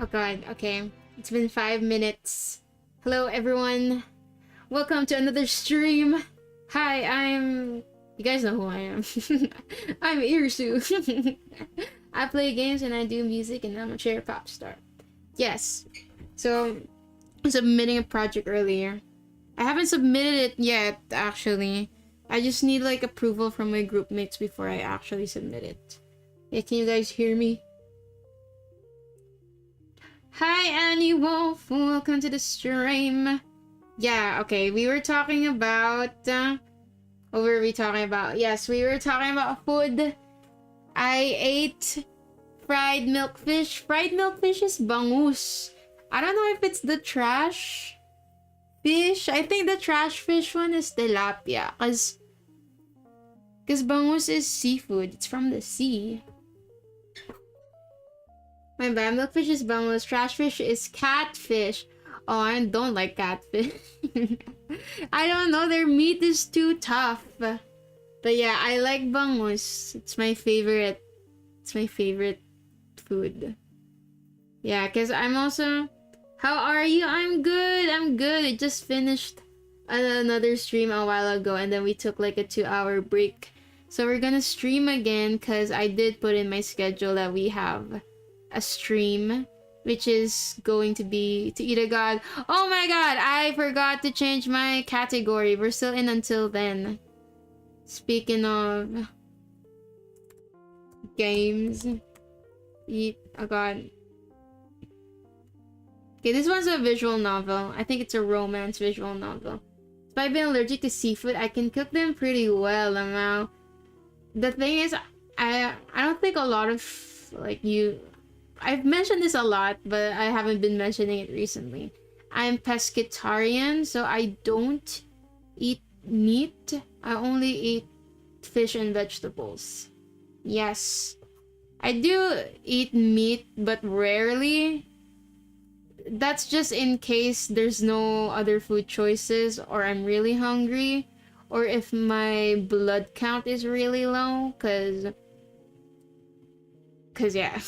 Oh god, okay. It's been 5 minutes. Hello everyone. Welcome to another stream. Hi, I'm... You guys know who I am. I'm Irsu. I play games and I do music and I'm a chair pop star. Yes. So, I'm submitting a project earlier. I haven't submitted it yet, actually. I just need like approval from my group mates before I actually submit it. Yeah, can you guys hear me? Hi Annie Wolf, welcome to the stream. Yeah, okay, we were talking about, what were we talking about? Yes, we were talking about food. I ate fried milkfish. Fried milkfish is bangus. I don't know if it's the trash fish. I think the trash fish one is tilapia, cause bangus is seafood. It's from the sea. My bad, milkfish is bangus. Trash fish is catfish. Oh, I don't like catfish. I don't know, their meat is too tough. But yeah, I like bangus. It's my favorite. It's my favorite food. Yeah, because I'm also... How are you? I'm good. I'm good. I just finished another stream a while ago and then we took like a 2-hour break. So we're gonna stream again because I did put in my schedule that we have a stream, which is going to be to eat a god. Oh my god, I forgot to change my category. We're still in until then. Speaking of games, eat a god. Okay, this one's a visual novel. I think it's a romance visual novel. Despite being allergic to seafood, I can cook them pretty well. Now, the thing is, I don't think a lot of like you. I've mentioned this a lot, but I haven't been mentioning it recently. I'm pescatarian, so I don't eat meat. I only eat fish and vegetables. Yes. I do eat meat, but rarely. That's just in case there's no other food choices, or I'm really hungry, or if my blood count is really low, cause yeah.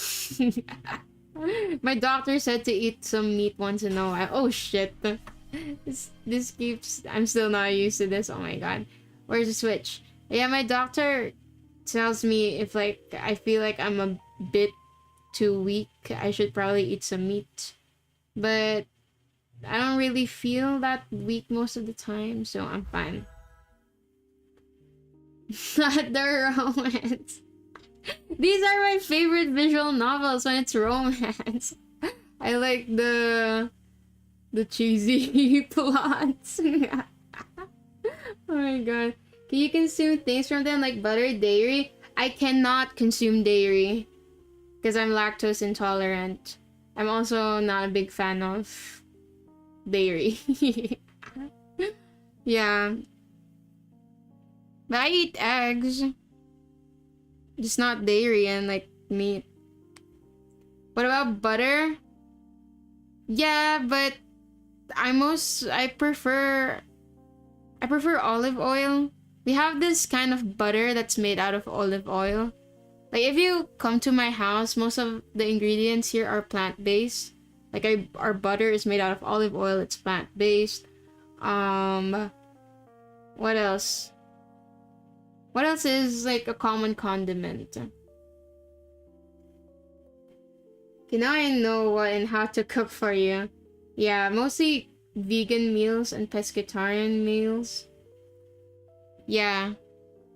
My doctor said to eat some meat once in a while. Oh shit. This keeps... I'm still not used to this. Oh my god. Where's the switch? Yeah, my doctor tells me if like I feel like I'm a bit too weak, I should probably eat some meat. But I don't really feel that weak most of the time, so I'm fine. Not the romance. These are my favorite visual novels when it's romance. I like the cheesy plots. Oh my god. Can you consume things from them like butter, dairy? I cannot consume dairy because I'm lactose intolerant. I'm also not a big fan of dairy. Yeah. But I eat eggs. Just not dairy and like meat. What about butter? Yeah, but I prefer olive oil. We have this kind of butter that's made out of olive oil. Like if you come to my house, most of the ingredients here are plant-based. Like our butter is made out of olive oil, it's plant-based. What else? What else is like a common condiment? Okay, now I know what and how to cook for you. Yeah, mostly vegan meals and pescatarian meals. Yeah.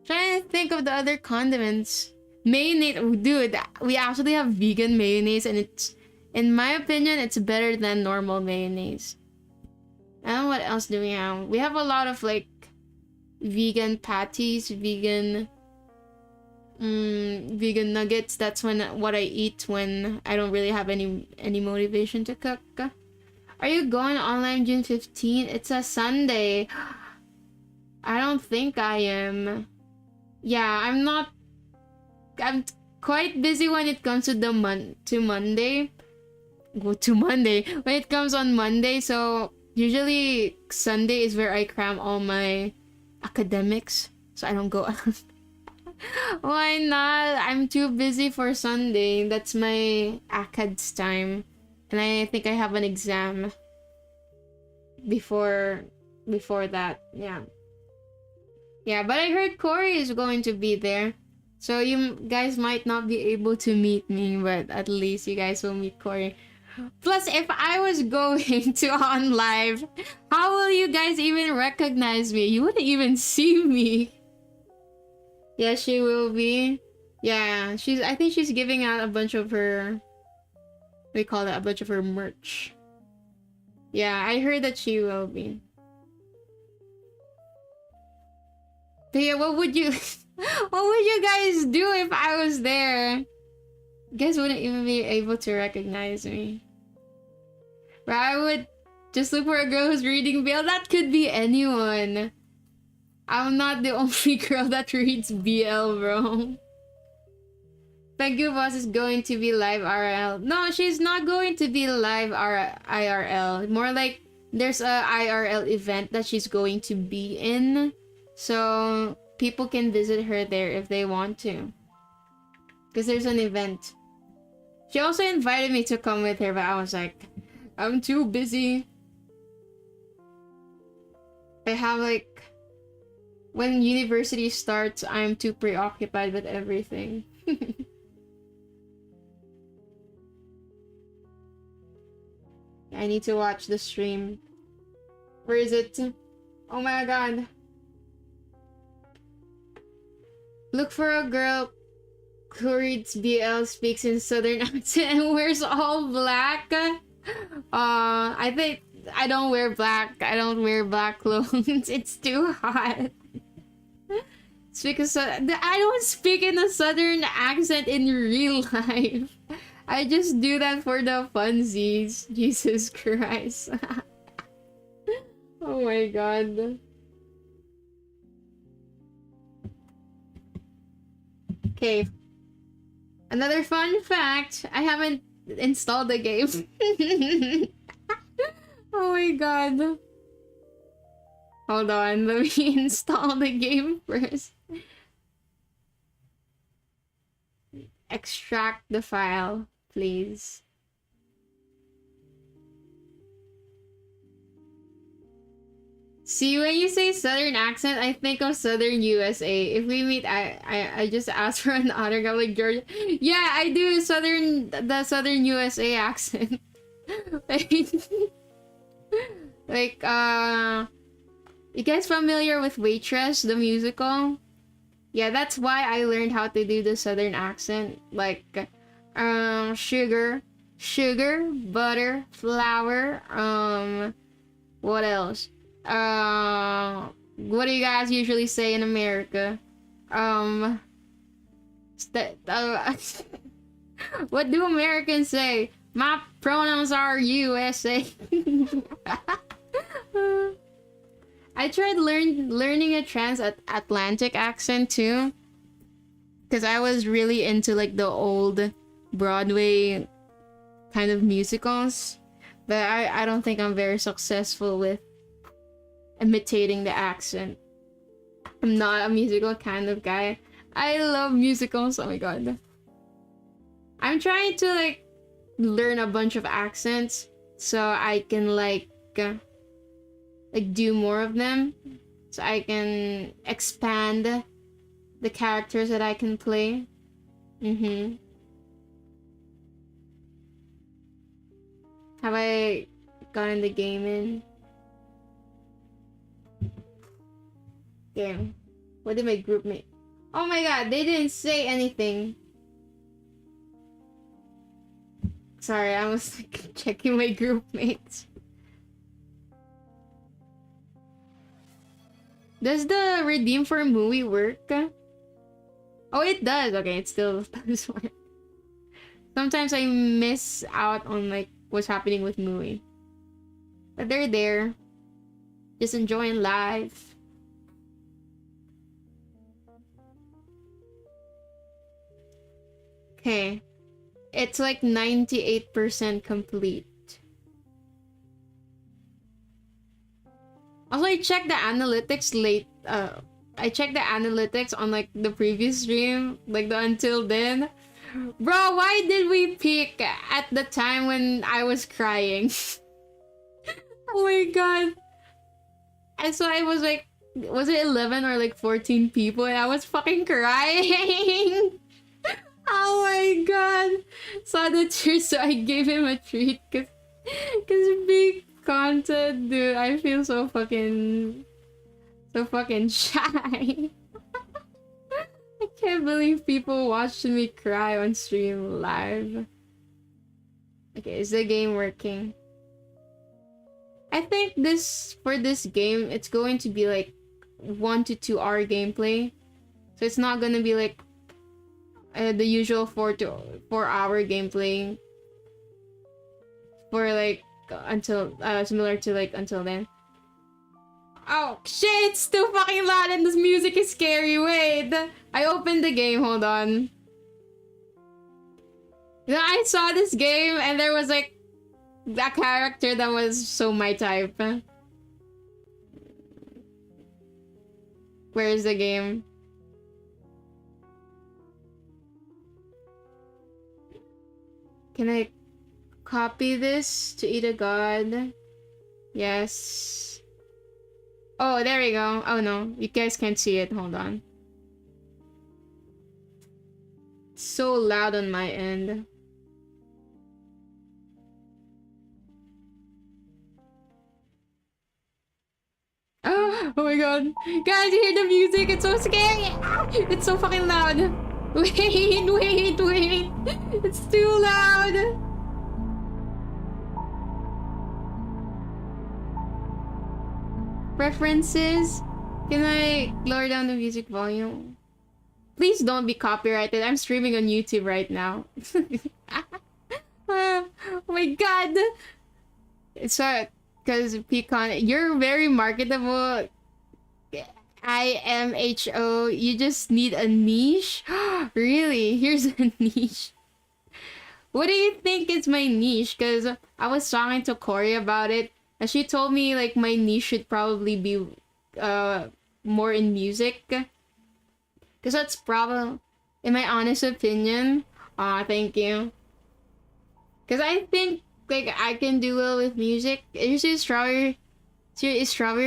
Trying to think of the other condiments. Mayonnaise, oh, dude, we actually have vegan mayonnaise and it's, in my opinion, it's better than normal mayonnaise. And what else do we have? We have a lot of like vegan patties, vegan nuggets. That's what I eat when I don't really have any motivation to cook. Are you going online June 15th? It's a Sunday. I don't think I am. Yeah, I'm not. I'm quite busy when it comes to the Monday. Go to Monday when it comes on Monday. So usually Sunday is where I cram all my academics, so I don't go out. Why not? I'm too busy for Sunday. That's my ACADS time. And I think I have an exam before that. Yeah. Yeah, but I heard Corey is going to be there. So you guys might not be able to meet me, but at least you guys will meet Corey. Plus, if I was going to on live, how will you guys even recognize me? You wouldn't even see me. Yeah, she will be. Yeah, I think she's giving out a bunch of her, we call it a bunch of her merch. Yeah, I heard that she will be. But yeah, what would you guys do if I was there? You guys wouldn't even be able to recognize me. But I would just look for a girl who's reading BL. That could be anyone. I'm not the only girl that reads BL, bro. Pegu Boss is going to be live RL. No, she's not going to be live IRL. More like there's a IRL event that she's going to be in. So people can visit her there if they want to. Because there's an event. She also invited me to come with her, but I was like, I'm too busy. I have like, when university starts, I'm too preoccupied with everything. I need to watch the stream. Where is it? Oh my god. Look for a girl who reads BL, speaks in southern accent, and wears all black. I think I don't wear black. I don't wear black clothes. It's too hot. I don't speak in a southern accent in real life. I just do that for the funsies. Jesus Christ. Oh my god. Okay. Another fun fact. I haven't installed the game. Oh my god. Hold on. Let me install the game first. Extract the file, please. See, when you say southern accent, I think of southern USA. If we meet, I just ask for an autograph like Georgia. Yeah, I do the southern USA accent. like, you guys familiar with Waitress, the musical? Yeah, that's why I learned how to do the southern accent. Like, sugar, butter, flour, what else? What do you guys usually say in America? What do Americans say? My pronouns are USA. I tried learning a transatlantic accent too, because I was really into like the old Broadway kind of musicals, but I don't think I'm very successful with imitating the accent. I'm not a musical kind of guy. I love musicals. Oh my god. I'm trying to like learn a bunch of accents so I can like do more of them, so I can expand the characters that I can play. Have I gotten the game in? Damn. What did my group make? Oh my god, they didn't say anything. Sorry, I was like checking my group mates. Does the redeem for movie work? Oh, it does. Okay, it still does work. Sometimes I miss out on like what's happening with movie. But they're there. Just enjoying life. Okay. It's like 98% complete. Also, I checked the analytics late. I checked the analytics on like the previous stream, like the until then. Bro, why did we pick at the time when I was crying? Oh my god. And so I was like, was it 11 or like 14 people and I was fucking crying? Oh my god. Saw the tears, so I gave him a treat cause big content, dude. I feel so fucking shy. I can't believe people watched me cry on stream live. Okay, is the game working? I think for this game, it's going to be like 1 to 2 hour gameplay. So it's not gonna be like the usual 4 hour gameplay for like until similar to like until then. Oh shit, it's too fucking loud and this music is scary. Wait, I opened the game, hold on. You know, I saw this game and there was like a character that was so my type. Where is the game? Can I copy this to eat a god? Yes. Oh, there we go. Oh no, you guys can't see it. Hold on. It's so loud on my end. Oh my god. Guys, you hear the music? It's so scary. It's so fucking loud. Wait. It's too loud. Preferences? Can I lower down the music volume? Please don't be copyrighted. I'm streaming on YouTube right now. Oh my god. It's because Pecan, you're very marketable. IMHO, you just need a niche? Really? Here's a niche. What do you think is my niche? Because I was talking to Corey about it, and she told me like my niche should probably be more in music. Because that's probably, in my honest opinion. Aw, thank you. Because I think like I can do well with music. Is strawberry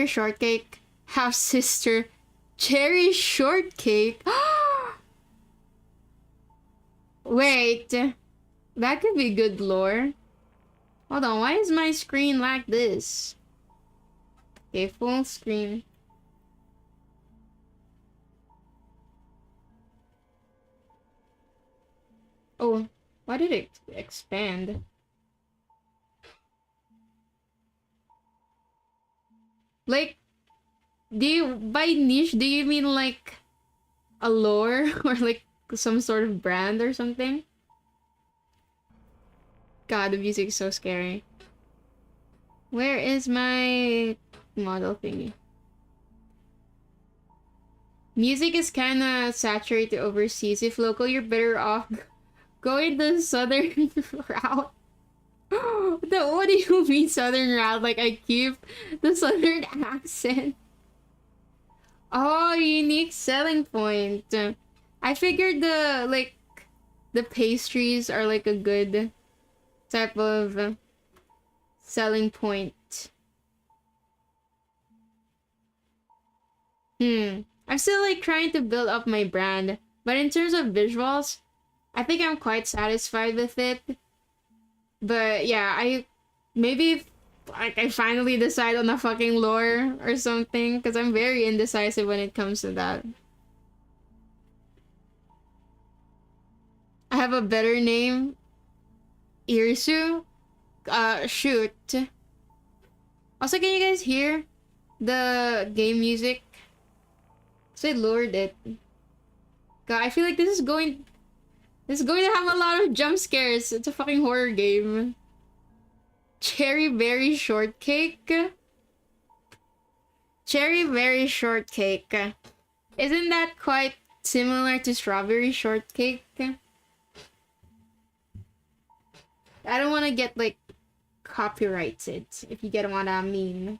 shortcake half sister cherry shortcake? Wait, that could be good lore. Hold on, why is my screen like this? Okay, full screen. Oh, why did it expand? Like, by niche, do you mean like a lore or like some sort of brand or something? God, the music is so scary. Where is my model thingy? Music is kinda saturated overseas. If local, you're better off going the southern route. What do you mean southern route? Like I keep the southern accent. Oh, unique selling point. I figured the pastries are like a good type of selling point. I'm still like trying to build up my brand, but in terms of visuals, I think I'm quite satisfied with it. But yeah, maybe I finally decide on a fucking lore or something, because I'm very indecisive when it comes to that. I have a better name. Irisu? Shoot. Also, can you guys hear the game music? So I lowered it. God, I feel like this is going to have a lot of jump scares. It's a fucking horror game. Cherry berry shortcake? Cherry berry shortcake. Isn't that quite similar to strawberry shortcake? I don't want to get like copyrighted, if you get what I mean.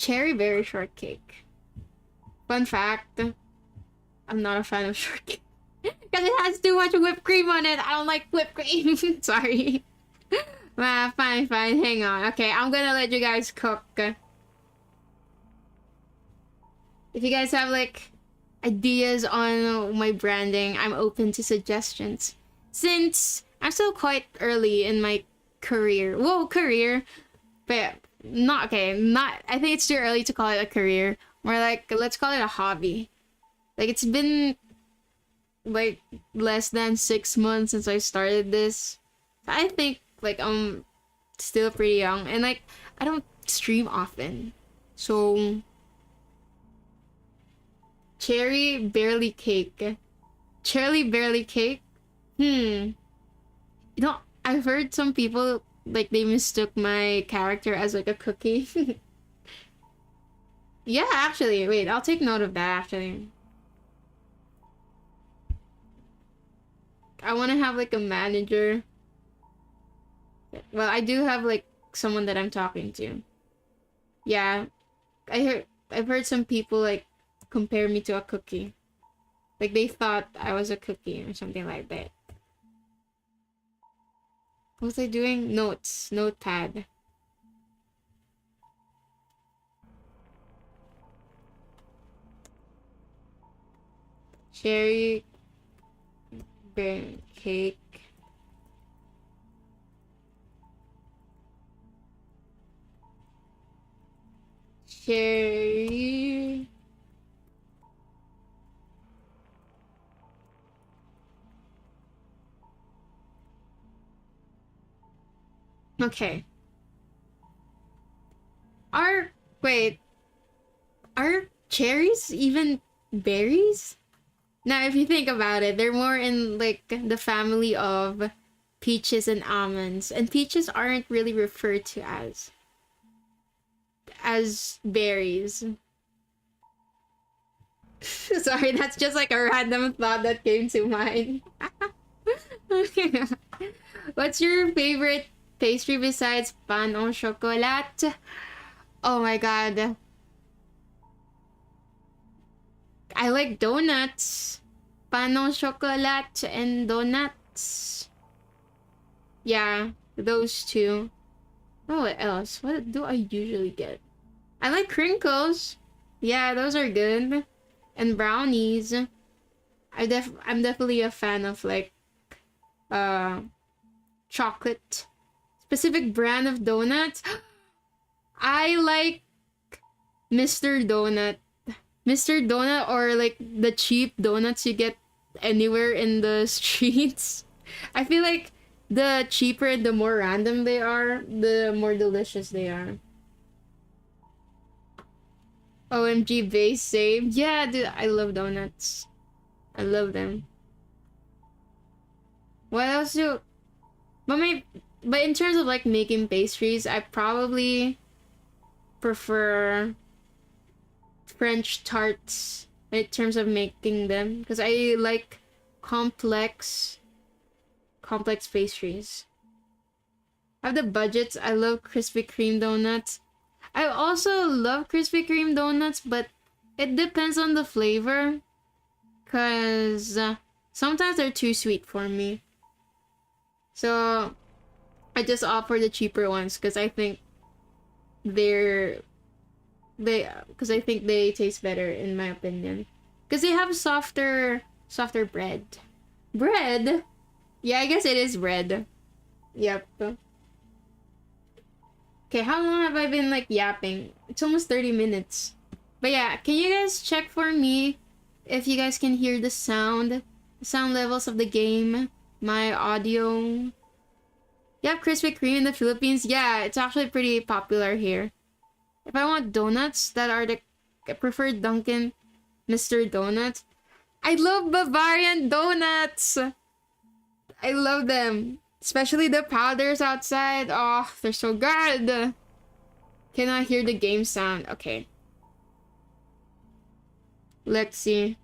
cherry berry shortcake. Fun fact, I'm not a fan of shortcake. Because it has too much whipped cream on it. I don't like whipped cream. Sorry. Fine. Hang on. Okay, I'm gonna let you guys cook. If you guys have, like, ideas on my branding, I'm open to suggestions. Since I'm still quite early in my career. Whoa, career. But not, okay, not, I think it's too early to call it a career. More like, let's call it a hobby. Like, it's been, like, less than 6 months since I started this. I think, like, I'm still pretty young. And, like, I don't stream often. So, cherry barley cake. Cherry barley cake? You know, I've heard some people, like, they mistook my character as, like, a cookie. Yeah, actually. Wait, I'll take note of that, actually. I want to have, like, a manager. Well, I do have, like, someone that I'm talking to. Yeah. I've heard some people, like, compare me to a cookie. Like, they thought I was a cookie or something like that. What was I doing? Notes. Notepad. Cherry bear cake. Cherry. Okay. Wait. Are cherries even berries? Now, if you think about it, they're more in, like, the family of peaches and almonds. And peaches aren't really referred to as berries. Sorry, that's just, like, a random thought that came to mind. What's your favorite pastry besides pan au chocolat? Oh my god. I like donuts. Pan au chocolat and donuts. Yeah, those two. Oh, what else? What do I usually get? I like crinkles. Yeah, those are good. And brownies. I'm definitely a fan of, like, chocolate. Specific brand of donuts. I like Mr. Donut. Mr. Donut, or, like, the cheap donuts you get anywhere in the streets. I feel like the cheaper and the more random they are, the more delicious they are. OMG, base save. Yeah, dude, I love donuts. I love them. What else do... But in terms of, like, making pastries, I probably prefer French tarts in terms of making them, because I like complex pastries. I have the budgets. I love Krispy Kreme donuts. I also love Krispy Kreme donuts, but it depends on the flavor, because sometimes they're too sweet for me. So I just opt for the cheaper ones because I think they taste better, in my opinion, because they have softer bread. Yeah, I guess it is bread. Yep. Okay, how long have I been, like, yapping? It's almost 30 minutes. But yeah, can you guys check for me if you guys can hear the sound levels of the game, my audio? Yeah, Krispy Kreme in the Philippines. Yeah, it's actually pretty popular here. If I want donuts that are I prefer Dunkin' Mr. Donuts. I love Bavarian donuts. I love them. Especially the powders outside. Oh, they're so good. Can I hear the game sound? Okay. Let's see.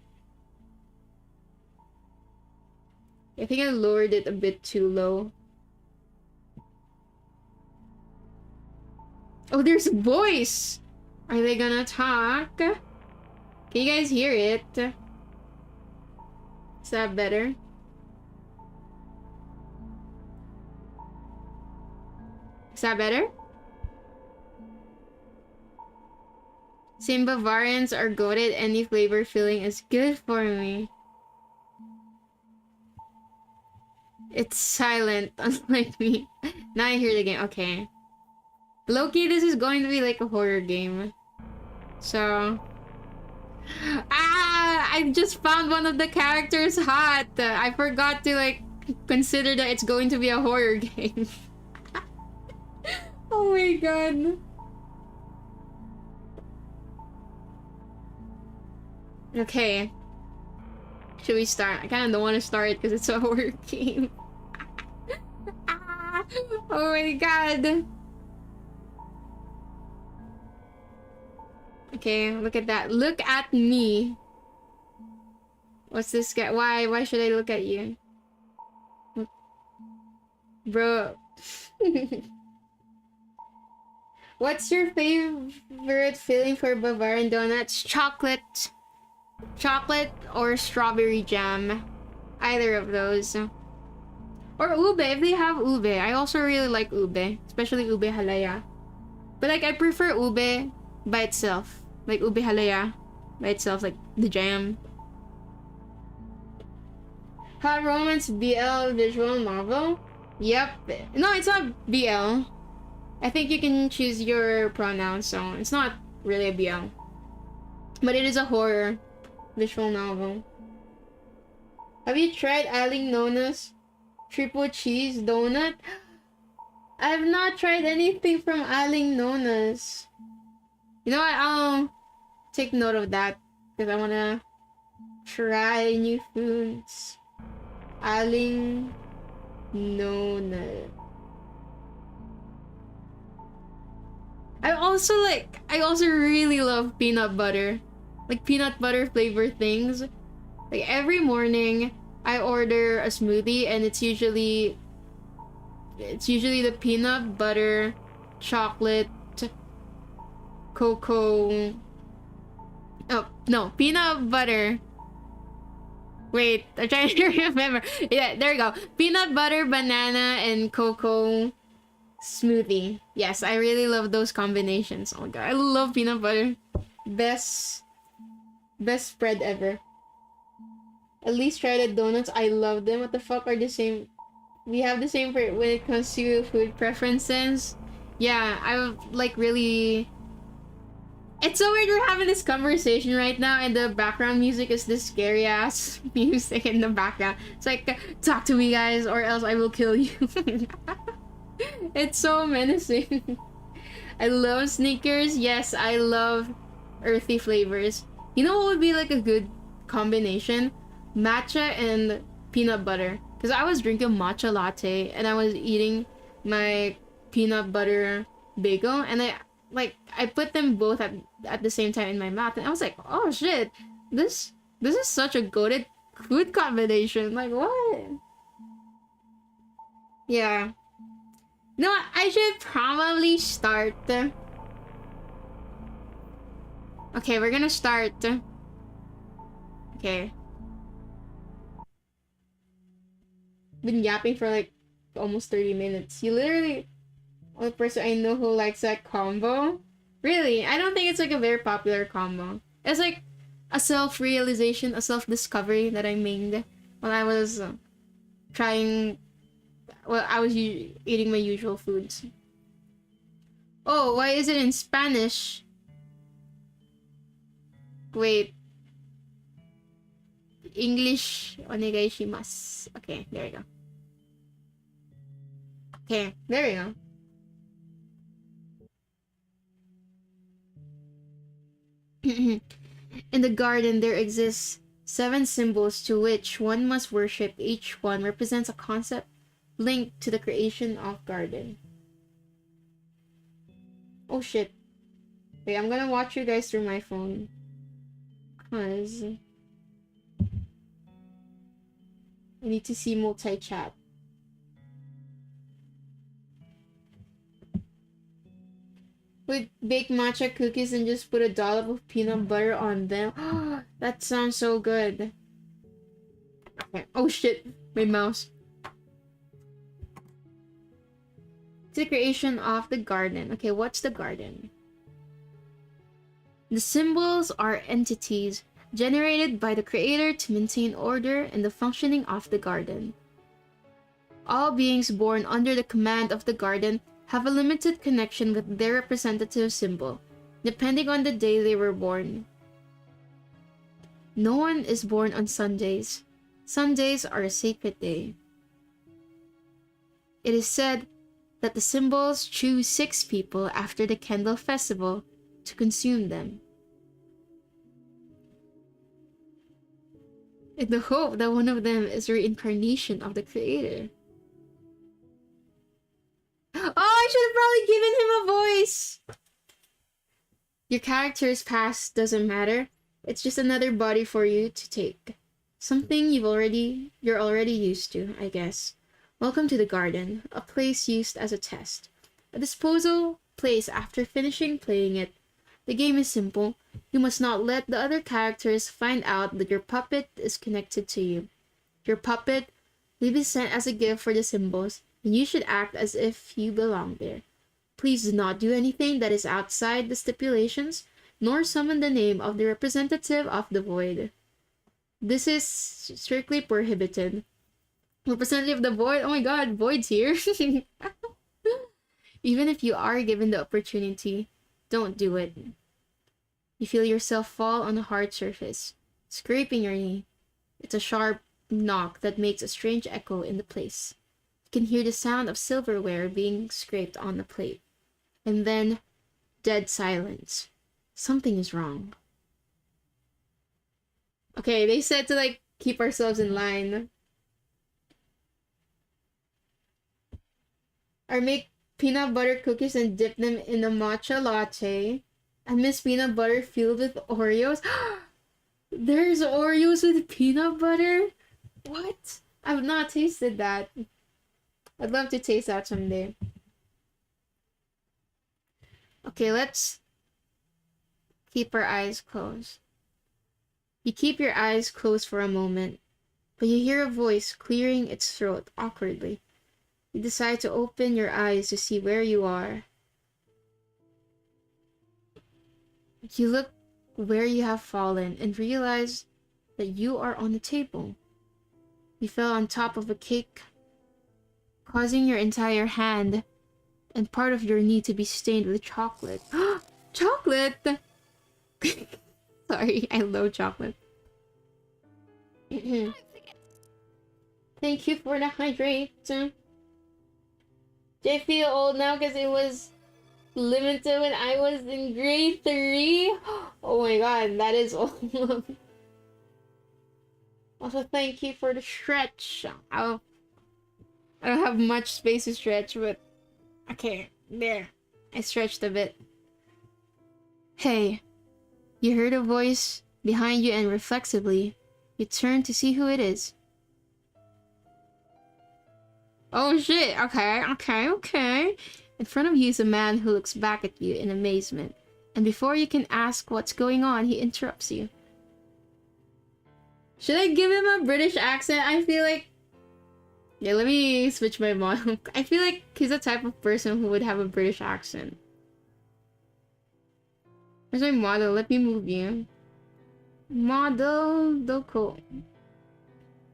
I think I lowered it a bit too low. Oh, there's voice. Are they gonna talk? Can you guys hear it? Is that better? Is that better? Same Bavarians are goated. Any flavor filling is good for me. It's silent, unlike me. Now I hear the game. Okay. Loki, this is going to be like a horror game. So... Ah! I just found one of the characters hot. I forgot to like consider that it's going to be a horror game. Oh my god. Okay. Should we start? I kind of don't want to start because it's a horror game. Ah, oh my god. Okay, look at that. Look at me. What's this guy? Why should I look at you? Bro. What's your favorite filling for Bavarian donuts? Chocolate. Chocolate or strawberry jam. Either of those. Or ube, if they have ube. I also really like ube. Especially ube halaya. But like, I prefer ube by itself. Like ube halaya by itself, like the jam. Hot Romance BL visual novel? Yep. No, it's not BL. I think you can choose your pronouns, so it's not really a BL. But it is a horror visual novel. Have you tried Aling Nona's triple cheese donut? I have not tried anything from Aling Nona's. You know what? I'll take note of that because I wanna try new foods. Aling Nona. I also really love peanut butter. Like peanut butter flavored things. Like every morning I order a smoothie and it's usually the peanut butter, chocolate, cocoa. Oh, no, peanut butter. Wait, I'm trying to remember. Yeah, there we go. Peanut butter, banana, and cocoa smoothie. Yes, I really love those combinations. Oh my god, I love peanut butter. Best spread ever. At least try the donuts. I love them. What the fuck are the same? We have the same when it comes to food preferences. Yeah, I like really... It's so weird we're having this conversation right now and the background music is this scary ass music in the background. It's like, talk to me guys or else I will kill you. It's so menacing. I love sneakers. Yes, I love earthy flavors. You know what would be like a good combination? Matcha and peanut butter. Because I was drinking matcha latte and I was eating my peanut butter bagel and I put them both at the same time in my mouth and I was like, oh shit, this is such a goated food combination. Like what? Yeah. No, I should probably start. Okay, we're gonna start. Okay. Been yapping for like almost 30 minutes. You literally only person I know who likes that combo. Really, I don't think it's like a very popular combo. It's like a self-realization, a self-discovery that I made when I was trying. Well, I was eating my usual foods. Oh, why is it in Spanish? Wait. English onegai shimasu. Okay, there we go. Okay, there we go. In the garden, there exists 7 symbols to which one must worship. Each one represents a concept linked to the creation of garden. Oh shit. Wait, I'm gonna watch you guys through my phone. Cause I need to see multi-chat. With baked matcha cookies and just put a dollop of peanut butter on them. That sounds so good. Okay. Oh shit, my mouse. The creation of the garden. Okay, what's the garden? The symbols are entities generated by the creator to maintain order and the functioning of the garden. All beings born under the command of the garden have a limited connection with their representative symbol, depending on the day they were born. No one is born on Sundays. Sundays are a sacred day. It is said that the symbols choose 6 people after the candle festival to consume them, in the hope that one of them is a reincarnation of the creator. Oh, I should have probably given him a voice! Your character's past doesn't matter. It's just another body for you to take. Something you're already used to, I guess. Welcome to the garden, a place used as a test. A disposal place after finishing playing it. The game is simple. You must not let the other characters find out that your puppet is connected to you. Your puppet will be sent as a gift for the symbols, and you should act as if you belong there. Please do not do anything that is outside the stipulations, nor summon the name of the representative of the void. This is strictly prohibited. Representative of the void? Oh my god, void's here. Even if you are given the opportunity, don't do it. You feel yourself fall on a hard surface, scraping your knee. It's a sharp knock that makes a strange echo in the place. You can hear the sound of silverware being scraped on the plate. And then, dead silence. Something is wrong. Okay, they said to like keep ourselves in line. Or make peanut butter cookies and dip them in a matcha latte. I miss peanut butter filled with Oreos. There's Oreos with peanut butter? What? I've not tasted that. I'd love to taste that someday. Okay, let's keep our eyes closed. You keep your eyes closed for a moment, but you hear a voice clearing its throat awkwardly. You decide to open your eyes to see where you are. You look where you have fallen and realize that you are on the table. You fell on top of a cake, causing your entire hand and part of your knee to be stained with chocolate. Chocolate! Sorry, I love chocolate. Thank you for the hydrate. Do I feel old now because it was limited when I was in grade 3? Oh my god, that is old. Also, thank you for the stretch. I don't have much space to stretch, but okay, there. I stretched a bit. Hey, you heard a voice behind you and reflexively, you turn to see who it is. Oh shit, okay. In front of you is a man who looks back at you in amazement, and before you can ask what's going on, he interrupts you. Should I give him a British accent? I feel like... Yeah, let me switch my model. I feel like he's the type of person who would have a British accent. Where's my model? Let me move you. Model Doko.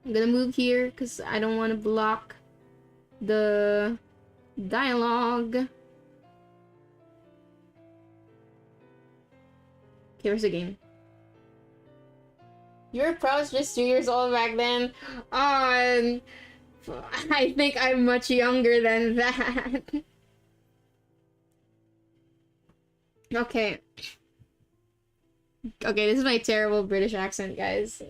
I'm gonna move here because I don't want to block the dialogue. Okay, where's the game? You were probably just 2 years old back then. I think I'm much younger than that. Okay. Okay, this is my terrible British accent, guys.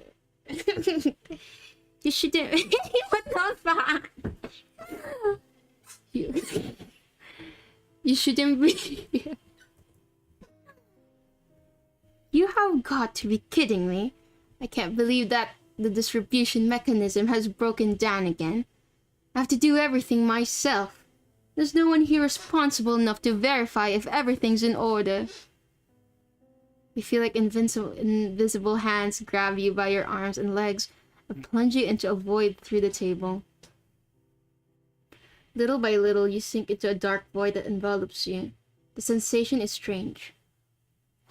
You shouldn't. What the fuck? You shouldn't be. You have got to be kidding me. I can't believe that the distribution mechanism has broken down again. I have to do everything myself. There's no one here responsible enough to verify if everything's in order. You feel like invisible hands grab you by your arms and legs and plunge you into a void through the table. Little by little, you sink into a dark void that envelops you. The sensation is strange.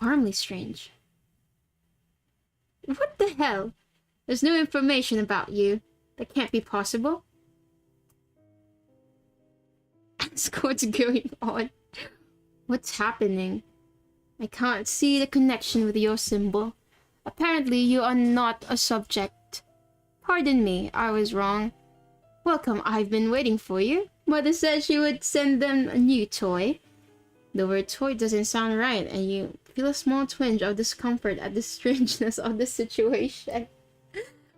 Warmly strange. What the hell? There's no information about you. That can't be possible. Ask what's going on. What's happening? I can't see the connection with your symbol. Apparently, you are not a subject. Pardon me, I was wrong. Welcome, I've been waiting for you. Mother said she would send them a new toy. The word toy doesn't sound right, and you feel a small twinge of discomfort at the strangeness of the situation.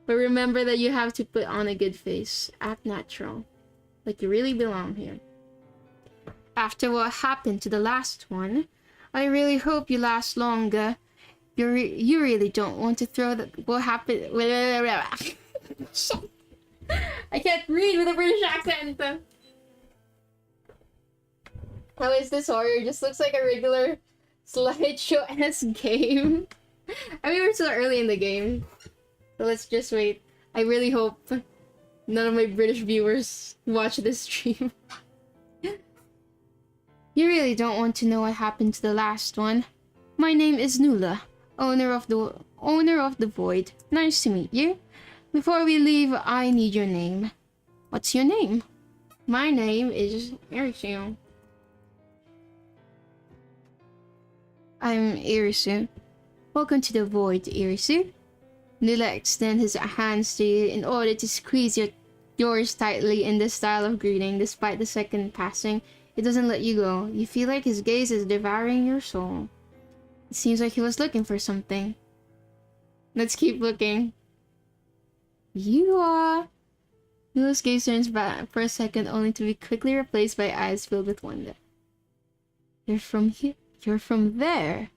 But remember that you have to put on a good face. Act natural. Like you really belong here. After what happened to the last one, I really hope you last longer. You really don't want to throw what happened... Shit. I can't read with a British accent. How is this horror? It just looks like a regular slideshow-esque game. I mean, we're still early in the game. So let's just wait. I really hope none of my British viewers watch this stream. You really don't want to know what happened to the last one. My name is Nula, owner of the Void. Nice to meet you. Before we leave, I need your name. What's your name? My name is Irisu. I'm Irisu. Welcome to the Void, Irisu. Nula extends his hands to you in order to squeeze yours tightly in the style of greeting. Despite the second passing, it doesn't let you go. You feel like his gaze is devouring your soul. It seems like he was looking for something. Let's keep looking. You are... Nula's gaze turns back for a second, only to be quickly replaced by eyes filled with wonder. You're from here? You're from there?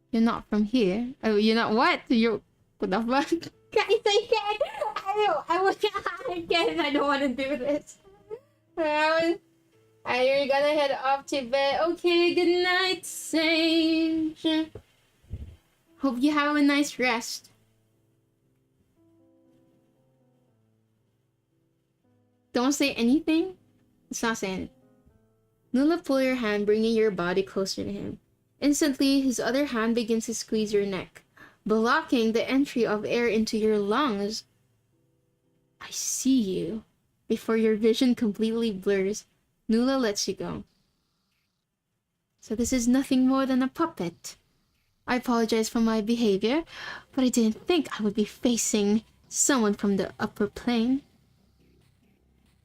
You're not from here? Oh, you're not what? You're... What the fuck? Guys, I can't! I can't! I don't want to do this. You're gonna head off to bed. Okay, good night, Sage. Hope you have a nice rest. Don't say anything? It's not saying it. Nula, pull your hand, bringing your body closer to him. Instantly, his other hand begins to squeeze your neck, blocking the entry of air into your lungs. I see you. Before your vision completely blurs, Nula lets you go. So this is nothing more than a puppet. I apologize for my behavior, but I didn't think I would be facing someone from the upper plane.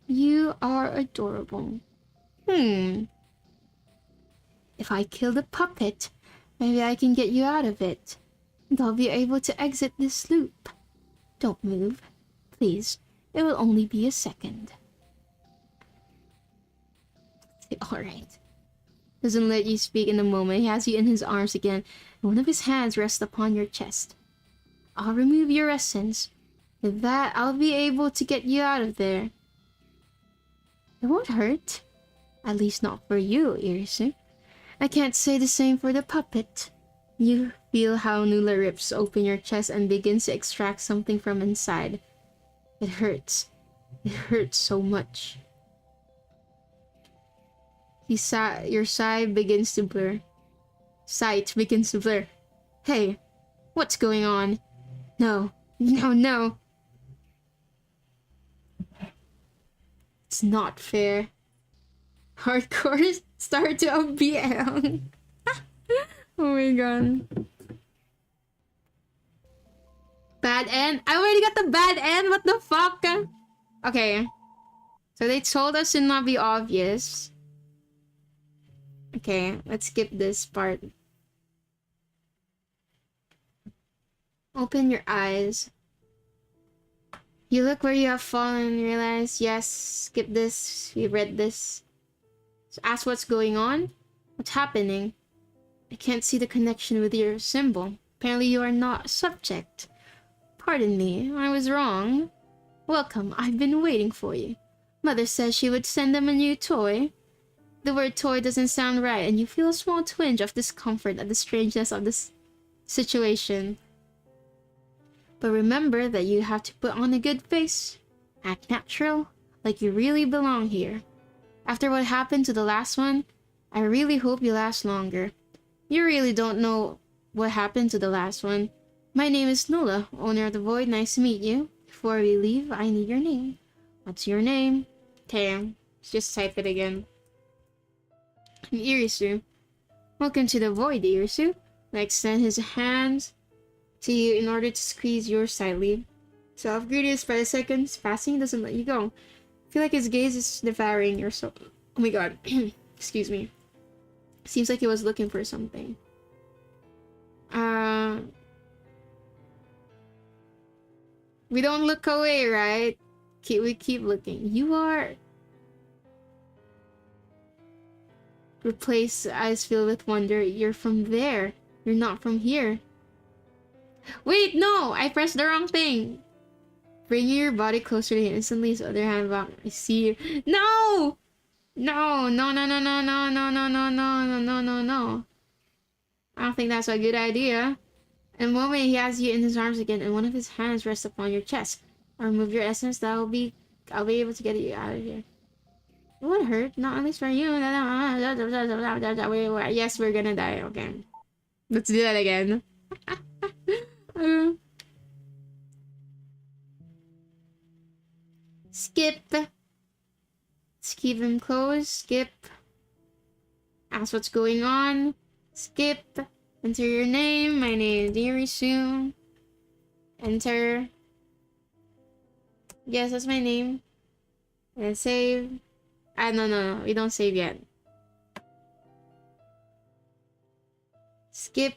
You are adorable. If I kill the puppet, maybe I can get you out of it. And I'll be able to exit this loop. Don't move. Please. It will only be a second. Alright. Doesn't let you speak in the moment. He has you in his arms again, and one of his hands rests upon your chest. I'll remove your essence. With that, I'll be able to get you out of there. It won't hurt. At least not for you, Irisu. I can't say the same for the puppet. You feel how Nula rips open your chest and begins to extract something from inside. It hurts. It hurts so much. Your sight begins to blur. Sight begins to blur. Hey, what's going on? No, no, no. It's not fair. Hardcore start to a BL. Oh my god. Bad end? I already got the bad end? What the fuck? Okay. So they told us to not be obvious. Okay, let's skip this part. Open your eyes. You look where you have fallen and realize, yes, skip this. We read this. So ask what's going on. What's happening? I can't see the connection with your symbol. Apparently you are not a subject. Pardon me, I was wrong. Welcome, I've been waiting for you. Mother says she would send them a new toy. The word toy doesn't sound right, and you feel a small twinge of discomfort at the strangeness of this situation. But remember that you have to put on a good face, act natural, like you really belong here. After what happened to the last one, I really hope you last longer. You really don't know what happened to the last one. My name is Nula, owner of the Void. Nice to meet you. Before we leave, I need your name. What's your name? Okay, let's just type it again. Irisu. Welcome to the Void, Irisu. I extend his hands to you in order to squeeze yours slightly. Self-greedious by the seconds passing doesn't let you go. I feel like his gaze is devouring your soul. Oh my god. Excuse me. Seems like he was looking for something. We don't look away, right? We keep looking. You are... Replace eyes filled with wonder. You're from there. You're not from here. Wait, no! I pressed the wrong thing. Bringing your body closer to him instantly, his other hand back. I see you. No! No, no, no, no, no, no, no, no, no, no, no, no, no. I don't think that's a good idea. In a moment, he has you in his arms again, and one of his hands rests upon your chest. I'll remove your essence. I'll be able to get you out of here. It won't hurt, not at least for you. Yes, we're gonna die. Okay, let's do that again. Skip. Let's keep him close. Skip. Ask what's going on. Skip. Enter your name. My name is Irisu. Enter. Yes, that's my name. And save. No. We don't save yet. Skip.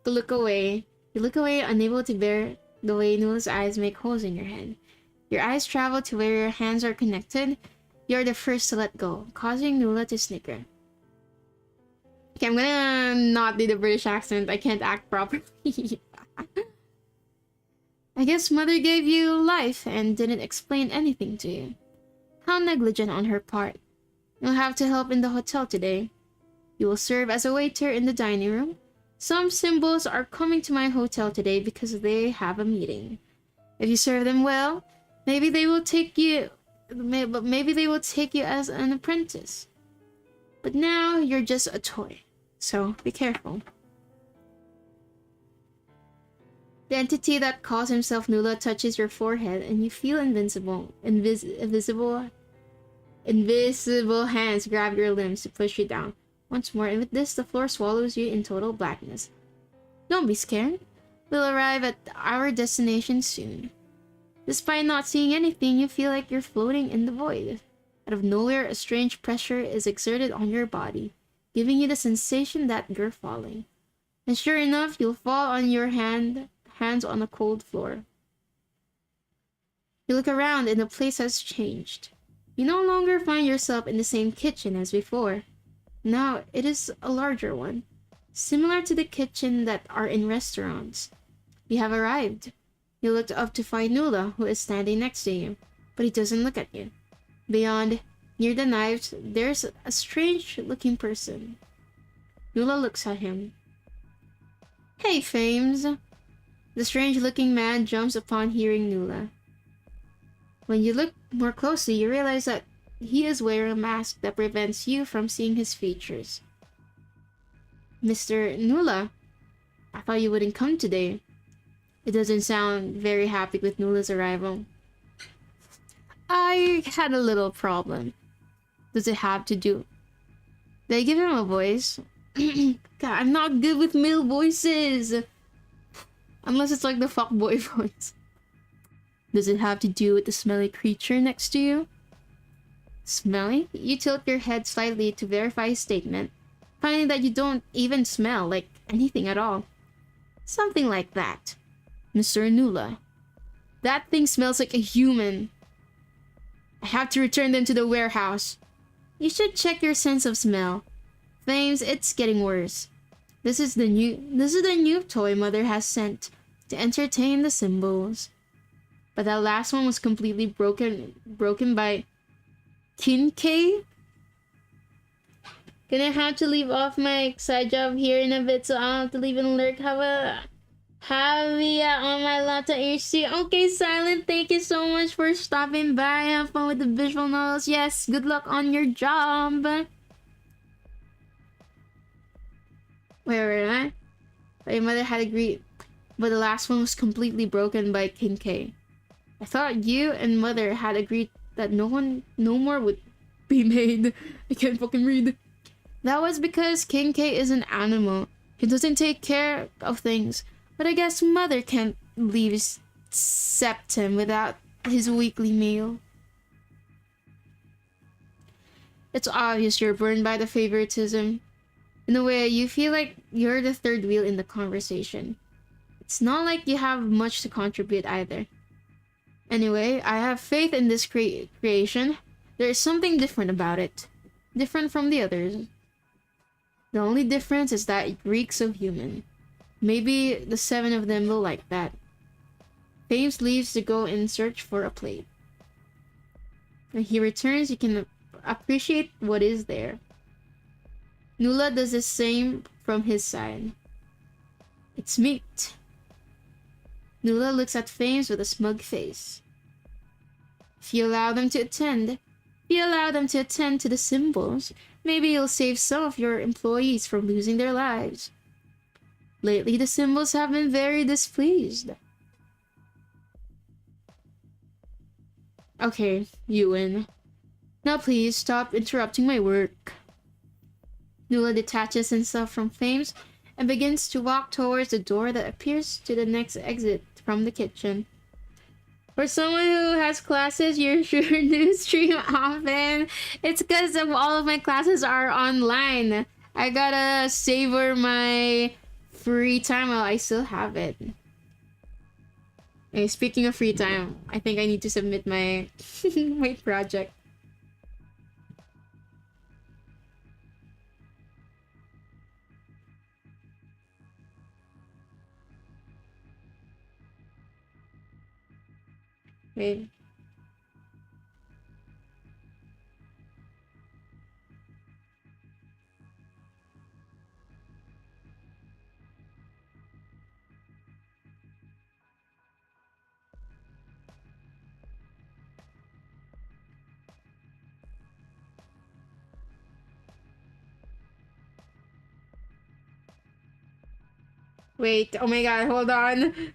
Look away. You look away, unable to bear the way Nula's eyes make holes in your head. Your eyes travel to where your hands are connected. You're the first to let go, causing Nula to snicker. Okay, I'm gonna not do the British accent. I can't act properly. I guess Mother gave you life and didn't explain anything to you. How negligent on her part. You'll have to help in the hotel today. You will serve as a waiter in the dining room. Some symbols are coming to my hotel today because they have a meeting. If you serve them well, maybe they will take you... maybe they will take you as an apprentice. But now you're just a toy. So be careful. The entity that calls himself Nula touches your forehead and you feel invisible hands grab your limbs to push you down. Once more, and with this, the floor swallows you in total blackness. Don't be scared. We'll arrive at our destination soon. Despite not seeing anything, you feel like you're floating in the void. Out of nowhere, a strange pressure is exerted on your body, giving you the sensation that you're falling. And sure enough, you'll fall on your hands on the cold floor. You look around and the place has changed. You no longer find yourself in the same kitchen as before. Now, it is a larger one, similar to the kitchen that are in restaurants. You have arrived. You look up to find Nula, who is standing next to you, but he doesn't look at you. Beyond, near the knives, there's a strange-looking person. Nula looks at him. Hey, Fames! The strange-looking man jumps upon hearing Nula. When you look more closely, you realize that he is wearing a mask that prevents you from seeing his features. Mr. Nula, I thought you wouldn't come today. It doesn't sound very happy with Nula's arrival. I had a little problem. Does it have to do... Did I give him a voice? God, I'm not good with male voices! Unless it's like the fuckboy voice. Does it have to do with the smelly creature next to you? Smelly? You tilt your head slightly to verify his statement, finding that you don't even smell like anything at all. Something like that. Mr. Nula. That thing smells like a human. I have to return them to the warehouse. You should check your sense of smell. Fames, it's getting worse. This is the new toy Mother has sent to entertain the symbols. But that last one was completely broken by Kinkei? Gonna have to leave off my side job here in a bit, so I'll have to leave and lurk. Have a Javia on my laptop HC. Okay, Silent, thank you so much for stopping by. Have fun with the visual novels. Yes, good luck on your job. Where am I? My mother had agreed, but the last one was completely broken by King K. I thought you and mother had agreed that no more would be made. I can't fucking read. That was because King K is an animal. He doesn't take care of things. But I guess mother can't leave Septim without his weekly meal. It's obvious you're burned by the favoritism. In a way, you feel like you're the third wheel in the conversation. It's not like you have much to contribute either. Anyway, I have faith in this creation. There is something different about it. Different from the others. The only difference is that it reeks of human. Maybe the 7 of them will like that. Fames leaves to go in search for a plate. When he returns, you can appreciate what is there. Nula does the same from his side. It's meat. Nula looks at Fames with a smug face. If you allow them to attend to the symbols, maybe you'll save some of your employees from losing their lives. Lately, the symbols have been very displeased. Okay, Ewan. Now please stop interrupting my work. Nula detaches himself from Fames and begins to walk towards the door that appears to the next exit from the kitchen. For someone who has classes, you sure do stream often. It's because all of my classes are online. I gotta savor my free time while I still have it. Hey, speaking of free time, I think I need to submit my my project. Wait. Wait, oh my god, hold on.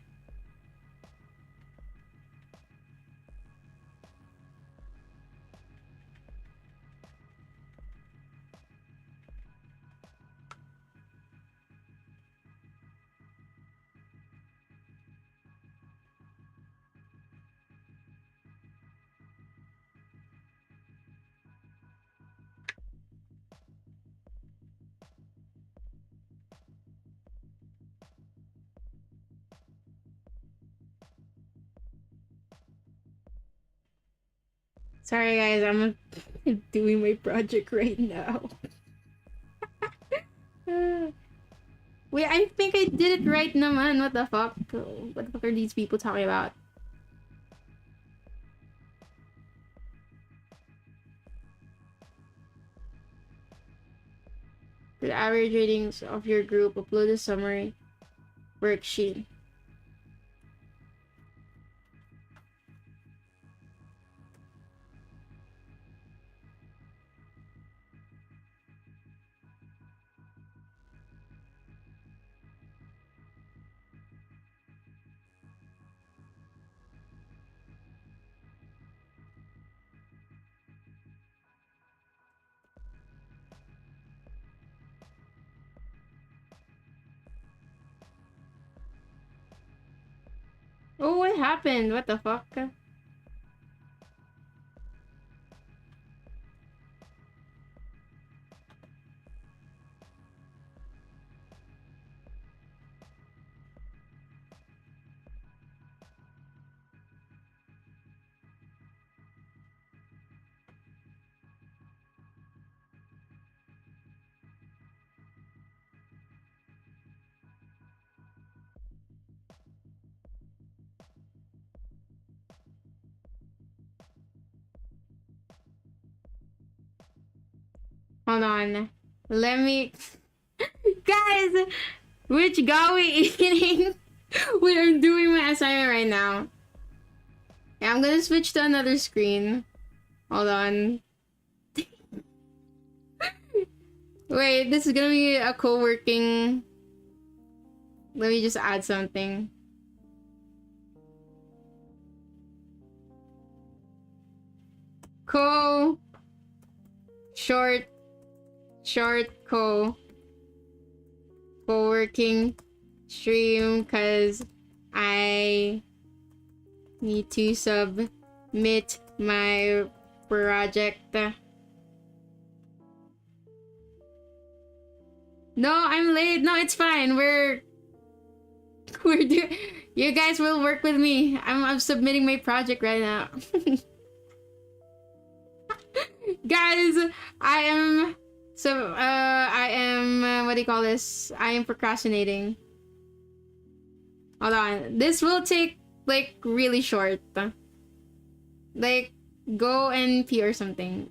Sorry guys, I'm doing my project right now. Wait, I think I did it right naman. What the fuck? What the fuck are these people talking about? The average ratings of your group, upload a summary worksheet. Oh, what happened? What the fuck? Hold on. Let me... Guys! Which guy we eating? Wait, I'm doing my assignment right now. Yeah, I'm gonna switch to another screen. Hold on. Wait, this is gonna be a co-working... Let me just add something. Co... Short co-working stream, cause I need to submit my project. No, I'm late. No, it's fine. We're doing. You guys will work with me. I'm submitting my project right now. Guys, I am what do you call this? I am procrastinating. Hold on. This will take like really short. Like go and pee or something.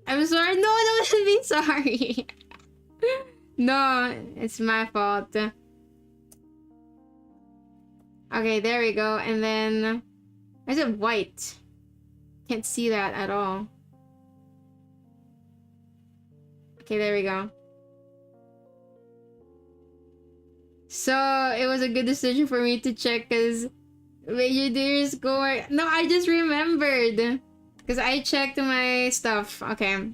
I'm sorry. No, don't be sorry. No, it's my fault. Okay, there we go. And then why is it white? Can't see that at all. Okay, there we go. So it was a good decision for me to check because major dear score. No, I just remembered because I checked my stuff. Okay,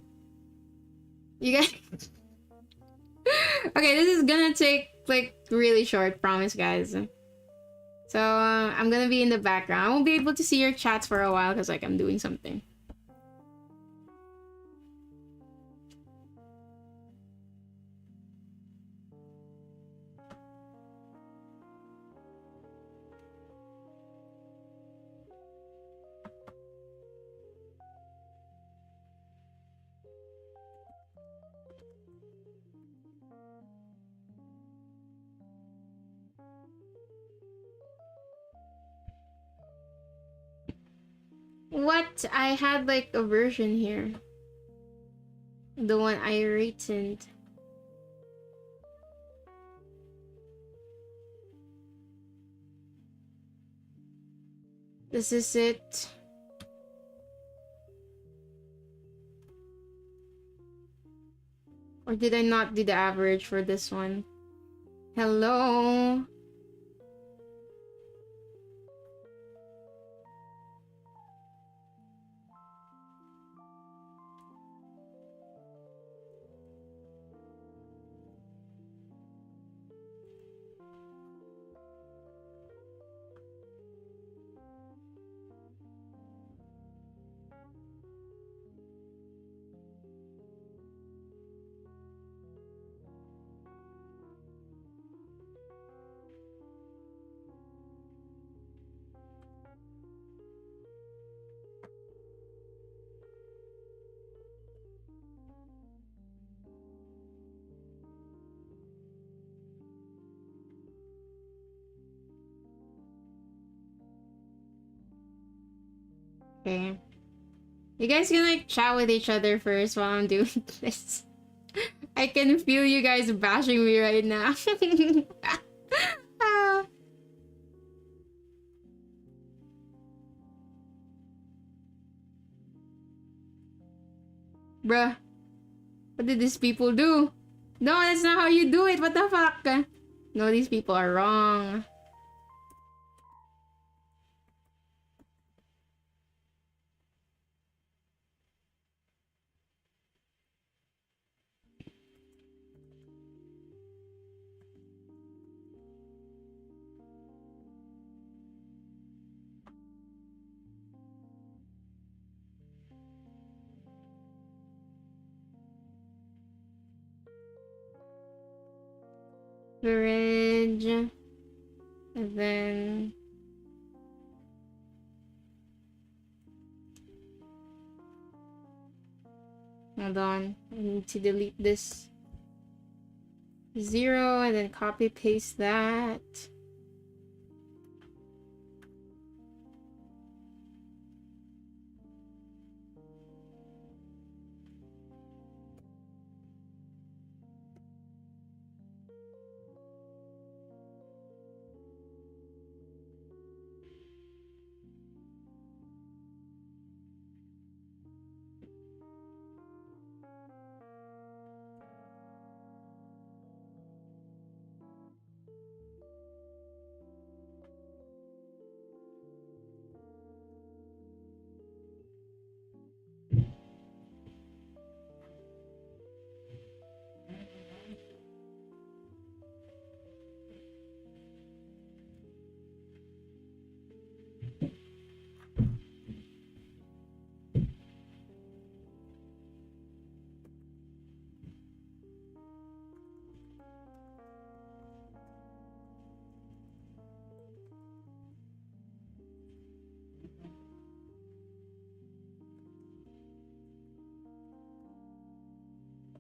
you guys. Okay, this is gonna take like really short. Promise, guys. So I'm gonna be in the background. I won't be able to see your chats for a while because like I'm doing something. What? I had like a version here. The one I rated. This is it. Or did I not do the average for this one? Hello? Okay. You guys can like chat with each other first while I'm doing this. I can feel you guys bashing me right now. Ah. Bruh. What did these people do? No, that's not how you do it. What the fuck? No, these people are wrong. Bridge. And then... Hold on. I need to delete this 0 and then copy paste that.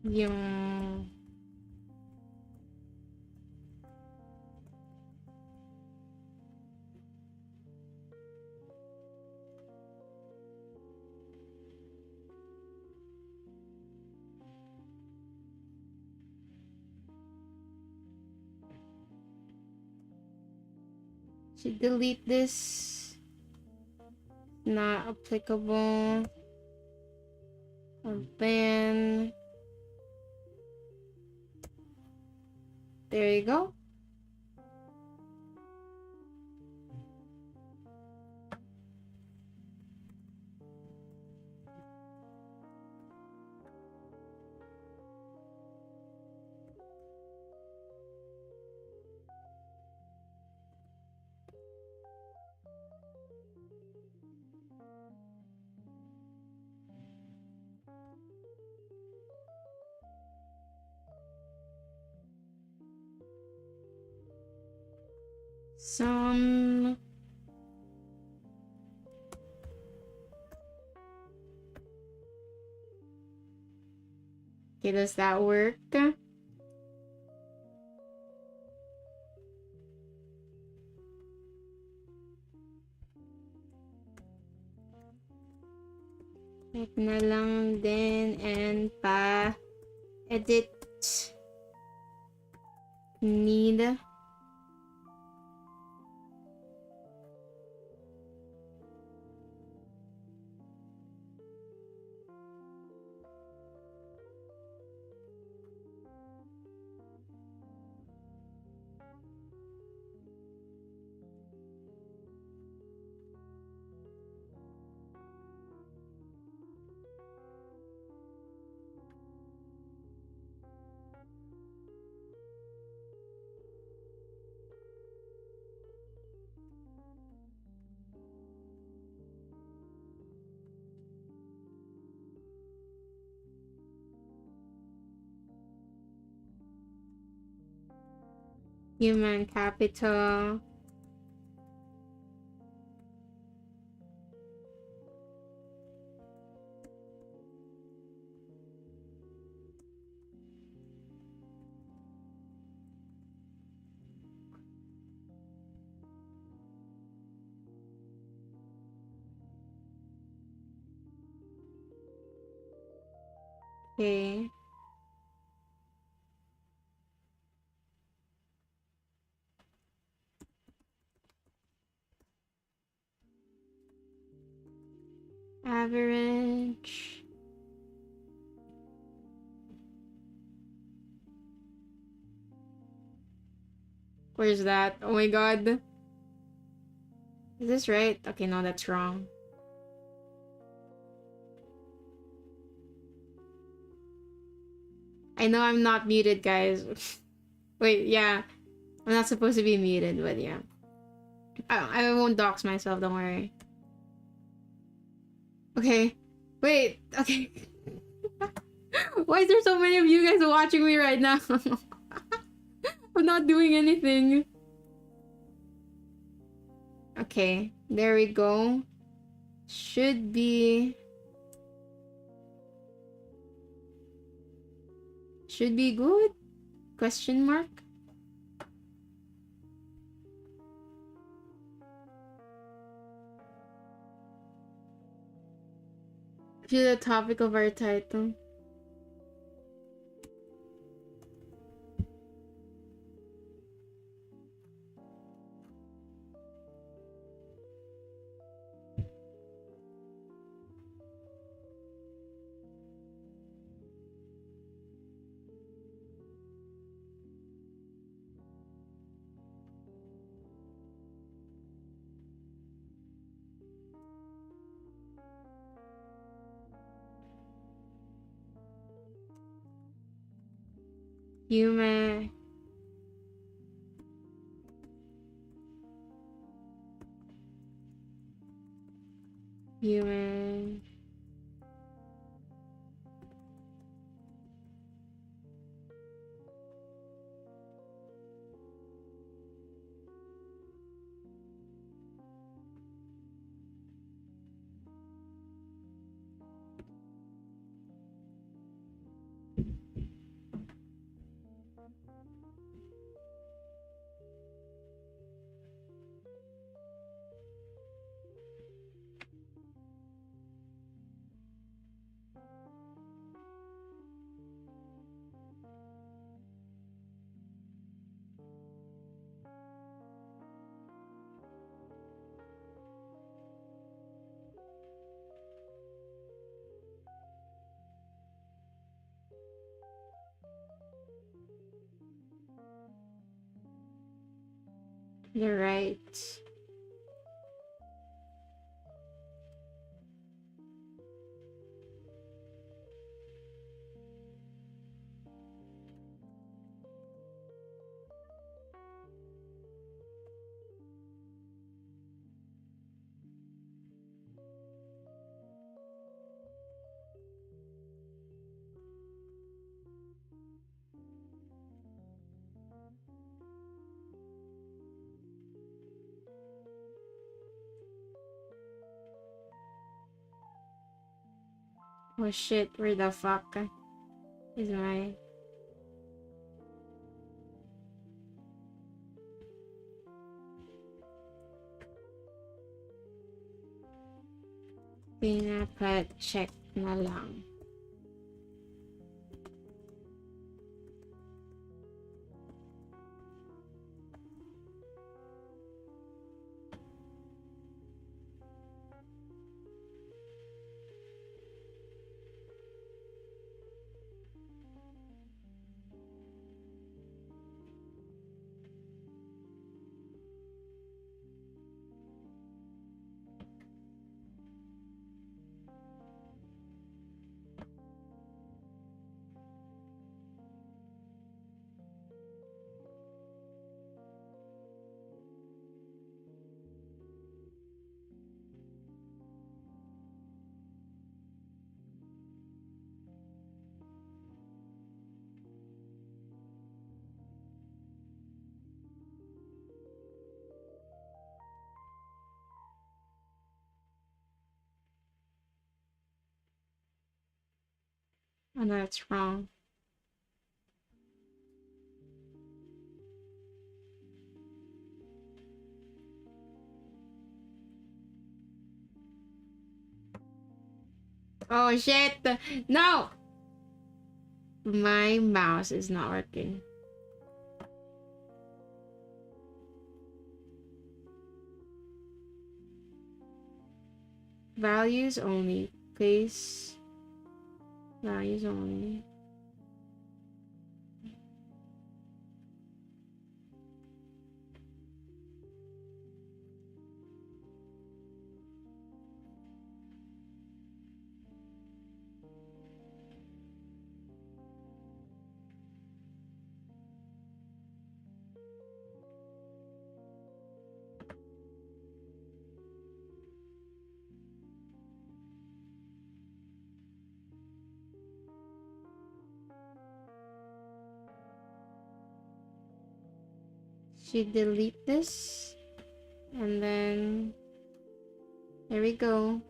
Yung... Should delete this. Not applicable. And then... There you go. Some... Okay, does that work? Check na lang din and pa-edit need. Human capital. Okay. Average. Where's that? Oh my god. Is this right? Okay, no, that's wrong. I know I'm not muted, guys. Wait, yeah. I'm not supposed to be muted, but yeah. I won't dox myself, don't worry. Okay. Wait, okay. Why is there so many of you guys watching me right now? I'm not doing anything. Okay, there we go. Should be good? Question mark? To the topic of our title. Human. Human. You're right. Oh shit, where the fuck is my... Pinapacheck na lang. Oh no, that's wrong. Oh shit! No! My mouse is not working. Values only. Place. Values only. Should delete this. And then... There we go.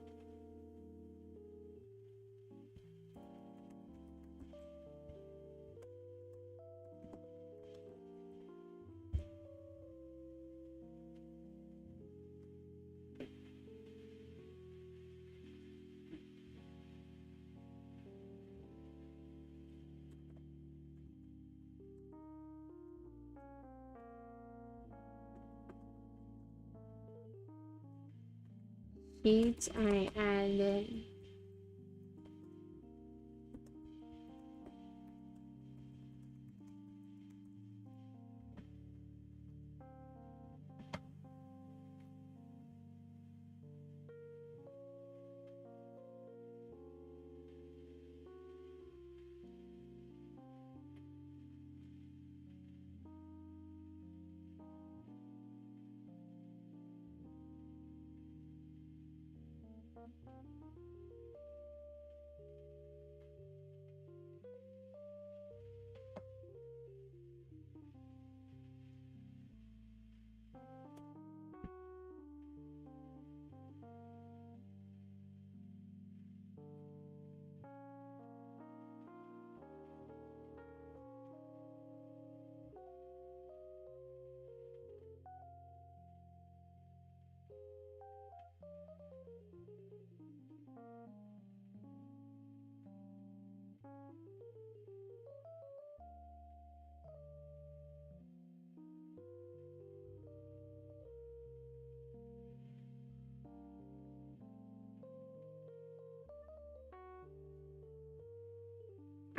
Sheets I added.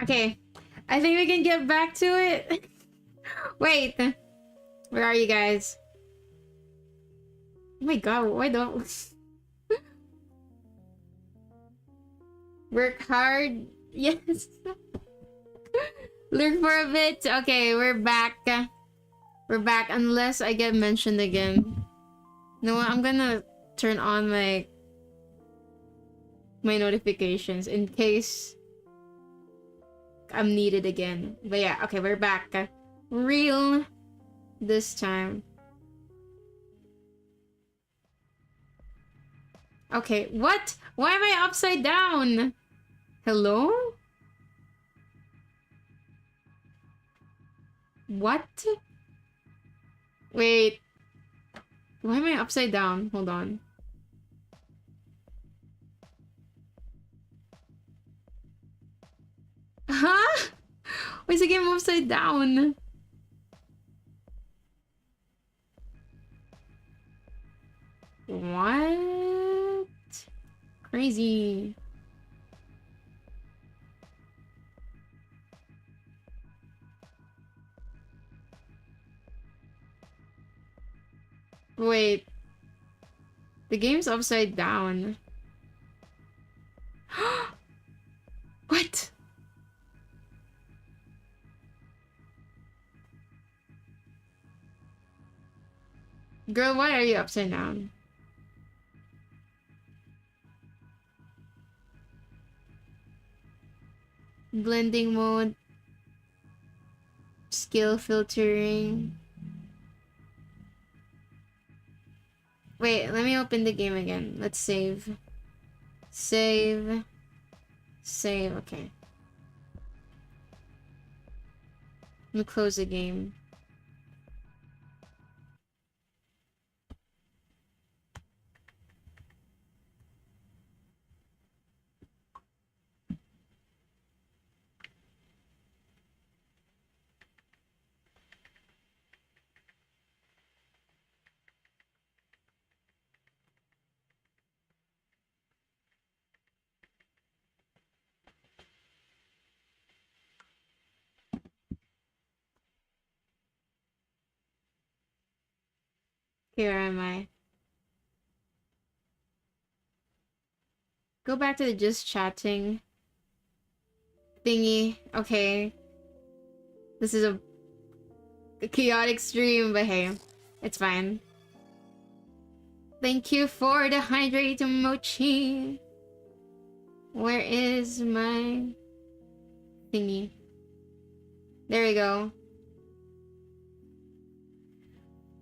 Okay, I think we can get back to it. Wait, where are you guys? Oh my god, why don't... Work hard. Yes. Look for a bit. Okay, we're back. We're back unless I get mentioned again. No, I'm gonna turn on my notifications in case I'm needed again. But yeah, okay, we're back. Real this time. Okay, what? Why am I upside down? Hello? What? Wait. Why am I upside down? Hold on. Huh? Why is the game upside down? What? Crazy. Wait. The game's upside down. What? Girl, why are you upside down? Blending mode. Skill filtering. Wait, let me open the game again. Let's save. Save. Save, okay. Let me close the game. Here am I. Go back to the just chatting thingy. Okay. This is a chaotic stream, but hey, it's fine. Thank you for the hydrated mochi. Where is my thingy? There we go.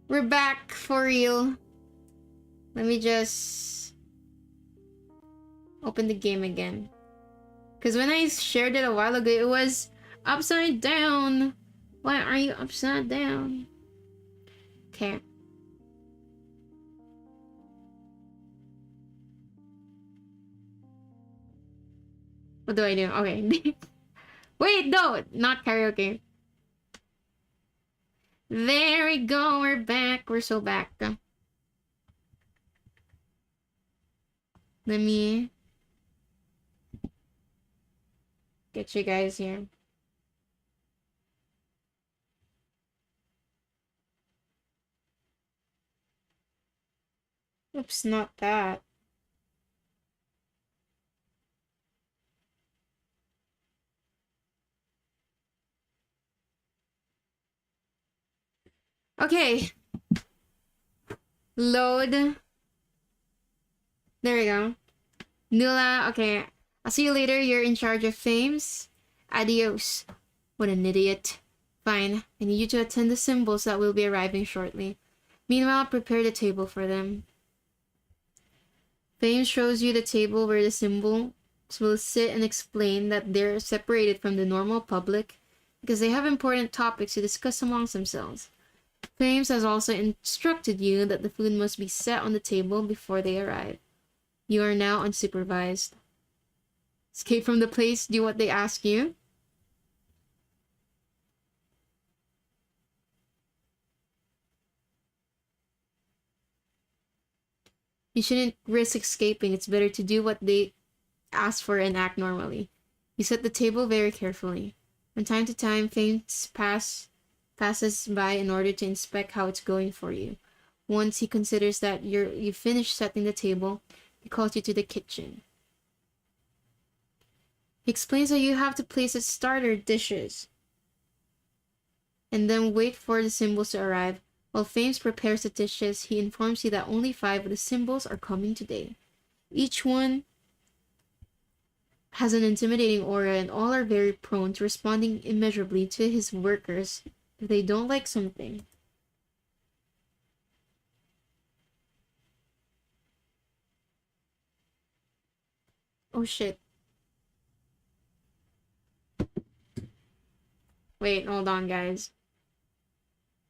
We're back for real. Let me just open the game again. Because when I shared it a while ago, it was upside down. Why are you upside down? Okay. What do I do? Okay. Wait, no, not karaoke. There we go, we're back. We're so back. Let me get you guys here. Oops, not that. Okay. Load. There we go. Nula, okay. I'll see you later. You're in charge of fames. Adios. What an idiot. Fine. I need you to attend the symbols that will be arriving shortly. Meanwhile, prepare the table for them. Fame shows you the table where the symbols will sit and explain that they're separated from the normal public because they have important topics to discuss amongst themselves. Fames has also instructed you that the food must be set on the table before they arrive. You are now unsupervised. Escape from the place, do what they ask you. You shouldn't risk escaping. It's better to do what they ask for and act normally. You set the table very carefully. From time to time, Fames passes by in order to inspect how it's going for you. Once he considers that you finished setting the table, he calls you to the kitchen. He explains how you have to place its starter dishes and then wait for the symbols to arrive. While Fames prepares the dishes, he informs you that only 5 of the symbols are coming today. Each one has an intimidating aura, and all are very prone to responding immeasurably to his workers if they don't like something. Oh shit. Wait, hold on, guys.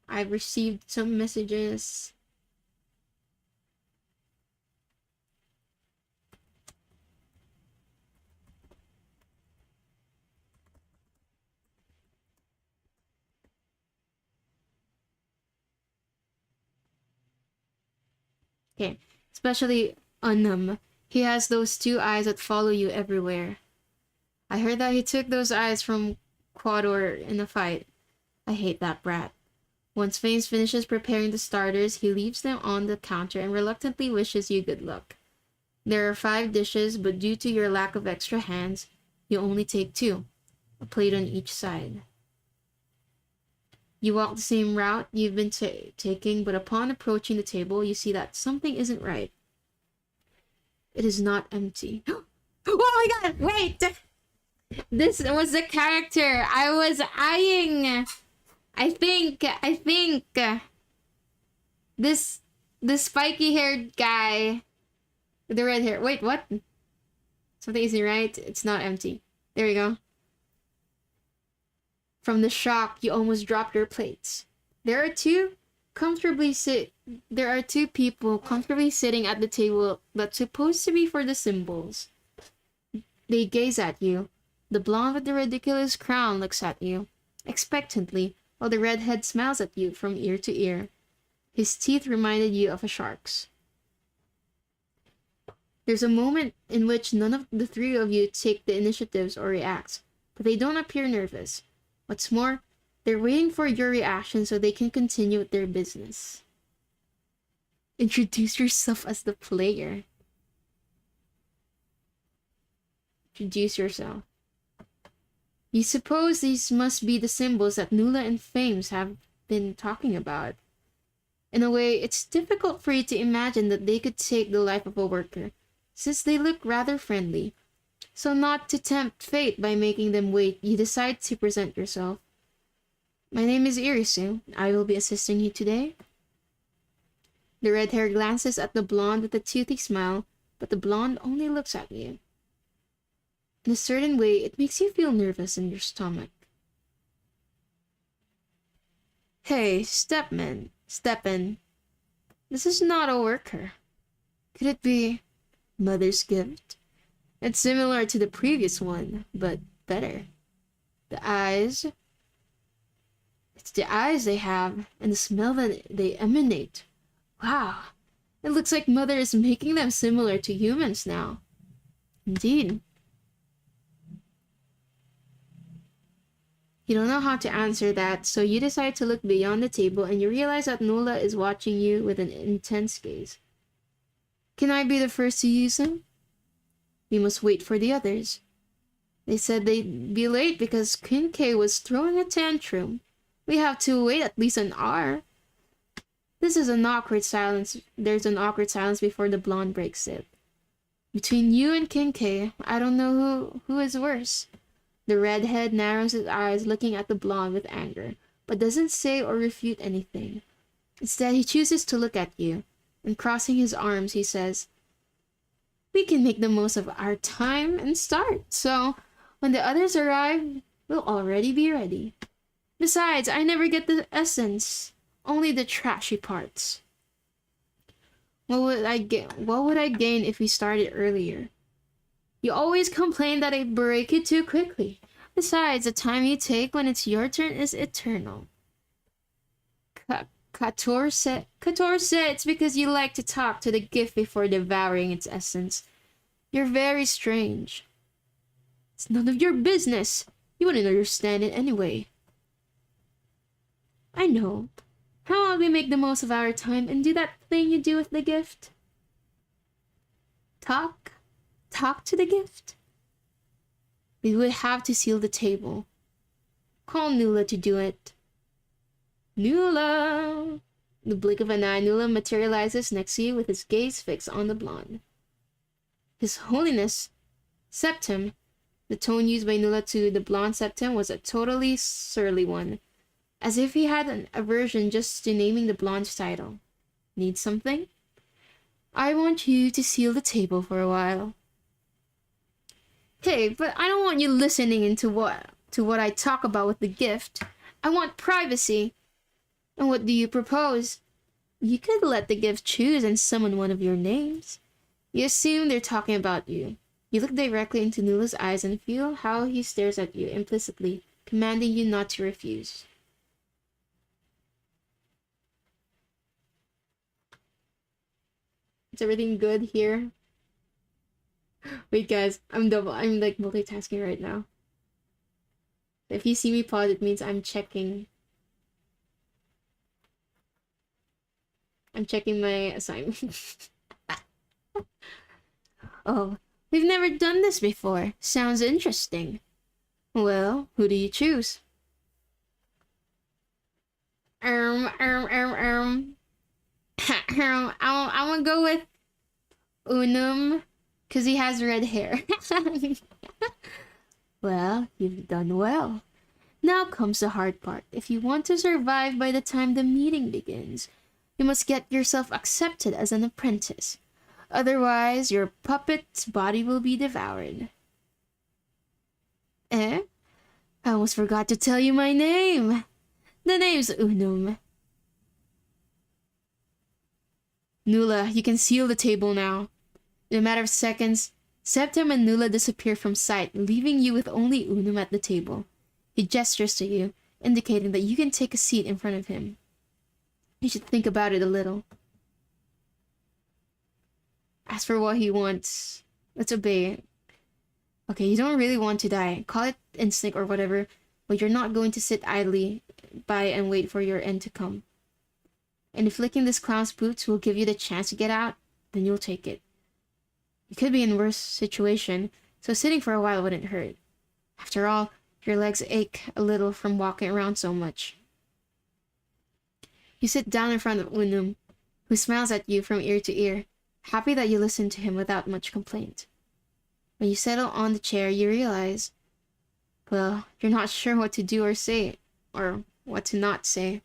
I've received some messages. Okay, especially Unum. He has those 2 eyes that follow you everywhere. I heard that he took those eyes from Quador in a fight. I hate that brat. Once Fames finishes preparing the starters, he leaves them on the counter and reluctantly wishes you good luck. There are 5 dishes, but due to your lack of extra hands, you only take 2, a plate on each side. You walk the same route you've been taking, but upon approaching the table, you see that something isn't right. It is not empty. Oh my god, wait! This was the character I was eyeing. I think this the spiky haired guy with the red hair. Wait, what? Something isn't right. It's not empty. There we go. From the shock, you almost dropped your plates. There are two people comfortably sitting at the table that's supposed to be for the symbols. They gaze at you. The blonde with the ridiculous crown looks at you, expectantly, while the redhead smiles at you from ear to ear. His teeth reminded you of a shark's. There's a moment in which none of the 3 of you take the initiatives or react, but they don't appear nervous. What's more, they're waiting for your reaction so they can continue with their business. Introduce yourself as the player. Introduce yourself. You suppose these must be the symbols that Nula and Fames have been talking about. In a way, it's difficult for you to imagine that they could take the life of a worker, since they look rather friendly. So not to tempt fate by making them wait, you decide to present yourself. My name is Irisu. I will be assisting you today. The red hair glances at the blonde with a toothy smile, but the blonde only looks at you. In a certain way, it makes you feel nervous in your stomach. Hey, Steppen. This is not a worker. Could it be Mother's gift? It's similar to the previous one, but better. The eyes. It's the eyes they have, and the smell that they emanate. Wow. It looks like Mother is making them similar to humans now. Indeed. You don't know how to answer that, so you decide to look beyond the table and you realize that Nola is watching you with an intense gaze. Can I be the first to use them? We must wait for the others. They said they'd be late because Kincaid was throwing a tantrum. We have to wait at least an hour. This is an awkward silence. There's an awkward silence before the blonde breaks it. Between you and Kincaid, I don't know who is worse. The redhead narrows his eyes, looking at the blonde with anger, but doesn't say or refute anything. Instead, he chooses to look at you, and crossing his arms, he says, "We can make the most of our time and start, so when the others arrive, we'll already be ready. Besides, I never get the essence, only the trashy parts. What would I gain if we started earlier? You always complain that I break it too quickly. Besides, the time you take when it's your turn is eternal." Kator said it's because you like to talk to the gift before devouring its essence. You're very strange. It's none of your business. You wouldn't understand it anyway. I know. How about we make the most of our time and do that thing you do with the gift? Talk? Talk to the gift? We would have to seal the table. Call Nula to do it. Nula! The blink of an eye, Nula materializes next to you with his gaze fixed on the blonde. His Holiness, Septim. The tone used by Nula to the blonde Septim was a totally surly one, as if he had an aversion just to naming the blonde's title. Need something? I want you to seal the table for a while. Hey, but I don't want you listening into what I talk about with the gift. I want privacy. And what do you propose? You could let the gift choose and summon one of your names. You assume they're talking about you. You look directly into Nula's eyes and feel how he stares at you implicitly, commanding you not to refuse. Is everything good here? Wait, guys, I'm like multitasking right now. If you see me pause, it means I'm checking my assignment. Oh, we've never done this before. Sounds interesting. Well, who do you choose? I'm gonna go with Unum, because he has red hair. Well, you've done well. Now comes the hard part. If you want to survive by the time the meeting begins, you must get yourself accepted as an apprentice. Otherwise, your puppet's body will be devoured. Eh? I almost forgot to tell you my name. The name's Unum. Nula, you can seal the table now. In a matter of seconds, Septim and Nula disappear from sight, leaving you with only Unum at the table. He gestures to you, indicating that you can take a seat in front of him. You should think about it a little. As for what he wants, let's obey. Okay, you don't really want to die. Call it instinct or whatever, but you're not going to sit idly by and wait for your end to come. And if licking this clown's boots will give you the chance to get out, then you'll take it. You could be in a worse situation, so sitting for a while wouldn't hurt. After all, your legs ache a little from walking around so much. You sit down in front of Unum, who smiles at you from ear to ear, happy that you listened to him without much complaint. When you settle on the chair, you realize, well, you're not sure what to do or say, or what to not say.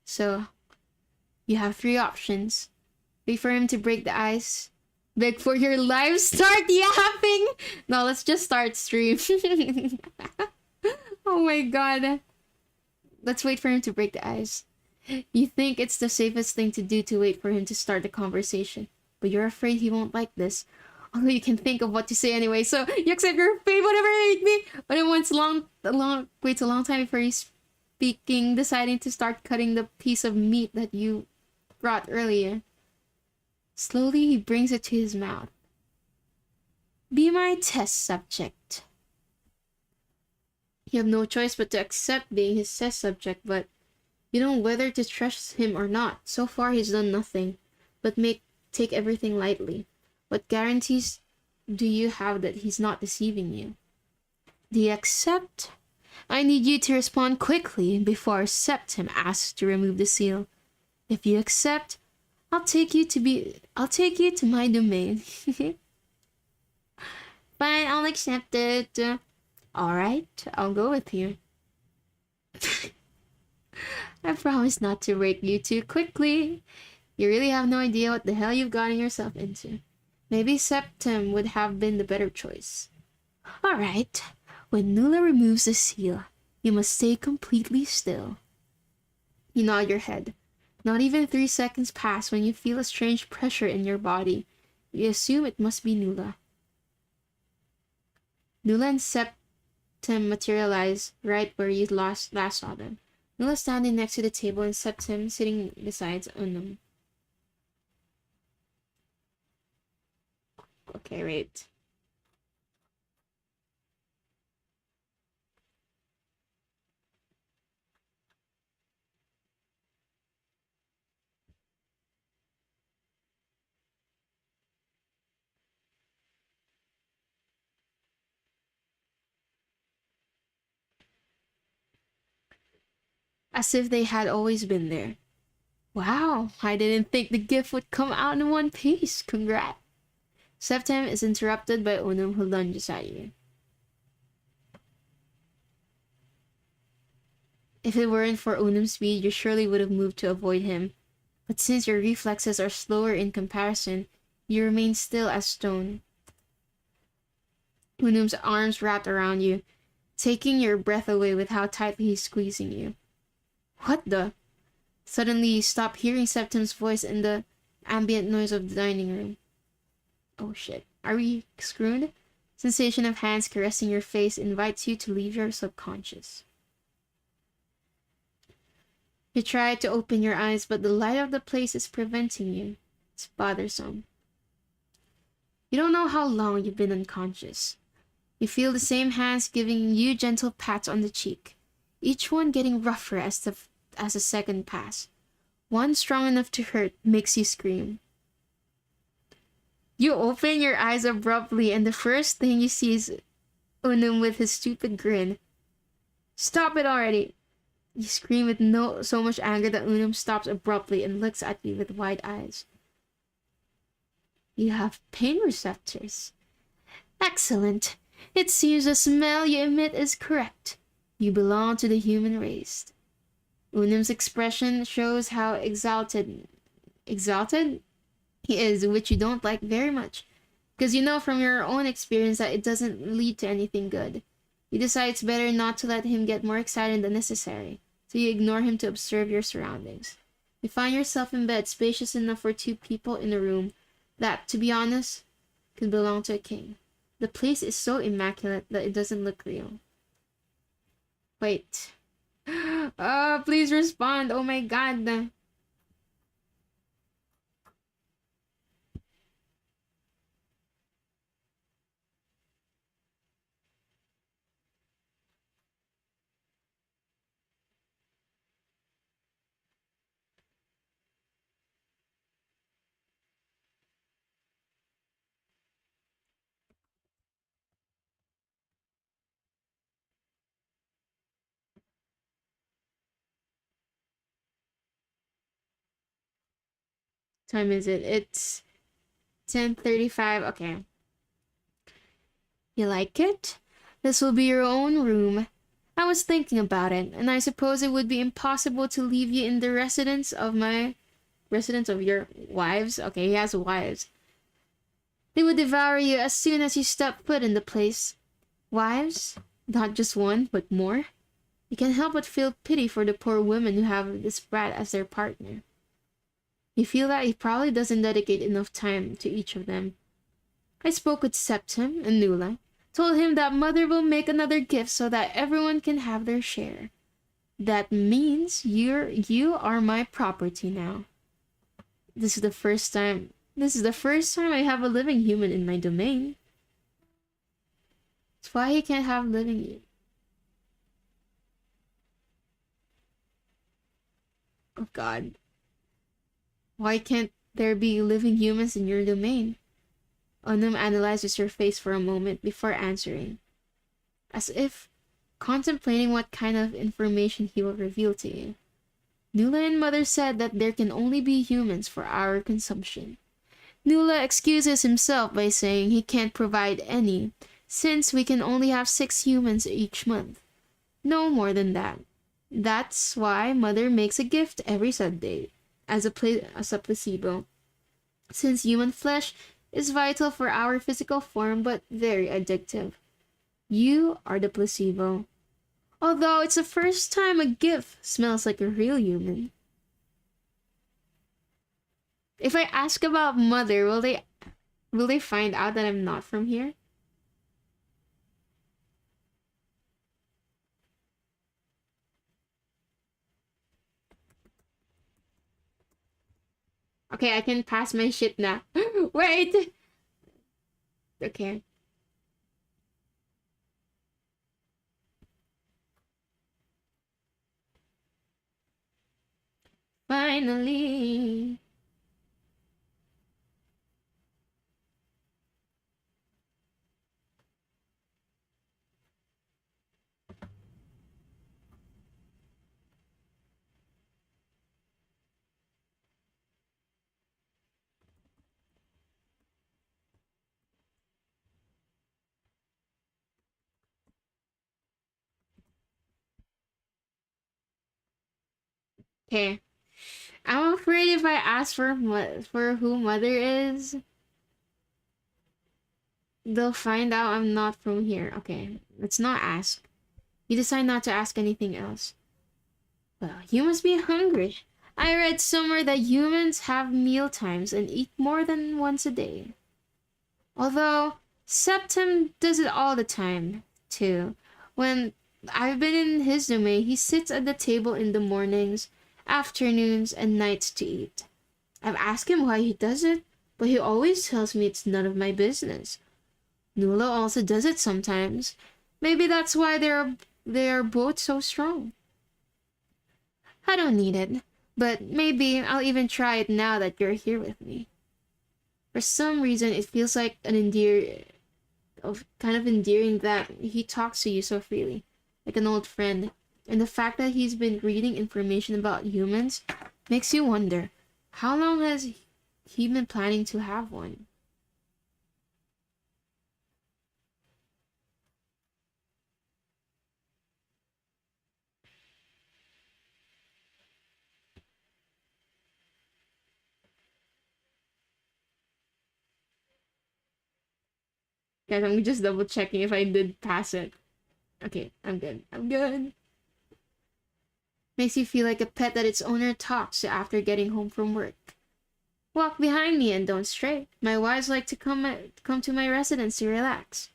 So, you have 3 options. Wait for him to break the ice. Beg for your life. Start yapping. No, let's just start stream. Oh my god. Let's wait for him to break the ice. You think it's the safest thing to do to wait for him to start the conversation, but you're afraid he won't like this. Although you can think of what to say anyway, so you accept your fate, whatever it may be. But it waits a long time before he's speaking, deciding to start cutting the piece of meat that you brought earlier. Slowly, he brings it to his mouth. Be my test subject. You have no choice but to accept being his test subject, but you don't know whether to trust him or not. So far, he's done nothing but take everything lightly. What guarantees do you have that he's not deceiving you? Do you accept? I need you to respond quickly before Septim asks to remove the seal. If you accept, I'll take you to my domain. Fine, I'll accept it. Alright, I'll go with you. I promise not to rape you too quickly. You really have no idea what the hell you've gotten yourself into. Maybe Septim would have been the better choice. Alright, when Nula removes the seal, you must stay completely still. You nod your head. Not even 3 seconds pass when you feel a strange pressure in your body. You assume it must be Nula. Nula and Septim materialize right where you last saw them. Nula standing next to the table and Septim sitting beside Unum. Okay, wait. as if they had always been there. Wow, I didn't think the gift would come out in one piece. Congrats. Septem is interrupted by Unum, who lunges at you. If it weren't for Unum's speed, you surely would have moved to avoid him. But since your reflexes are slower in comparison, you remain still as stone. Unum's arms wrapped around you, taking your breath away with how tightly he's squeezing you. What the? Suddenly you stop hearing Septem's voice in the ambient noise of the dining room. Oh shit. Are we screwed? Sensation of hands caressing your face invites you to leave your subconscious. You try to open your eyes, but the light of the place is preventing you. It's bothersome. You don't know how long you've been unconscious. You feel the same hands giving you gentle pats on the cheek, each one getting rougher as the second pass. One strong enough to hurt makes you scream. You open your eyes abruptly, and the first thing you see is Unum with his stupid grin. Stop it already! You scream with so much anger that Unum stops abruptly and looks at you with wide eyes. You have pain receptors. Excellent. It seems the smell you emit is correct. You belong to the human race. Unum's expression shows how exalted he is, which you don't like very much, because you know from your own experience that it doesn't lead to anything good. You decide it's better not to let him get more excited than necessary, so you ignore him to observe your surroundings. You find yourself in bed, spacious enough for 2 people in a room that, to be honest, could belong to a king. The place is so immaculate that it doesn't look real. Wait. Oh, please respond. Oh my god. Time is it? It's 10:35. Okay. You like it? This will be your own room. I was thinking about it, and I suppose it would be impossible to leave you in the residence of your wives. Okay, he has wives. They would devour you as soon as you step foot in the place. Wives? Not just one, but more? You can't help but feel pity for the poor women who have this brat as their partner. You feel that he probably doesn't dedicate enough time to each of them. I spoke with Septim and Nula, told him that Mother will make another gift so that everyone can have their share. That means you are my property now. This is the first time I have a living human in my domain. That's why he can't have living. Oh god. Why can't there be living humans in your domain? Onum analyzes your face for a moment before answering, as if contemplating what kind of information he will reveal to you. Nula and Mother said that there can only be humans for our consumption. Nula excuses himself by saying he can't provide any, since we can only have 6 humans each month. No more than that. That's why Mother makes a gift every Sunday, as a placebo. Since human flesh is vital for our physical form but very addictive. You are the placebo. Although it's the first time a gift smells like a real human. If I ask about Mother, will they find out that I'm not from here? Okay, I can pass my shit now. Wait! Okay. Finally. Okay. I'm afraid if I ask for who mother is, they'll find out I'm not from here. Okay, let's not ask. You decide not to ask anything else. Well, you must be hungry. I read somewhere that humans have meal times and eat more than once a day. Although, Septim does it all the time, too. When I've been in his domain, he sits at the table in the mornings, afternoons, and nights to eat. I've asked him why he does it, but he always tells me it's none of my business. Nula also does it sometimes. Maybe that's why they're both so strong. I don't need it, but maybe I'll even try it now that you're here with me. For some reason, it feels like kind of endearing that he talks to you so freely, like an old friend. And the fact that he's been reading information about humans makes you wonder, how long has he been planning to have one? Guys, I'm just double checking if I did pass it. Okay, I'm good. I'm good. Makes you feel like a pet that its owner talks to after getting home from work. Walk behind me and don't stray. My wives like to come to my residence to relax.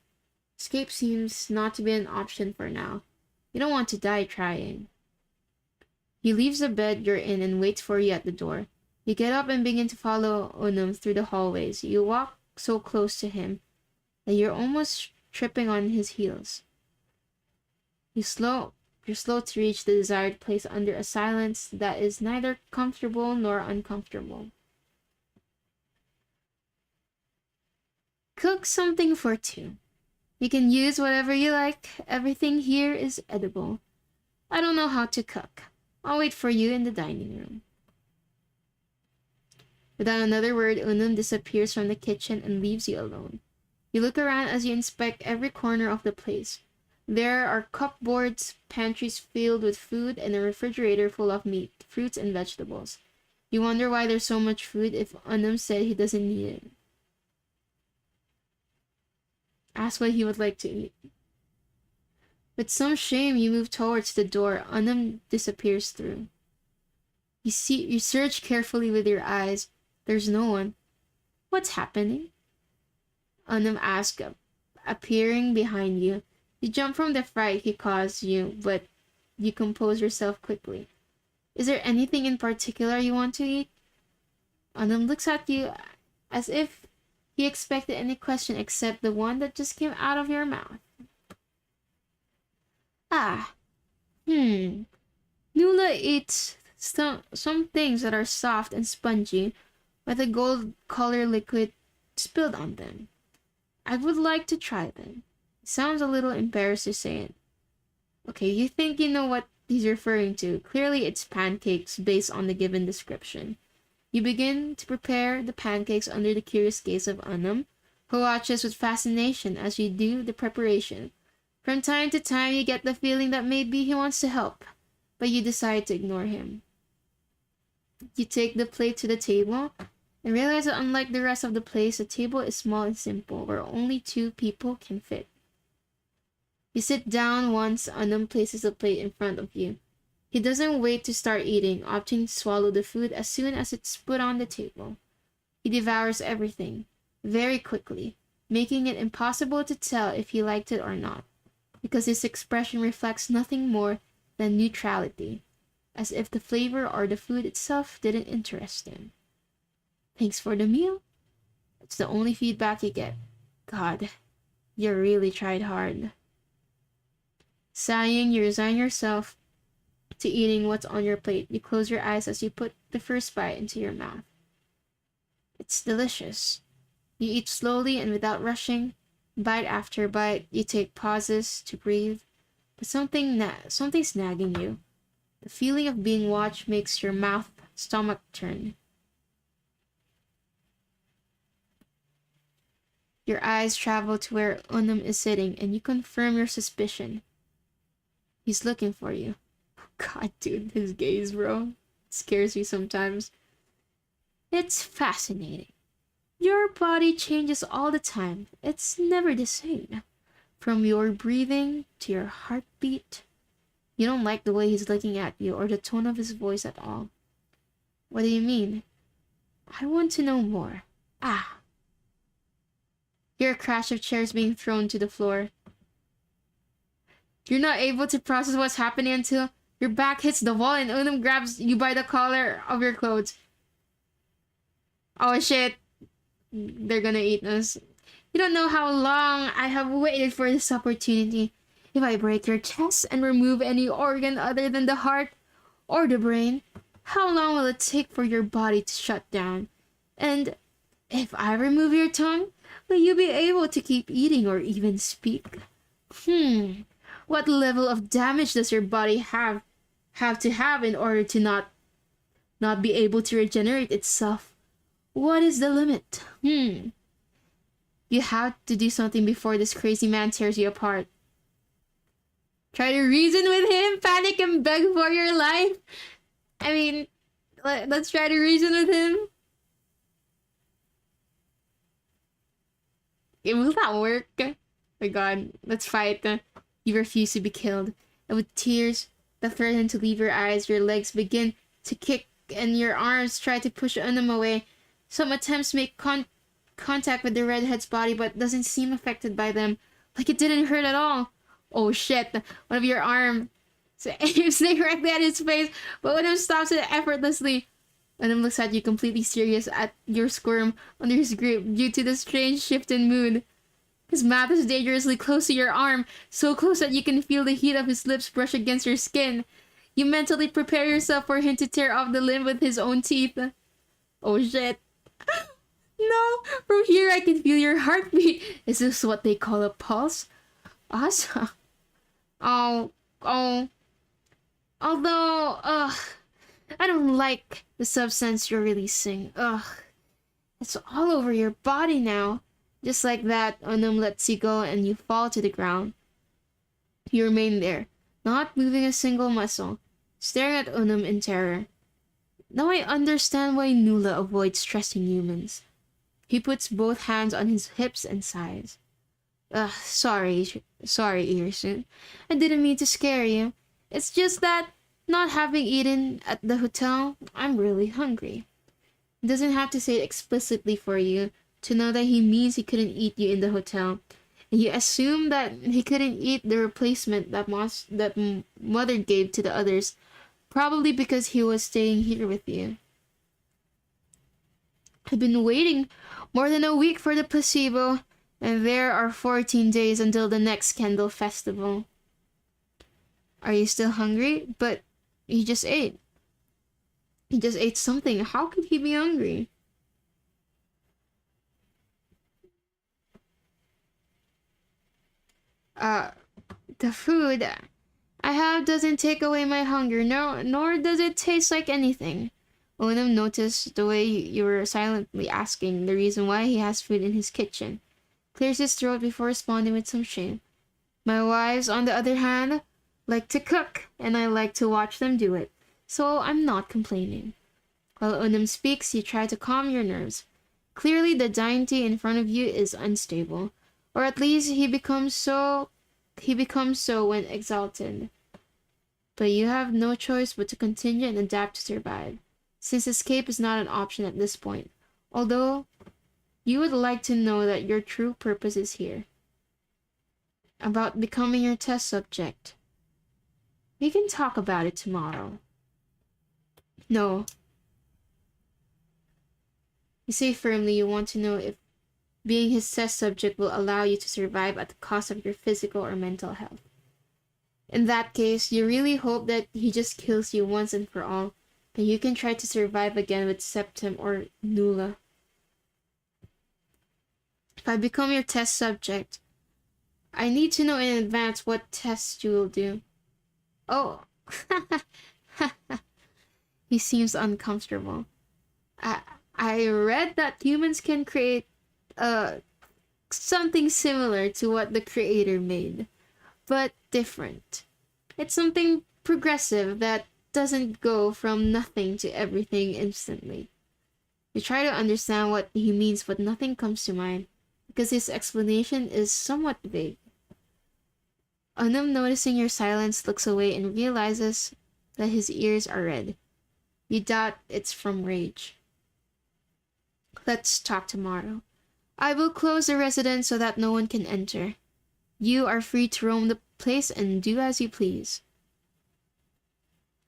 Escape seems not to be an option for now. You don't want to die trying. He leaves the bed you're in and waits for you at the door. You get up and begin to follow Onum through the hallways. You walk so close to him that you're almost tripping on his heels. You're slow to reach the desired place under a silence that is neither comfortable nor uncomfortable. Cook something for two. You can use whatever you like. Everything here is edible. I don't know how to cook. I'll wait for you in the dining room. Without another word, Unum disappears from the kitchen and leaves you alone. You look around as you inspect every corner of the place. There are cupboards, pantries filled with food, and a refrigerator full of meat, fruits, and vegetables. You wonder why there's so much food if Unum said he doesn't need it. Ask what he would like to eat. With some shame, you move towards the door. Unum disappears through. You search carefully with your eyes. There's no one. What's happening? Unum asks, appearing behind you. You jump from the fright he caused you, but you compose yourself quickly. Is there anything in particular you want to eat? Unum looks at you as if he expected any question except the one that just came out of your mouth. Ah, Nula eats some things that are soft and spongy with a gold color liquid spilled on them. I would like to try them. He sounds a little embarrassed to say it. Okay, you think you know what he's referring to. Clearly it's pancakes based on the given description. You begin to prepare the pancakes under the curious gaze of Unum, who watches with fascination as you do the preparation. From time to time, you get the feeling that maybe he wants to help, but you decide to ignore him. You take the plate to the table and realize that unlike the rest of the place, the table is small and simple, where only 2 people can fit. You sit down once Unum places a plate in front of you. He doesn't wait to start eating, opting to swallow the food as soon as it's put on the table. He devours everything, very quickly, making it impossible to tell if he liked it or not, because his expression reflects nothing more than neutrality, as if the flavor or the food itself didn't interest him. Thanks for the meal? It's the only feedback you get. God, you really tried hard. Sighing, you resign yourself to eating what's on your plate. You close your eyes as you put the first bite into your mouth. It's delicious. You eat slowly and without rushing. Bite after bite, you take pauses to breathe. But something's nagging you. The feeling of being watched makes your stomach turn. Your eyes travel to where Unum is sitting, and you confirm your suspicion. He's looking for you. God, dude, his gaze, bro. scares me sometimes. It's fascinating. Your body changes all the time. It's never the same. From your breathing to your heartbeat. You don't like the way he's looking at you or the tone of his voice at all. What do you mean? I want to know more. Ah. Hear a crash of chairs being thrown to the floor. You're not able to process what's happening until your back hits the wall and Unum grabs you by the collar of your clothes. Oh shit. They're gonna eat us. You don't know how long I have waited for this opportunity. If I break your chest and remove any organ other than the heart or the brain, how long will it take for your body to shut down? And if I remove your tongue, will you be able to keep eating or even speak? What level of damage does your body have to have in order to not be able to regenerate itself? What is the limit? You have to do something before this crazy man tears you apart. Try to reason with him, panic and beg for your life. I mean, let's try to reason with him. Will that work? Oh my god, let's fight. You refuse to be killed. And with tears that threaten to leave your eyes, your legs begin to kick and your arms try to push Unum away. Some attempts make contact with the redhead's body but doesn't seem affected by them. Like it didn't hurt at all. Oh shit, one of your arms aims directly at his face, but Unum stops it effortlessly. Unum looks at you completely serious at your squirm under his grip due to the strange shift in mood. His mouth is dangerously close to your arm, so close that you can feel the heat of his lips brush against your skin. You mentally prepare yourself for him to tear off the limb with his own teeth. Oh shit. No, from here I can feel your heartbeat. Is this what they call a pulse? Awesome. Although, I don't like the substance you're releasing. It's all over your body now. Just like that, Unum lets you go and you fall to the ground. You remain there, not moving a single muscle, staring at Unum in terror. Now I understand why Nula avoids stressing humans. He puts both hands on his hips and sighs. Sorry, Earson. I didn't mean to scare you. It's just that, not having eaten at the hotel, I'm really hungry. He doesn't have to say it explicitly for you to know that he means he couldn't eat you in the hotel. And you assume that he couldn't eat the replacement that Mother gave to the others, probably because he was staying here with you. I've been waiting more than a week for the placebo, and there are 14 days until the next candle festival. Are you still hungry? But he just ate. He just ate something. How could he be hungry? The food I have doesn't take away my hunger, nor does it taste like anything. Onum noticed the way you were silently asking the reason why he has food in his kitchen. Clears his throat before responding with some shame. My wives, on the other hand, like to cook, and I like to watch them do it, so I'm not complaining. While Unum speaks, you try to calm your nerves. Clearly the deity in front of you is unstable, or at least he becomes so when exalted. But you have no choice but to continue and adapt to survive, since escape is not an option at this point, although you would like to know that your true purpose is here. About becoming your test subject. We can talk about it tomorrow. No. You say firmly you want to know if being his test subject will allow you to survive at the cost of your physical or mental health. In that case, you really hope that he just kills you once and for all, and you can try to survive again with Septem or Nula. If I become your test subject, I need to know in advance what tests you will do. Oh, he seems uncomfortable. I read that humans can create something similar to what the creator made, but different. It's something progressive that doesn't go from nothing to everything instantly. You try to understand what he means, but nothing comes to mind, because his explanation is somewhat vague. Unum, noticing your silence, looks away and realizes that his ears are red. You doubt it's from rage. Let's talk tomorrow. I will close the residence so that no one can enter. You are free to roam the place and do as you please.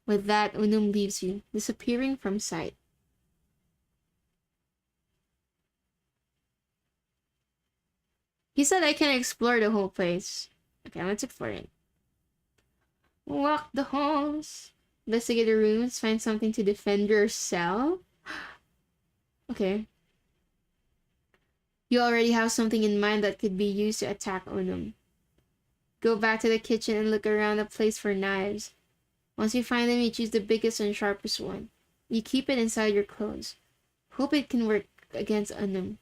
With that, Unum leaves you, disappearing from sight. He said I can explore the whole place. Okay, let's explore it. Walk the halls. Investigate the rooms. Find something to defend yourself. Okay. You already have something in mind that could be used to attack Unum. Go back to the kitchen and look around the place for knives. Once you find them, you choose the biggest and sharpest one. You keep it inside your clothes. Hope it can work against Unum.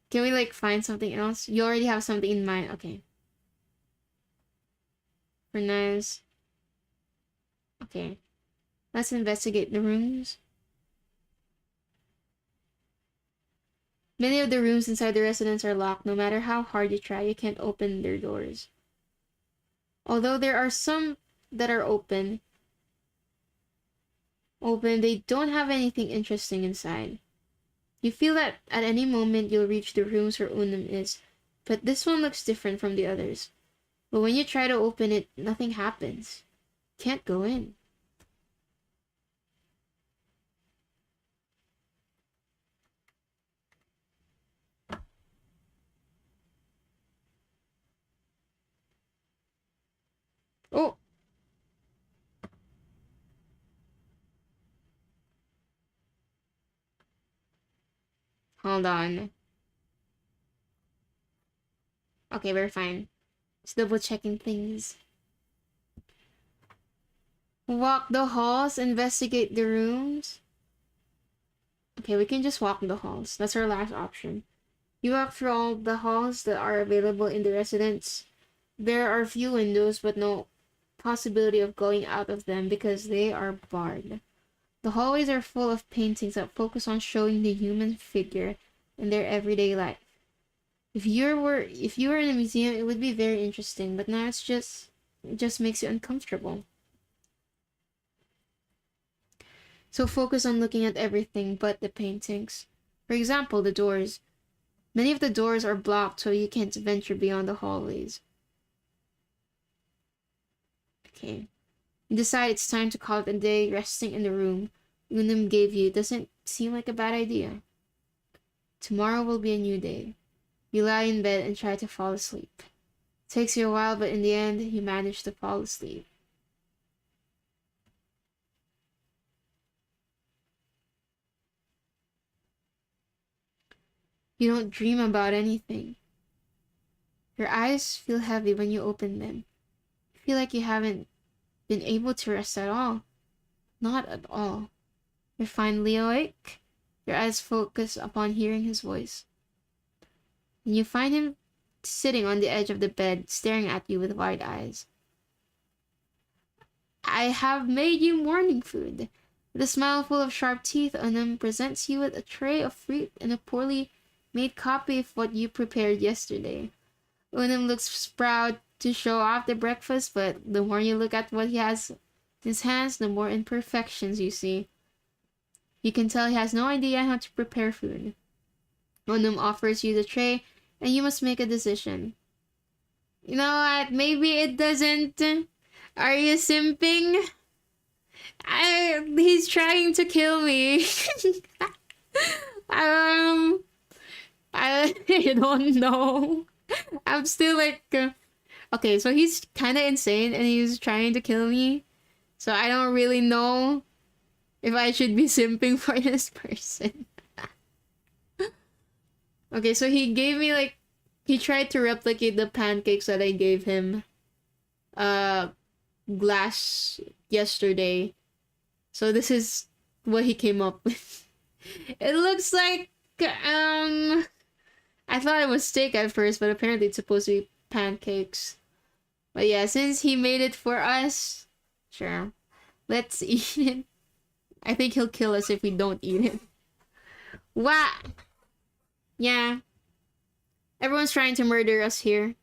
Can we, like, find something else? You already have something in mind. Okay. For knives. Okay. Let's investigate the rooms. Many of the rooms inside the residence are locked. No matter how hard you try, you can't open their doors. Although there are some that are open, they don't have anything interesting inside. You feel that at any moment you'll reach the rooms where Unum is, but this one looks different from the others. But when you try to open it, nothing happens. Can't go in. Oh! Hold on. Okay, we're fine. Just double checking things. Walk the halls, investigate the rooms. Okay, we can just walk the halls. That's our last option. You walk through all the halls that are available in the residence. There are few windows, but no possibility of going out of them because they are barred. The hallways are full of paintings that focus on showing the human figure in their everyday life. If you were in a museum, it would be very interesting, but now it just makes you uncomfortable. So focus on looking at everything but the paintings. For example, the doors. Many of the doors are blocked, so you can't venture beyond the hallways. Okay. You decide it's time to call it a day. Resting in the room Unum gave you doesn't seem like a bad idea. Tomorrow will be a new day. You lie in bed and try to fall asleep. It takes you a while, but in the end, you manage to fall asleep. You don't dream about anything. Your eyes feel heavy when you open them. You feel like you haven't been able to rest at all. Not at all. You're finally awake. Your eyes focus upon hearing his voice. And you find him sitting on the edge of the bed, staring at you with wide eyes. I have made you morning food. With a smile full of sharp teeth, Unum presents you with a tray of fruit and a poorly made copy of what you prepared yesterday. Unum looks proud to show off the breakfast, but the more you look at what he has in his hands, the more imperfections you see. You can tell he has no idea how to prepare food. Unum offers you the tray, and you must make a decision. You know what? Maybe it doesn't. Are you simping? He's trying to kill me. I don't know. I'm still like, okay, so he's kind of insane and he's trying to kill me. So I don't really know if I should be simping for this person. Okay, so he gave me like, he tried to replicate the pancakes that I gave him glass yesterday. So this is what he came up with. It looks like I thought it was steak at first, but apparently it's supposed to be pancakes. But yeah, since he made it for us, Sure. Let's eat it. I think he'll kill us if we don't eat it. What? Yeah. Everyone's trying to murder us here.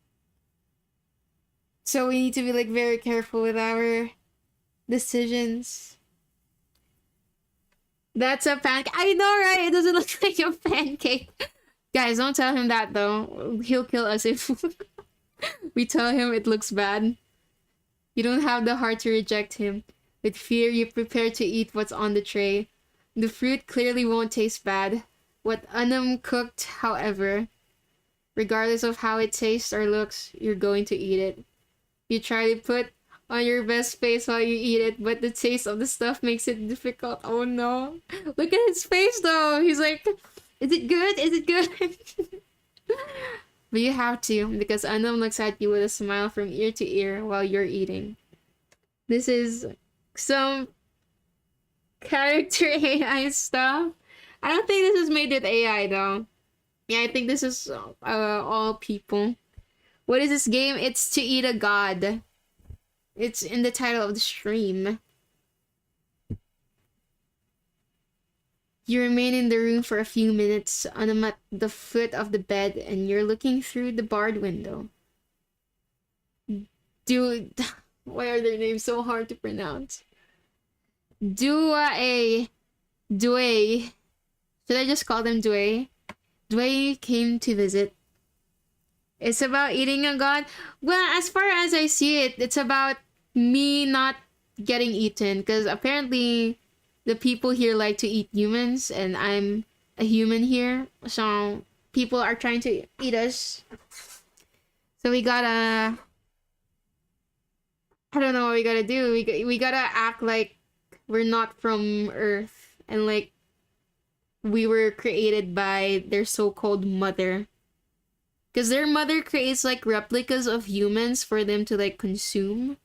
So we need to be like very careful with our decisions. That's a pancake. I know, right? It doesn't look like a pancake. Guys, don't tell him that though. He'll kill us if we tell him it looks bad. You don't have the heart to reject him. With fear, you prepare to eat what's on the tray. The fruit clearly won't taste bad. What Anam cooked, however, regardless of how it tastes or looks, you're going to eat it. You try to put on your best face while you eat it, but the taste of the stuff makes it difficult. Oh no. Look at his face though. He's like, is it good? Is it good? But you have to, because Anam looks at you with a smile from ear to ear while you're eating. This is some character AI stuff. I don't think this is made with AI though. Yeah, I think this is all people. What is this game? It's to eat a god. It's in the title of the stream. You remain in the room for a few minutes at the foot of the bed, and you're looking through the barred window. Dude, why are their names so hard to pronounce? Due. Should I just call them Due? Due came to visit. It's about eating a god. Well, as far as I see it, it's about me not getting eaten, because apparently the people here like to eat humans, and I'm a human here, so people are trying to eat us. So we gotta, I don't know what we gotta do. We gotta act like we're not from Earth, and like we were created by their so-called mother. Because their mother creates like replicas of humans for them to like consume.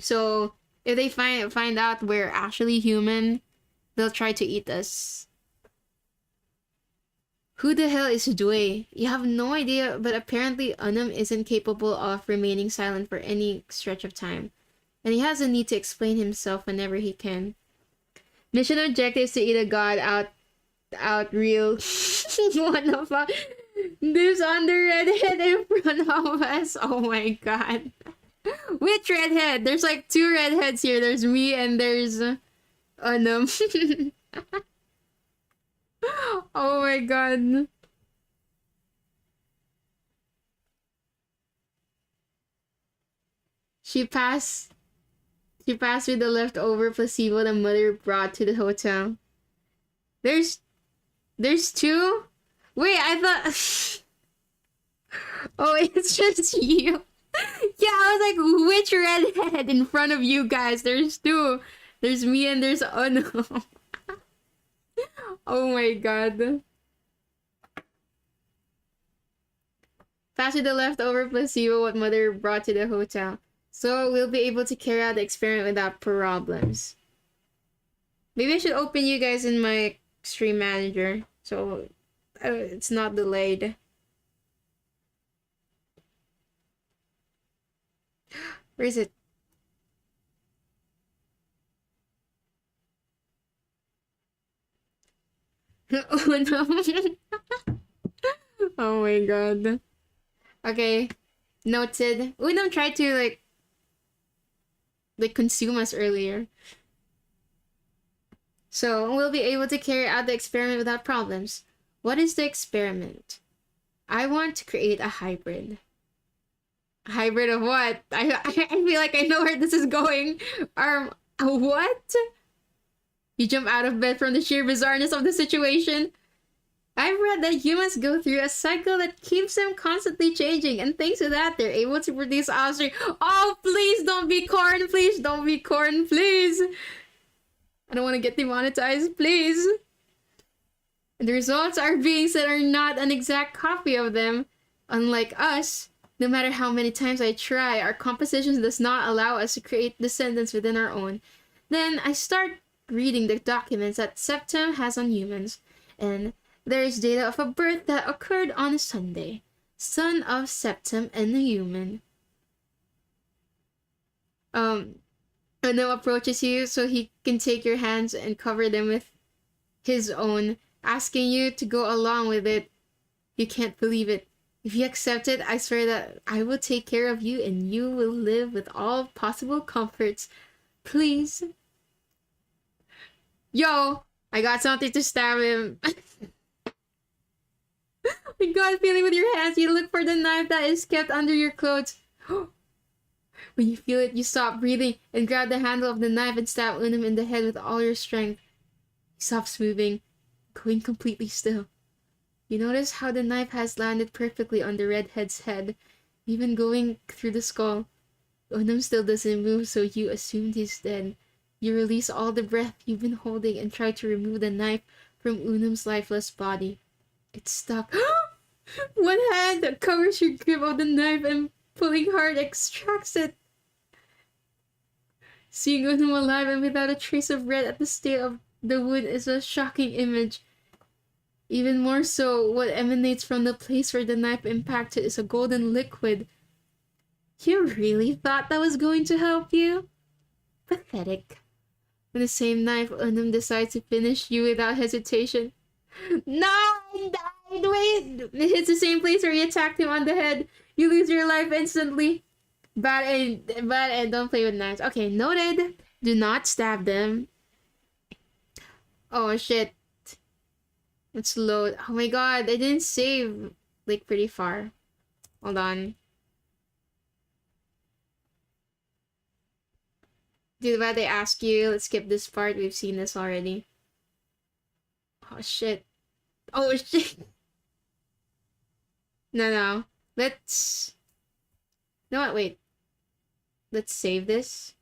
So if they find out we're actually human, they'll try to eat us. Who the hell is Due? You have no idea, but apparently Anam isn't capable of remaining silent for any stretch of time. And he has a need to explain himself whenever he can. Mission objective is to eat a god out real. What the fuck? This on the redhead in front of us. Oh my god. Which redhead? There's like two redheads here. There's me and there's Anam. Oh my god. She passed with the leftover placebo the mother brought to the hotel. There's two? Wait, I thought... Oh, it's just you. Yeah, I was like, which redhead in front of you guys? There's two. There's me and there's Ono. Oh my god. Pass with the leftover placebo what mother brought to the hotel. So we'll be able to carry out the experiment without problems. Maybe I should open you guys in my stream manager, so it's not delayed. Where is it? Oh no. Oh my god. Okay. Noted. Unam tried to like consume us earlier. So we'll be able to carry out the experiment without problems. What is the experiment? I want to create a hybrid. A hybrid of what? I feel like I know where this is going. What? You jump out of bed from the sheer bizarreness of the situation. I've read that humans go through a cycle that keeps them constantly changing, and thanks to that, they're able to produce offspring. Oh, please don't be corn, please don't be corn, please. I don't want to get demonetized, please. The results are beings that are not an exact copy of them. Unlike us, no matter how many times I try, our composition does not allow us to create descendants within our own. Then I start reading the documents that Septem has on humans, and there is data of a birth that occurred on a Sunday. Son of Septem and a human. Unum approaches you so he can take your hands and cover them with his own, asking you to go along with it. You can't believe it. If you accept it, I swear that I will take care of you and you will live with all possible comforts. Please. Yo, I got something to stab him. My God, feeling with your hands, you look for the knife that is kept under your clothes. When you feel it, you stop breathing and grab the handle of the knife and stab Unum in the head with all your strength. He stops moving, going completely still. You notice how the knife has landed perfectly on the redhead's head, even going through the skull. Unum still doesn't move, so you assumed he's dead. You release all the breath you've been holding and try to remove the knife from Unum's lifeless body. It's stuck. One hand covers your grip of the knife and pulling hard extracts it. Seeing Unum alive and without a trace of red at the state of the wound is a shocking image. Even more so, what emanates from the place where the knife impacted is a golden liquid. You really thought that was going to help you? Pathetic. With the same knife, Unum decides to finish you without hesitation. No, I died! Wait! It hits the same place where you attacked him on the head. You lose your life instantly. Bad and don't play with knives. Okay, noted. Do not stab them. Oh shit. Let's load. Oh my God, I didn't save like pretty far. Hold on. Did what they ask you? Let's skip this part. We've seen this already. Oh shit. Oh shit. No. Let's... No, what? Wait. Let's save this.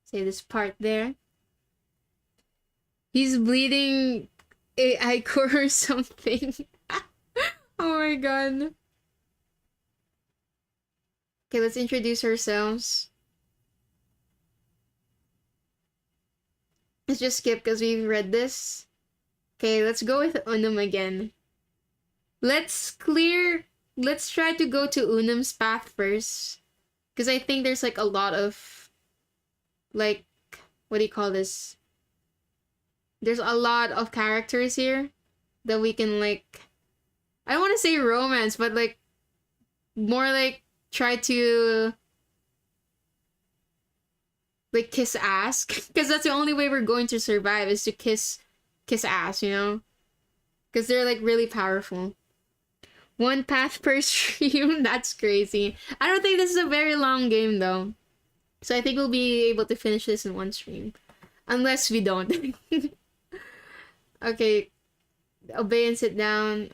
Save this part there. He's bleeding AI core or something. Oh my God. Okay, let's introduce ourselves. Let's just skip because we've read this. Okay, let's go with Unum again. Let's try to go to Unum's path first. Because I think there's like a lot of, like, what do you call this? There's a lot of characters here that we can like, I don't want to say romance, but like, more like try to like kiss ass. Because that's the only way we're going to survive is to kiss ass, you know? Because they're like really powerful. One path per stream? That's crazy. I don't think this is a very long game though. So I think we'll be able to finish this in one stream. Unless we don't. Okay. Obey and sit down.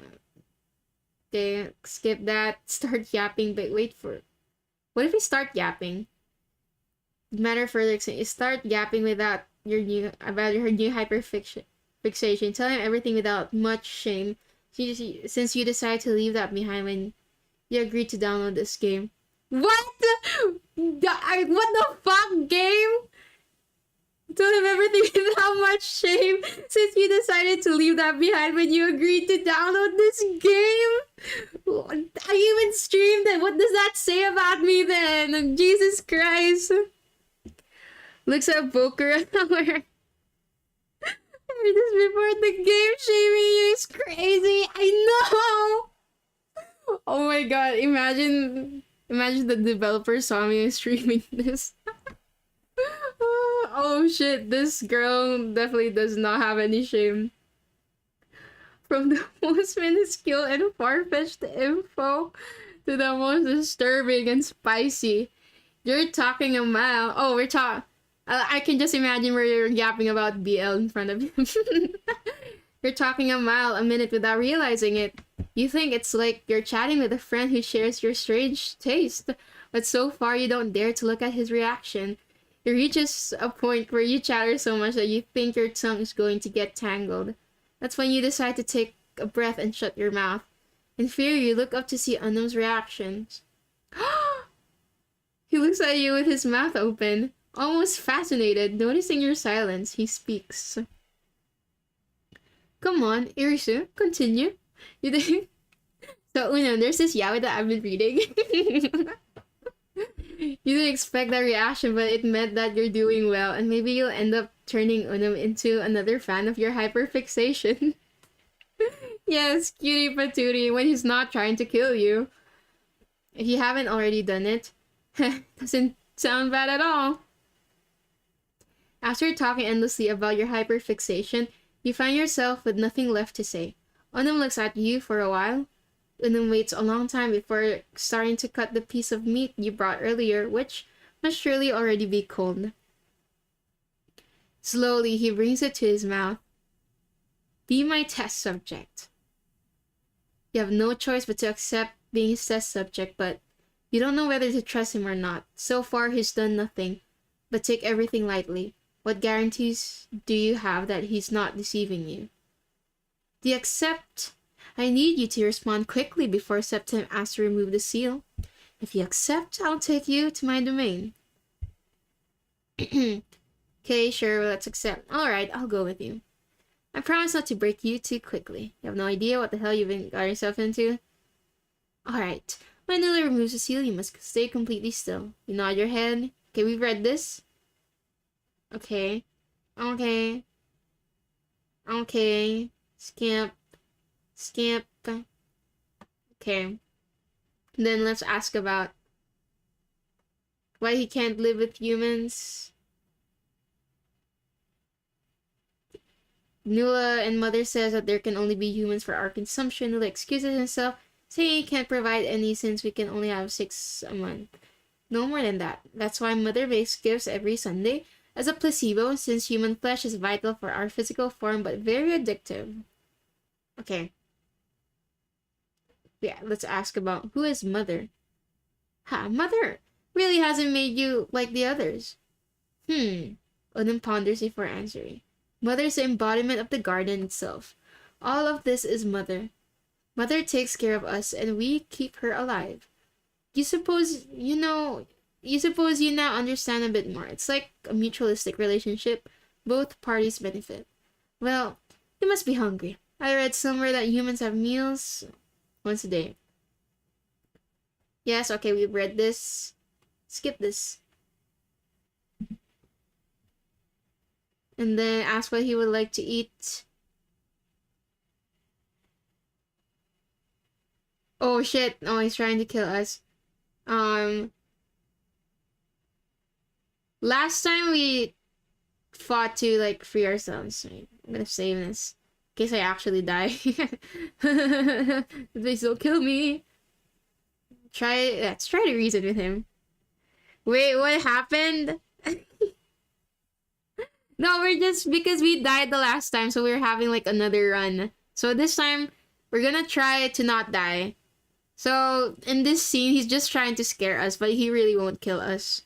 Okay, skip that. Start yapping, but wait for... What if we start yapping? Matter further extent, start yapping about your new hyperfixation. Tell him everything without much shame. Since you decided to leave that behind when you agreed to download this game. What? What the fuck, game? Tell him everything without much shame since you decided to leave that behind when you agreed to download this game? I even streamed it. What does that say about me then? Jesus Christ. Looks at Boker where this before the game shaming you is crazy. I know. Oh my God! Imagine the developer saw me streaming this. Oh shit! This girl definitely does not have any shame. From the most minuscule and far-fetched info to the most disturbing and spicy. You're talking a mile. Oh, we're talking. I can just imagine where you're yapping about BL in front of him. You're talking a mile a minute without realizing it. You think it's like you're chatting with a friend who shares your strange taste, but so far you don't dare to look at his reaction. It reaches a point where you chatter so much that you think your tongue is going to get tangled. That's when you decide to take a breath and shut your mouth. In fear, you look up to see Unum's reactions. He looks at you with his mouth open. Almost fascinated, noticing your silence, he speaks. Come on, Irisu, continue. You think? So, Unum, there's this yaoi that I've been reading. You didn't expect that reaction, but it meant that you're doing well, and maybe you'll end up turning Unum into another fan of your hyperfixation. Yes, cutie patootie, when he's not trying to kill you. If you haven't already done it, doesn't sound bad at all. After talking endlessly about your hyperfixation, you find yourself with nothing left to say. Unum looks at you for a while. Unum waits a long time before starting to cut the piece of meat you brought earlier, which must surely already be cold. Slowly, he brings it to his mouth. Be my test subject. You have no choice but to accept being his test subject, but you don't know whether to trust him or not. So far, he's done nothing, but take everything lightly. What guarantees do you have that he's not deceiving you? Do you accept? I need you to respond quickly before Septim asks to remove the seal. If you accept, I'll take you to my domain. Okay, sure, let's accept. Alright, I'll go with you. I promise not to break you too quickly. You have no idea what the hell you've got yourself into? Alright, when Nilla removes the seal, you must stay completely still. You nod your head. Okay, we've read this. Okay. Okay. Okay. Skip. Skip. Okay. Then let's ask about why he can't live with humans. Nula and Mother says that there can only be humans for our consumption. Nula excuses himself, saying he can't provide any since we can only have 6 a month. No more than that. That's why Mother makes gifts every Sunday as a placebo, since human flesh is vital for our physical form but very addictive. Okay. Yeah, let's ask about who is Mother. Mother really hasn't made you like the others. Odin ponders before answering. Mother's the embodiment of the garden itself. All of this is Mother. Mother takes care of us and we keep her alive. You suppose you now understand a bit more. It's like a mutualistic relationship. Both parties benefit. Well, you must be hungry. I read somewhere that humans have meals once a day. Yes, okay, we've read this. Skip this. And then ask what he would like to eat. Oh shit. Oh, he's trying to kill us. Last time we fought to like free ourselves. I'm gonna save this in case I actually die. Please don't kill me. Let's try to reason with him. Wait, what happened? No, we're just because we died the last time, so we're having like another run. So this time we're gonna try to not die. So in this scene, he's just trying to scare us, but he really won't kill us.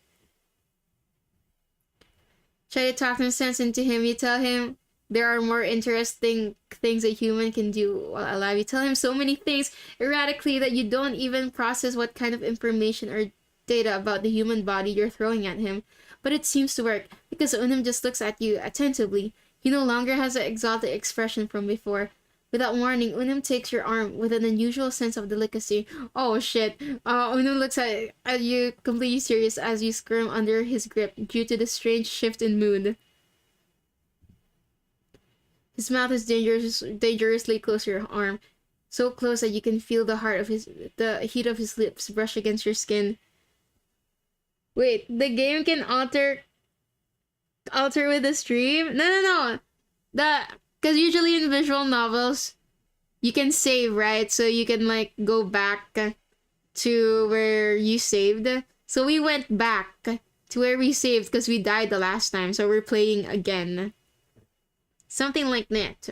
Try to talk some sense into him. You tell him there are more interesting things a human can do while alive. You tell him so many things erratically that you don't even process what kind of information or data about the human body you're throwing at him. But it seems to work, because Unum just looks at you attentively. He no longer has the exalted expression from before. Without warning, Unum takes your arm with an unusual sense of delicacy. Oh shit. Unum looks at you completely serious as you squirm under his grip due to the strange shift in mood. His mouth is dangerously close to your arm. So close that you can feel the heat of his lips brush against your skin. Wait, the game can alter with the stream? No. Because usually in visual novels, you can save, right? So you can like go back to where you saved. So we went back to where we saved because we died the last time. So we're playing again. Something like that.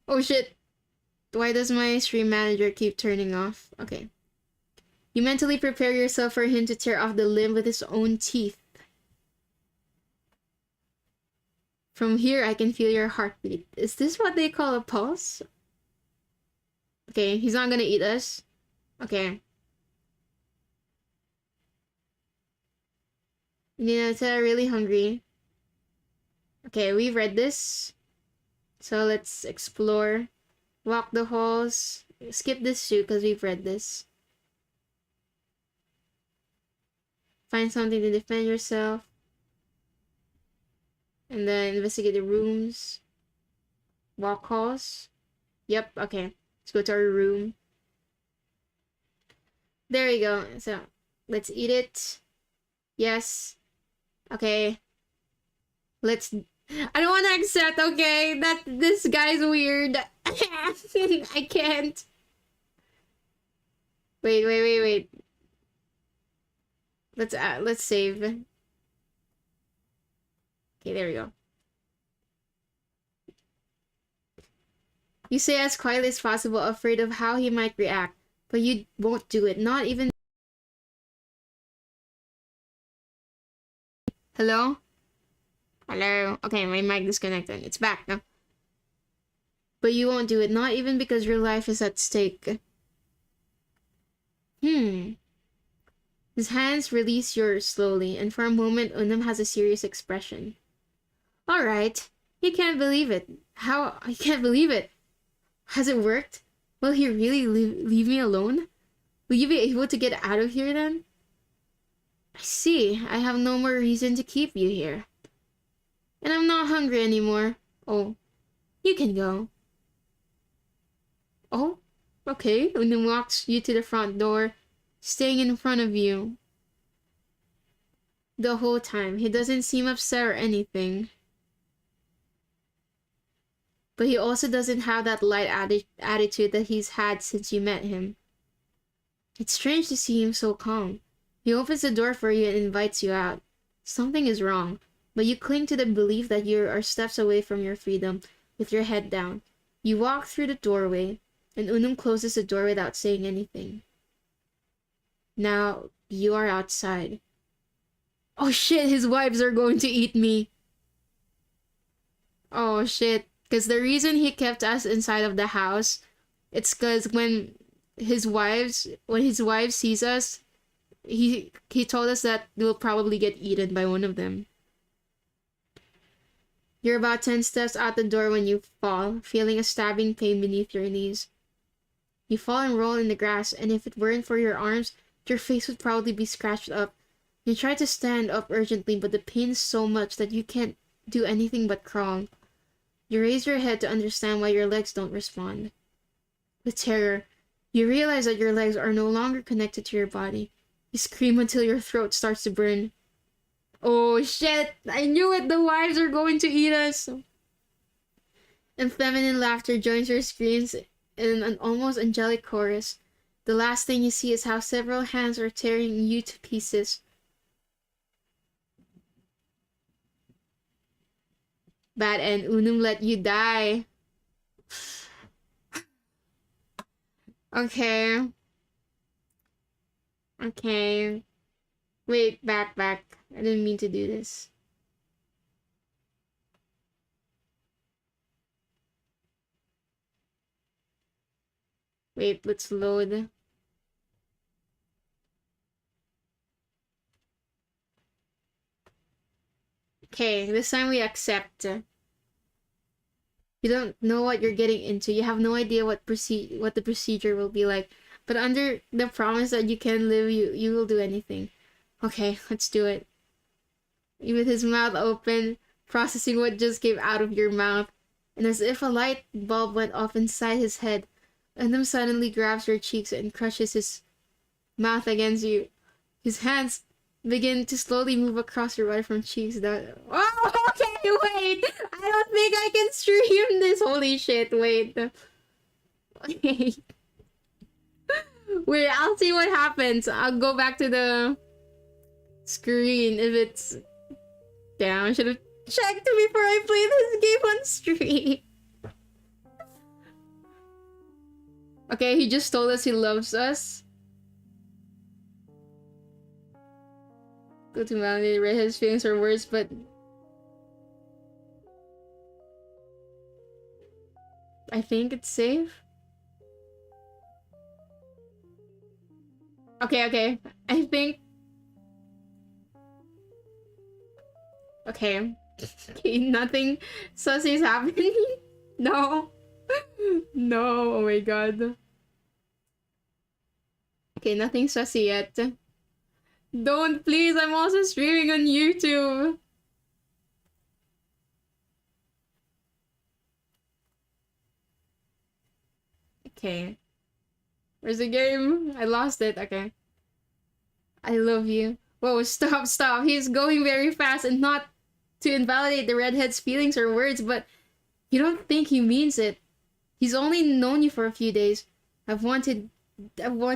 Oh shit. Why does my stream manager keep turning off? Okay. You mentally prepare yourself for him to tear off the limb with his own teeth. From here, I can feel your heartbeat. Is this what they call a pulse? Okay, he's not gonna eat us. Okay. Ninata, really hungry. Okay, we've read this. So let's explore. Walk the halls. Skip this too, because we've read this. Find something to defend yourself. And then investigate the rooms. Walk halls. Yep, okay. Let's go to our room. There we go. So, let's eat it. Yes. Okay. Let's... I don't want to accept, okay? That this guy's weird. I can't. Wait. Let's save. Okay, there we go. You say as quietly as possible, afraid of how he might react, but you won't do it. Not even... Hello? Hello? Okay, my mic disconnected. It's back now. But you won't do it, not even because your life is at stake. His hands release yours slowly, and for a moment, Unam has a serious expression. Alright. You can't believe it. How? I can't believe it. Has it worked? Will he really leave me alone? Will you be able to get out of here then? I see. I have no more reason to keep you here. And I'm not hungry anymore. Oh, you can go. Oh, okay. Unam walks you to the front door, staying in front of you. The whole time. He doesn't seem upset or anything. But he also doesn't have that light attitude that he's had since you met him. It's strange to see him so calm. He opens the door for you and invites you out. Something is wrong, but you cling to the belief that you are steps away from your freedom, with your head down. You walk through the doorway, and Unam closes the door without saying anything. Now, you are outside. Oh shit, his wives are going to eat me. Oh shit. Because the reason he kept us inside of the house, it's because when his wives sees us, he told us that we'll probably get eaten by one of them. You're about 10 steps out the door when you fall, feeling a stabbing pain beneath your knees. You fall and roll in the grass, and if it weren't for your arms, your face would probably be scratched up. You try to stand up urgently, but the pain is so much that you can't do anything but crawl. You raise your head to understand why your legs don't respond. With terror, you realize that your legs are no longer connected to your body. You scream until your throat starts to burn. Oh shit! I knew it! The wives are going to eat us! And feminine laughter joins your screams in an almost angelic chorus. The last thing you see is how several hands are tearing you to pieces. Bad end. Unam let you die. Okay. Okay. Wait, back. I didn't mean to do this. Wait, let's load. Okay, this time we accept. You don't know what you're getting into. You have no idea what the procedure will be like. But under the promise that you can live, you will do anything. Okay, let's do it. With his mouth open, processing what just came out of your mouth, and as if a light bulb went off inside his head, Unam suddenly grabs your cheeks and crushes his mouth against you. His hands begin to slowly move across your body from cheeks down. Oh, okay, wait! I don't think I can stream this. Holy shit, wait. Okay. Wait, I'll see what happens. I'll go back to the screen if it's... Damn, I should have checked before I played this game on stream. Okay, he just told us he loves us. Go to validate his feelings or words, but... I think it's safe. Okay. I think... Okay. Okay, nothing sussy is happening. No. No, oh my god. Okay, nothing sussy yet. Don't, please. I'm also streaming on YouTube. Okay. Where's the game? I lost it. Okay. I love you. Whoa, stop, stop. He's going very fast, and not to invalidate the redhead's feelings or words, but you don't think he means it. He's only known you for a few days. I've wanted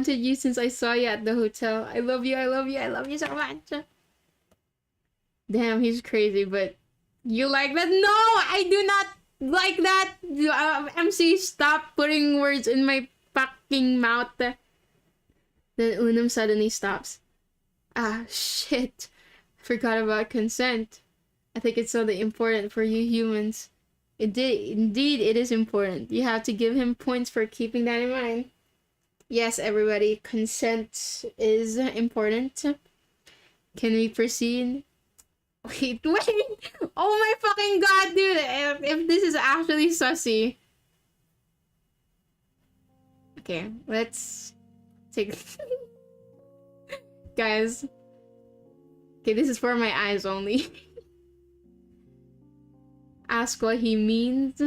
you since I saw you at the hotel. I love you, I love you, I love you so much. Damn, he's crazy, but you like that? No, I do not like that. MC, stop putting words in my fucking mouth. Then Unum suddenly stops. Ah, shit. Forgot about consent. I think it's something important for you humans. Indeed, it is important. You have to give him points for keeping that in mind. Yes, everybody, consent is important. Can we proceed? Wait. Oh my fucking god, dude. If this is actually sussy. Okay, let's take... Guys. Okay, this is for my eyes only. Ask what he means.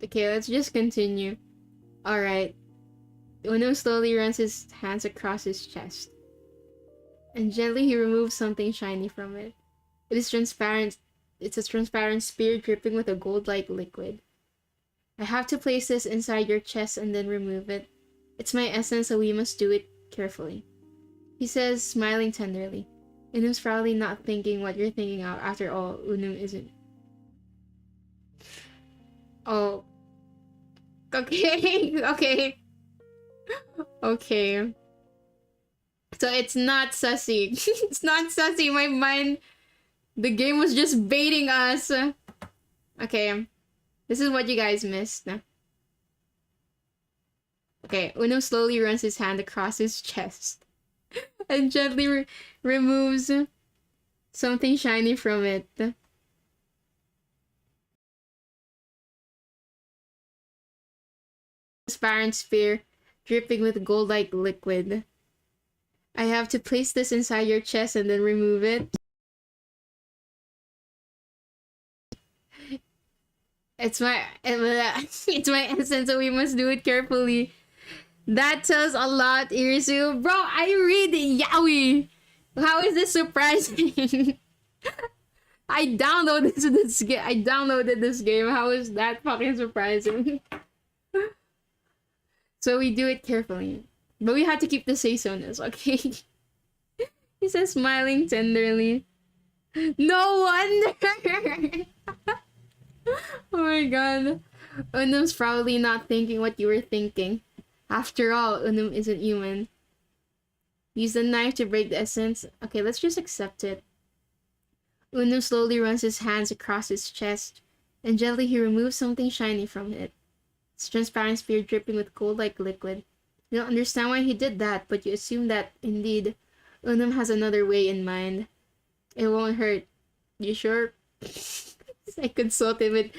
Okay, let's just continue. Alright. Uno slowly runs his hands across his chest. And gently he removes something shiny from it. It is transparent. It's a transparent spear dripping with a gold-like liquid. I have to place this inside your chest and then remove it. It's my essence, so we must do it carefully. He says, smiling tenderly. Unum's probably not thinking what you're thinking of. After all, Unum isn't. Oh. Okay. Okay. Okay. So it's not sussy. It's not sussy. My mind... The game was just baiting us. Okay. This is what you guys missed. Okay. Uno slowly runs his hand across his chest. And gently removes something shiny from it. Transparent spear dripping with gold-like liquid. I have to place this inside your chest and then remove it. It's my essence, so we must do it carefully. That tells a lot, Irisu. Bro, I read yaoi. How is this surprising? I downloaded this game. How is that fucking surprising? So we do it carefully. But we have to keep the say-so-ness, okay? He says, smiling tenderly. No wonder! Oh my god. Unum's probably not thinking what you were thinking. After all, Unum isn't human. Use the knife to break the essence. Okay, let's just accept it. Unum slowly runs his hands across his chest, and gently he removes something shiny from it. It's transparent spear dripping with gold-like liquid. You don't understand why he did that, but you assume that, indeed, Unum has another way in mind. It won't hurt. You sure? I consulted with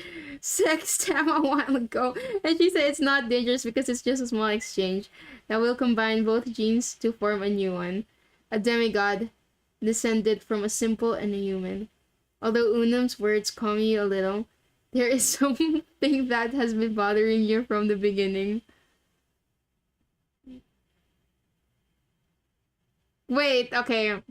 Sex Tam a while ago, and she said it's not dangerous because it's just a small exchange that will combine both genes to form a new one. A demigod descended from a simple and a human. Although Unum's words calm you a little, there is something that has been bothering you from the beginning. Wait, okay.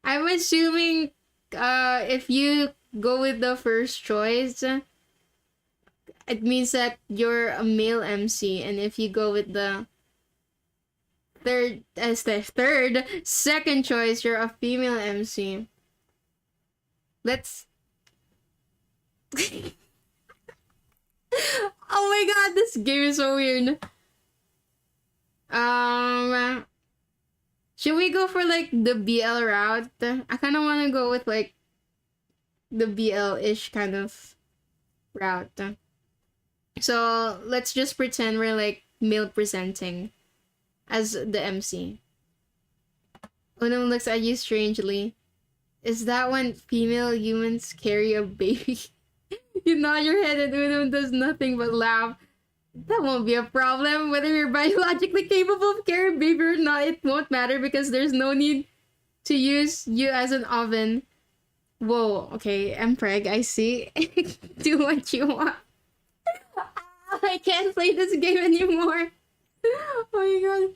I'm assuming if you go with the first choice, it means that you're a male MC, and if you go with the second choice, you're a female MC. Let's oh my god, this game is so weird. Should we go for like the BL route? I kind of want to go with like the BL-ish kind of route. So let's just pretend we're like male presenting as the MC. Unum looks at you strangely. Is that when female humans carry a baby? You nod your head and Unum does nothing but laugh. That won't be a problem. Whether you're biologically capable of carrying a baby or not, it won't matter because there's no need to use you as an oven. Whoa, okay, I'm preg, I see. Do what you want. I can't play this game anymore. Oh my god.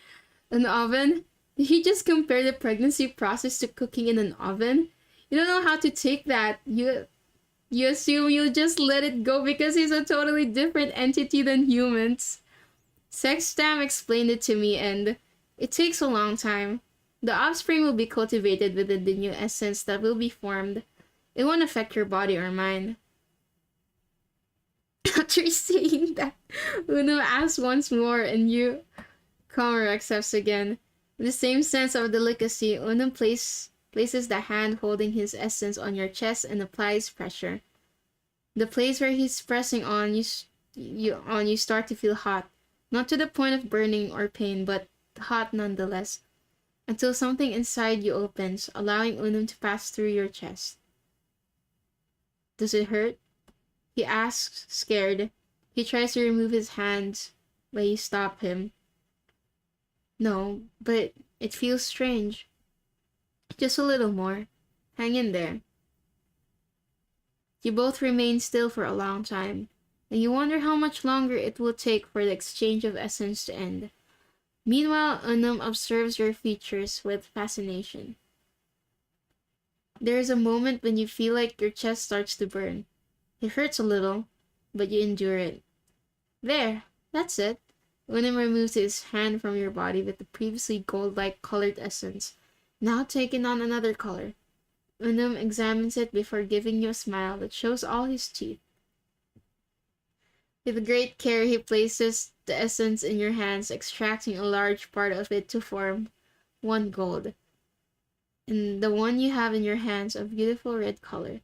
An oven? Did he just compare the pregnancy process to cooking in an oven? You don't know how to take that. You assume you'll just let it go because he's a totally different entity than humans. Sextam explained it to me, and it takes a long time. The offspring will be cultivated within the new essence that will be formed. It won't affect your body or mind. After saying that, Uno asks once more, and you Comer accepts again. With the same sense of delicacy, Uno places the hand holding his essence on your chest and applies pressure. The place where he's pressing on you start to feel hot, not to the point of burning or pain, but hot nonetheless, until something inside you opens, allowing Unum to pass through your chest. Does it hurt? He asks, scared. He tries to remove his hands, but you stop him. No, but it feels strange. Just a little more. Hang in there. You both remain still for a long time, and you wonder how much longer it will take for the exchange of essence to end. Meanwhile, Unum observes your features with fascination. There is a moment when you feel like your chest starts to burn. It hurts a little, but you endure it. There, that's it. Unum removes his hand from your body with the previously gold-like colored essence, now taken on another color. Unum examines it before giving you a smile that shows all his teeth. With great care, he places the essence in your hands, extracting a large part of it to form one gold, and the one you have in your hands of beautiful red color.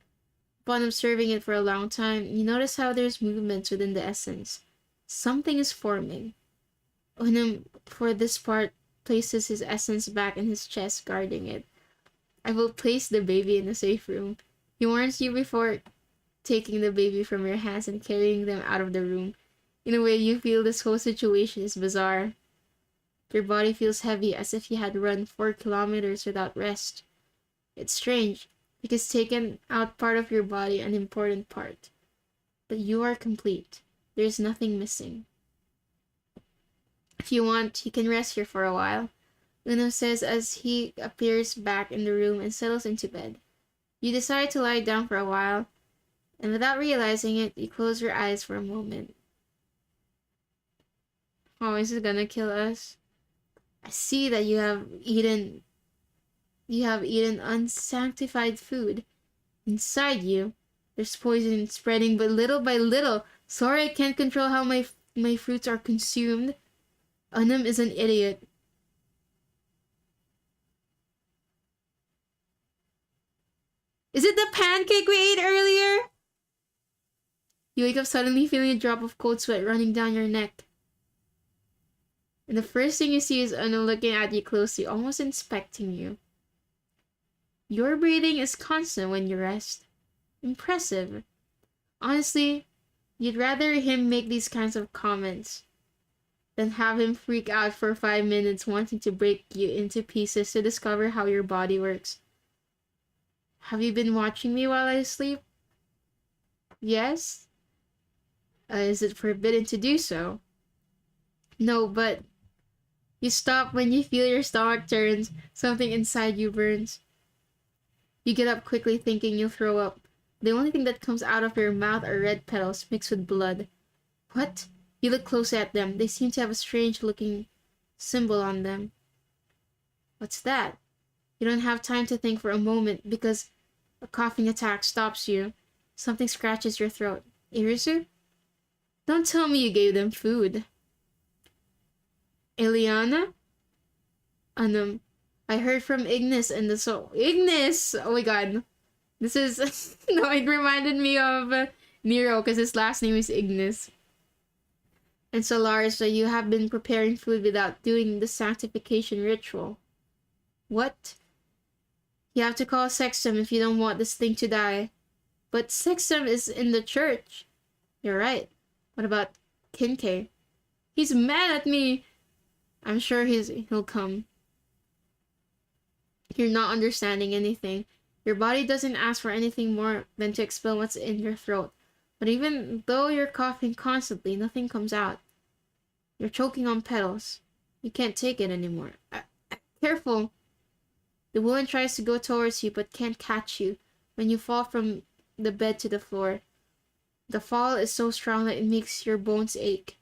Upon observing it for a long time, you notice how there's movements within the essence. Something is forming. Unum, for this part, places his essence back in his chest, guarding it. I will place the baby in a safe room. He warns you before taking the baby from your hands and carrying them out of the room. In a way, you feel this whole situation is bizarre. Your body feels heavy, as if you had run 4 kilometers without rest. It's strange, because taken out part of your body, an important part. But you are complete. There's nothing missing. If you want, you can rest here for a while, Uno says as he appears back in the room and settles into bed. You decide to lie down for a while, and without realizing it, you close your eyes for a moment. Oh, is it gonna kill us? I see that you have eaten unsanctified food. Inside you, there's poison spreading, but little by little. Sorry, I can't control how my fruits are consumed. Unum is an idiot. Is it the pancake we ate earlier? You wake up suddenly feeling a drop of cold sweat running down your neck. And the first thing you see is Unum looking at you closely, almost inspecting you. Your breathing is constant when you rest. Impressive. Honestly, you'd rather him make these kinds of comments than have him freak out for 5 minutes wanting to break you into pieces to discover how your body works. Have you been watching me while I sleep? Yes? Is it forbidden to do so? No, but you stop when you feel your stomach turns, something inside you burns. You get up quickly thinking you'll throw up. The only thing that comes out of your mouth are red petals mixed with blood. What? You look close at them. They seem to have a strange looking symbol on them. What's that? You don't have time to think for a moment because a coughing attack stops you. Something scratches your throat. Irisu? Don't tell me you gave them food. Eliana? I heard from Ignis and the soul. Ignis! Oh my god. This is... no, it reminded me of Nero because his last name is Ignis. And Solaris, that you have been preparing food without doing the sanctification ritual. What? You have to call Sextum if you don't want this thing to die. But Sextum is in the church. You're right. What about Kincaid? He's mad at me. I'm sure he'll come. You're not understanding anything. Your body doesn't ask for anything more than to expel what's in your throat. But even though you're coughing constantly, nothing comes out. You're choking on petals. You can't take it anymore. Careful. The woman tries to go towards you but can't catch you when you fall from the bed to the floor. The fall is so strong that it makes your bones ache.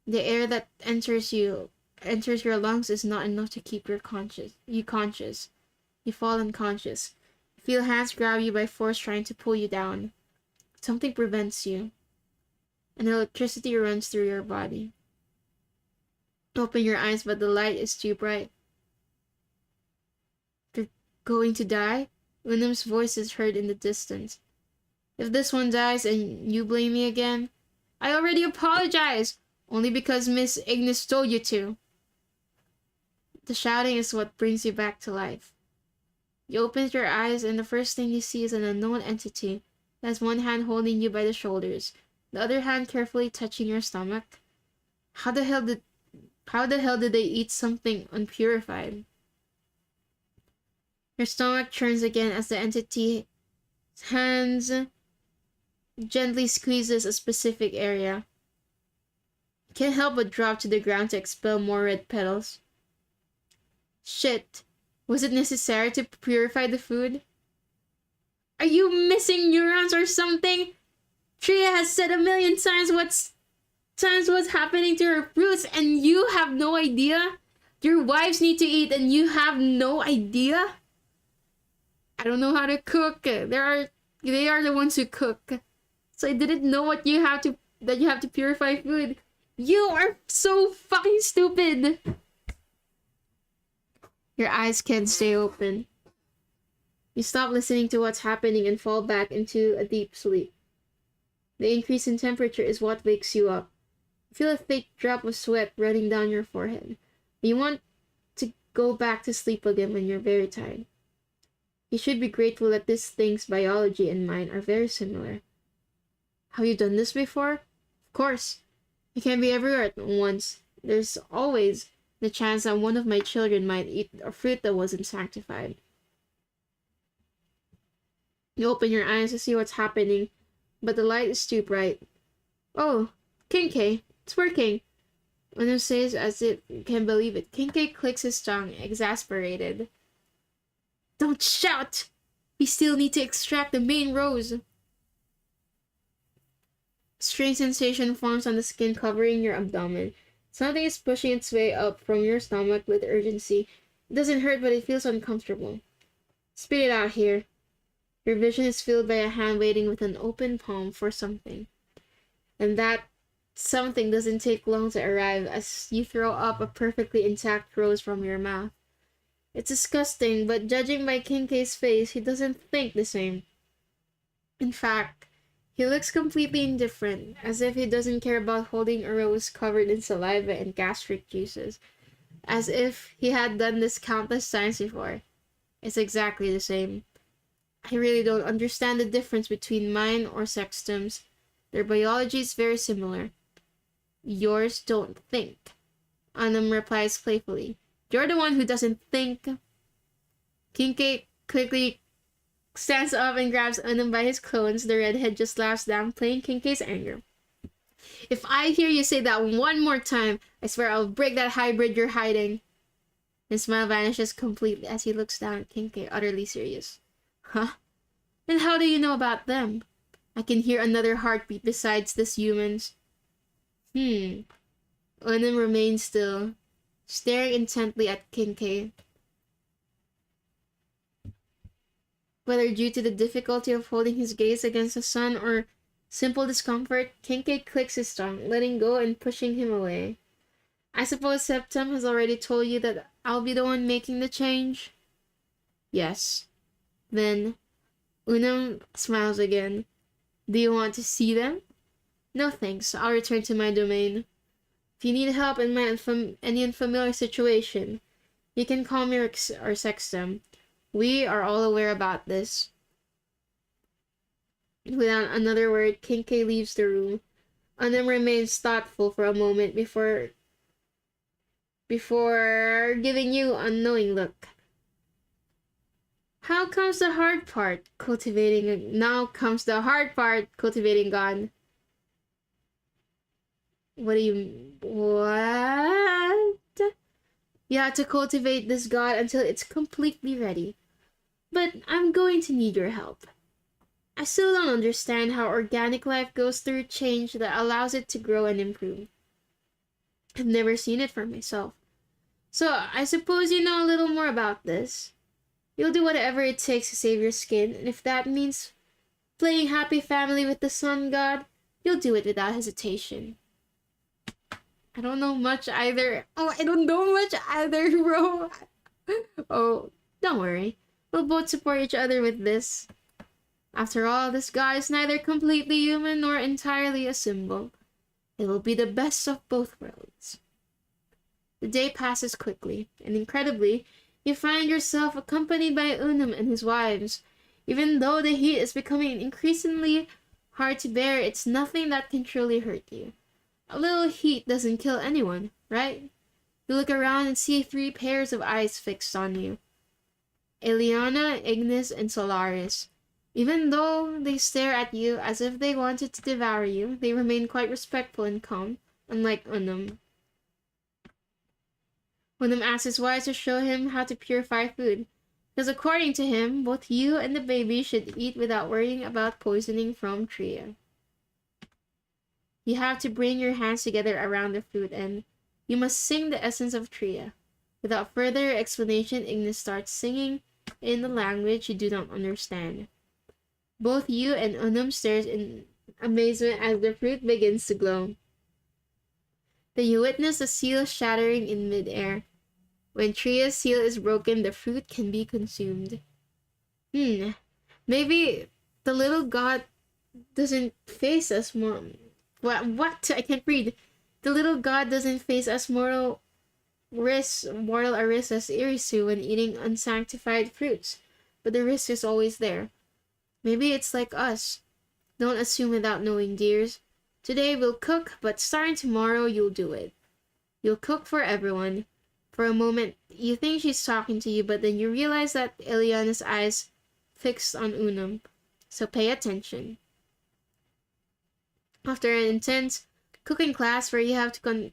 The air that enters your lungs is not enough to keep you conscious. You fall unconscious. You feel hands grab you by force trying to pull you down. Something prevents you. And electricity runs through your body. Open your eyes, but the light is too bright. You're going to die? William's voice is heard in the distance. If this one dies and you blame me again, I already apologized, only because Miss Ignis told you to. The shouting is what brings you back to life. You open your eyes and the first thing you see is an unknown entity that has one hand holding you by the shoulders, the other hand carefully touching your stomach. How the hell did they eat something unpurified? Your stomach churns again as the entity's hands gently squeezes a specific area. You can't help but drop to the ground to expel more red petals. Shit. Was it necessary to purify the food? Are you missing neurons or something? Tria has said 1,000,000 times what's happening to her fruits and you have no idea? Your wives need to eat and you have no idea? I don't know how to cook. They are the ones who cook. So I didn't know that you have to purify food. You are so fucking stupid. Your eyes can't stay open. You stop listening to what's happening and fall back into a deep sleep. The increase in temperature is what wakes you up. You feel a thick drop of sweat running down your forehead. You want to go back to sleep again when you're very tired. You should be grateful that this thing's biology and mine are very similar. Have you done this before? Of course. You can't be everywhere at once. There's always the chance that one of my children might eat a fruit that wasn't sanctified. You open your eyes to see what's happening, but the light is too bright. Oh, Kincaid, it's working. Uno says as if he can't believe it. Kincaid clicks his tongue, exasperated. Don't shout! We still need to extract the main rose. Strange sensation forms on the skin covering your abdomen. Something is pushing its way up from your stomach with urgency. It doesn't hurt, but it feels uncomfortable. Spit it out here. Your vision is filled by a hand waiting with an open palm for something. And that something doesn't take long to arrive as you throw up a perfectly intact rose from your mouth. It's disgusting, but judging by Kincaid's face, he doesn't think the same. In fact, he looks completely indifferent, as if he doesn't care about holding a rose covered in saliva and gastric juices, as if he had done this countless times before. It's exactly the same. I really don't understand the difference between mine or Sextum's. Their biology is very similar. Yours don't think. Anam replies playfully. You're the one who doesn't think. Kincaid quickly stands up and grabs Anam by his clothes. The redhead just laughs, downplaying Kincaid's anger. If I hear you say that one more time, I swear I'll break that hybrid you're hiding. His smile vanishes completely as he looks down at Kincaid, utterly serious. Huh? Then how do you know about them? I can hear another heartbeat besides this human's. Anam remains still, staring intently at Kincaid. Whether due to the difficulty of holding his gaze against the sun or simple discomfort, Kincaid clicks his tongue, letting go and pushing him away. I suppose Septum has already told you that I'll be the one making the change? Yes. Then, Unam smiles again. Do you want to see them? No thanks, I'll return to my domain. If you need help in any unfamiliar situation, you can call me or Sextum. We are all aware about this. Without another word, Kincaid leaves the room. Unum remains thoughtful for a moment before giving you a knowing look. Now comes the hard part, cultivating God. What? You have to cultivate this God until it's completely ready. But I'm going to need your help. I still don't understand how organic life goes through change that allows it to grow and improve. I've never seen it for myself. So I suppose you know a little more about this. You'll do whatever it takes to save your skin, and if that means playing happy family with the sun god, you'll do it without hesitation. I don't know much either. Oh, I don't know much either, bro. Oh, don't worry. We'll both support each other with this. After all, this god is neither completely human nor entirely a symbol. It will be the best of both worlds. The day passes quickly, and incredibly, you find yourself accompanied by Unum and his wives. Even though the heat is becoming increasingly hard to bear, it's nothing that can truly hurt you. A little heat doesn't kill anyone, right? You look around and see 3 pairs of eyes fixed on you. Eliana, Ignis, and Solaris. Even though they stare at you as if they wanted to devour you, they remain quite respectful and calm, unlike Unum. Unum asks his wife to show him how to purify food, because according to him, both you and the baby should eat without worrying about poisoning from Tria. You have to bring your hands together around the fruit and you must sing the essence of Tria. Without further explanation, Ignis starts singing in the language you do not understand. Both you and Unum stares in amazement as the fruit begins to glow. Then you witness the seal shattering in midair. When Tria's seal is broken, the fruit can be consumed. Maybe the little god doesn't face us more. What? I can't read. The little god doesn't face us mortal risks as Irisu when eating unsanctified fruits, but the risk is always there. Maybe it's like us. Don't assume without knowing, dears. Today we'll cook, but starting tomorrow you'll do it. You'll cook for everyone. For a moment, you think she's talking to you, but then you realize that Eliana's eyes fixed on Unum. So pay attention. After an intense cooking class where you have to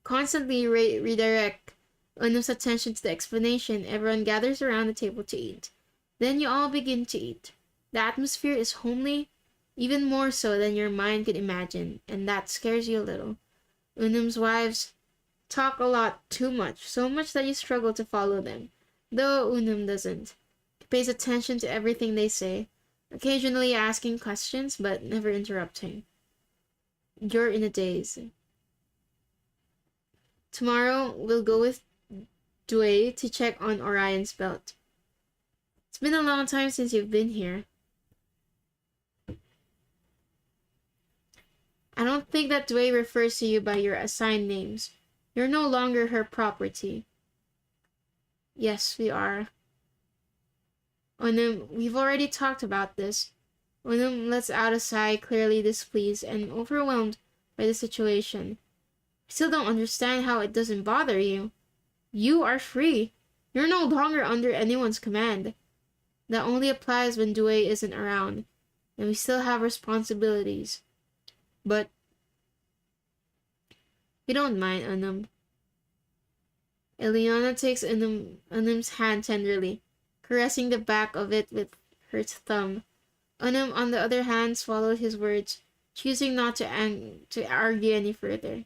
constantly redirect Unum's attention to the explanation, everyone gathers around the table to eat. Then you all begin to eat. The atmosphere is homely, even more so than your mind could imagine, and that scares you a little. Unum's wives talk a lot, too much, so much that you struggle to follow them, though Unum doesn't. He pays attention to everything they say, occasionally asking questions, but never interrupting. You're in a daze. Tomorrow, we'll go with Dway to check on Orion's belt. It's been a long time since you've been here. I don't think that Dway refers to you by your assigned names. You're no longer her property. Yes, we are. Unum, we've already talked about this. Unum lets out a sigh, clearly displeased and overwhelmed by the situation. I still don't understand how it doesn't bother you. You are free. You're no longer under anyone's command. That only applies when Dway isn't around, and we still have responsibilities. But we don't mind, Unum. Eliana takes Unum's hand tenderly, caressing the back of it with her thumb. Unum, on the other hand, swallowed his words, choosing not to argue any further.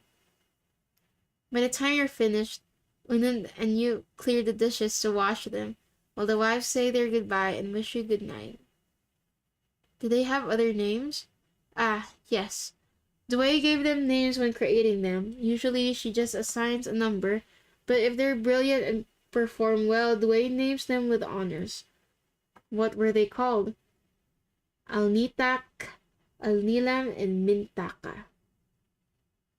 By the time you're finished, Unum and you clear the dishes to wash them, while the wives say their goodbye and wish you good night. Do they have other names? Ah, yes. Dway gave them names when creating them. Usually she just assigns a number, but if they're brilliant and perform well, Dway names them with honors. What were they called? Alnitak, Alnilam, and Mintaka.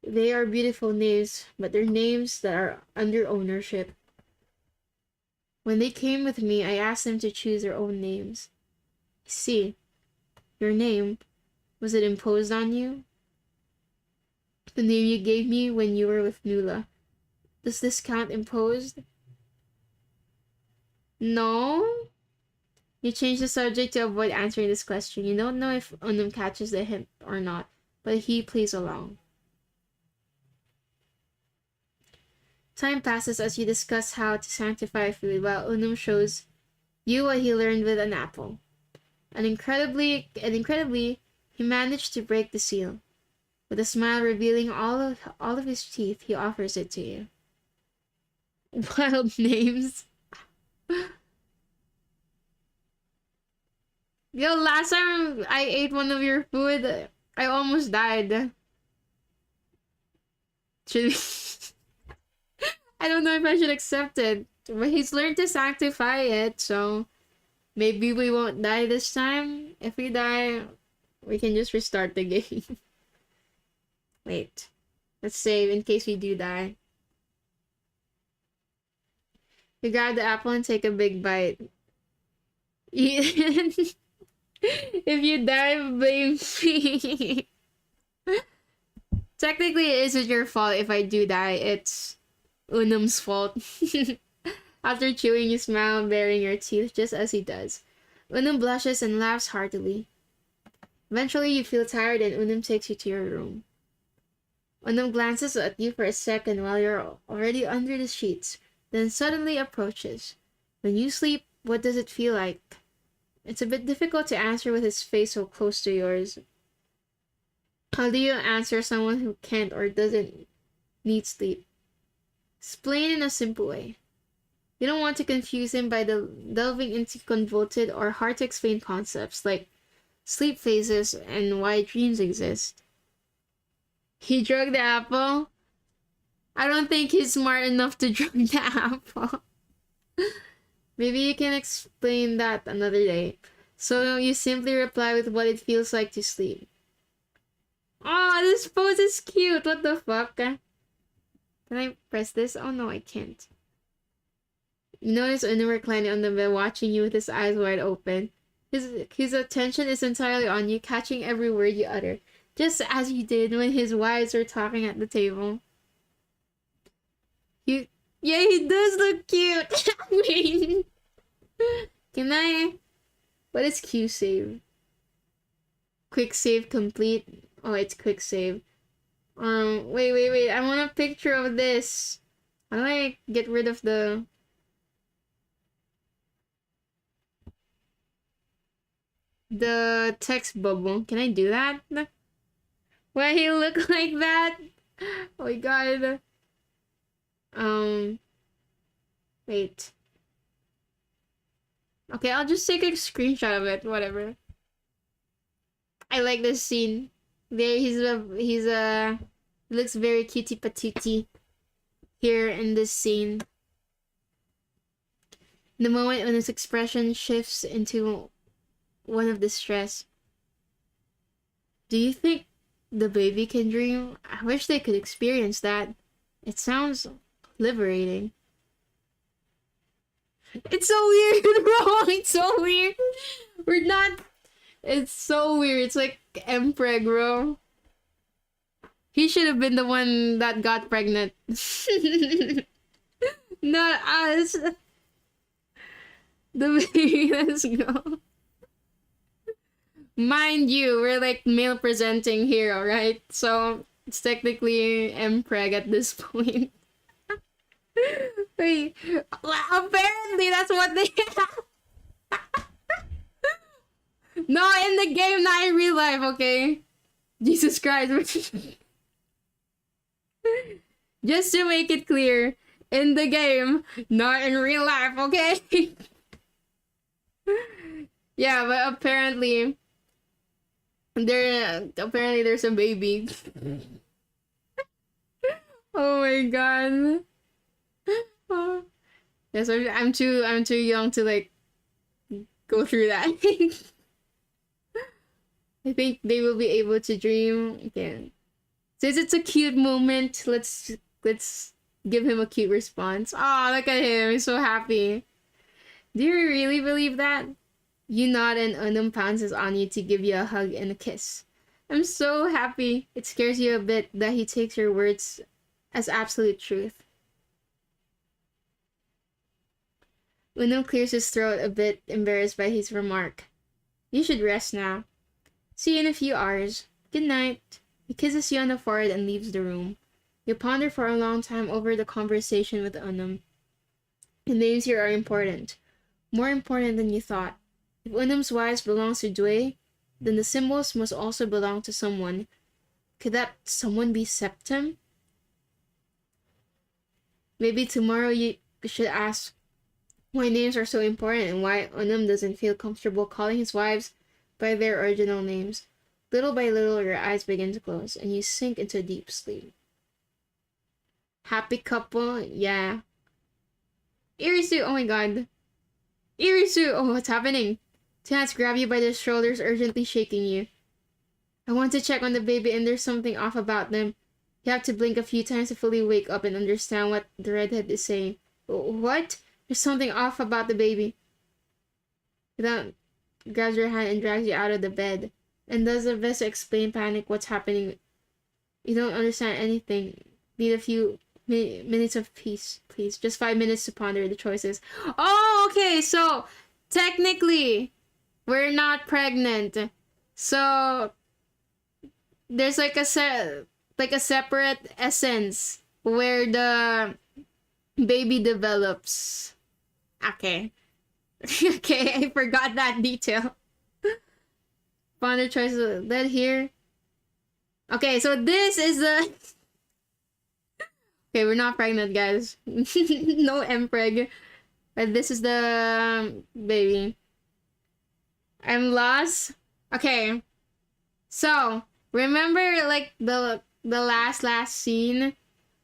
They are beautiful names, but they're names that are under ownership. When they came with me, I asked them to choose their own names. See, your name, Was it imposed on you? The name you gave me when you were with Nula. Does this count imposed? No? You change the subject to avoid answering this question. You don't know if Unum catches the hint or not, but he plays along. Time passes as you discuss how to sanctify food while Unum shows you what he learned with an apple. And incredibly, he managed to break the seal. With a smile revealing all of his teeth, he offers it to you. Wild names. Yo, last time I ate one of your food, I almost died. Should we... I don't know if I should accept it. But he's learned to sanctify it, so maybe we won't die this time. If we die, we can just restart the game. Wait. Let's save in case we do die. You grab the apple and take a big bite. If you die, blame me. Technically, it isn't your fault if I do die. It's Unum's fault. After chewing, you smile, baring your teeth just as he does. Unum blushes and laughs heartily. Eventually, you feel tired and Unum takes you to your room. Unum glances at you for a second while you're already under the sheets, then suddenly approaches. When you sleep, what does it feel like? It's a bit difficult to answer with his face so close to yours. How do you answer someone who can't or doesn't need sleep? Explain in a simple way. You don't want to confuse him by delving into convoluted or hard-to-explain concepts like sleep phases and why dreams exist. He drugged the apple? I don't think he's smart enough to drug the apple. Maybe you can explain that another day. So you simply reply with what it feels like to sleep. Oh, this pose is cute. What the fuck? Can I press this? Oh no, I can't. You notice Unum reclining on the bed, watching you with his eyes wide open. His attention is entirely on you, catching every word you utter, just as you did when his wives were talking at the table. Yeah, he does look cute. I mean, can I? What is Q save? Quick save complete. Oh, it's quick save. Wait. I want a picture of this. How do I get rid of the text bubble? Can I do that? Why he look like that? Oh my god. Wait. Okay, I'll just take a screenshot of it. Whatever. I like this scene. There, he looks very cutie patootie here in this scene. The moment when his expression shifts into one of distress. Do you think the baby can dream? I wish they could experience that. It sounds liberating. It's so weird, bro. It's so weird. We're not. It's so weird. It's like Empreg, bro. He should have been the one that got pregnant. Not us. The baby, let's go. Mind you, we're like male presenting here, alright? So it's technically Empreg at this point. Wait, apparently that's what they No, in the game, not in real life, okay? Jesus Christ. Just to make it clear, in the game, not in real life, okay? Yeah, but apparently there's a baby. Oh my god. Oh. Yeah, so I'm too young to like go through that. I think they will be able to dream again. Since it's a cute moment, let's give him a cute response. Oh, look at him, he's so happy. Do you really believe that? You nod and Unum pounces on you to give you a hug and a kiss. I'm so happy. It scares you a bit that he takes your words as absolute truth. Unum clears his throat a bit, embarrassed by his remark. You should rest now. See you in a few hours. Good night. He kisses you on the forehead and leaves the room. You ponder for a long time over the conversation with Unum. The names here are important. More important than you thought. If Unum's wives belongs to Dway, then the symbols must also belong to someone. Could that someone be Septim? Maybe tomorrow you should ask why names are so important and why Unum doesn't feel comfortable calling his wives by their original names. Little by little, your eyes begin to close and you sink into deep sleep. Happy couple, yeah. Irisu, oh my god. Irisu, oh, what's happening? Two hands grab you by the shoulders, urgently shaking you. I want to check on the baby and there's something off about them. You have to blink a few times to fully wake up and understand what the redhead is saying. What? There's something off about the baby. Without grabs your hand and drags you out of the bed. And does the best to explain panic what's happening. You don't understand anything. Need a few minutes of peace, please. Just 5 minutes to ponder the choices. Oh, okay, so technically we're not pregnant. So there's like a separate essence where the baby develops. Okay. Okay, I forgot that detail. Ponder choices. That here. Okay, so this is the. Okay, we're not pregnant, guys. No empreg. But this is the baby. I'm lost. Okay. So, remember like the last scene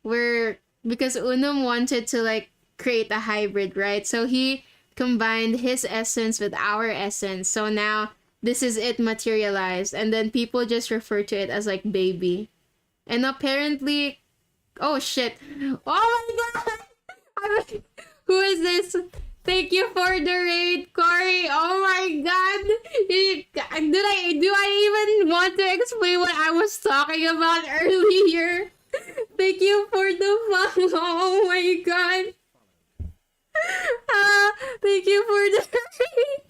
where because Unum wanted to like create a hybrid, right? So he combined his essence with our essence. So now this is it materialized, and then people just refer to it as like baby. And apparently, oh shit. Oh my god. Who is this? Thank you for the raid, Corey. Oh my god. Do I even want to explain what I was talking about earlier? Thank you for the follow. Oh my god. Thank you for the raid.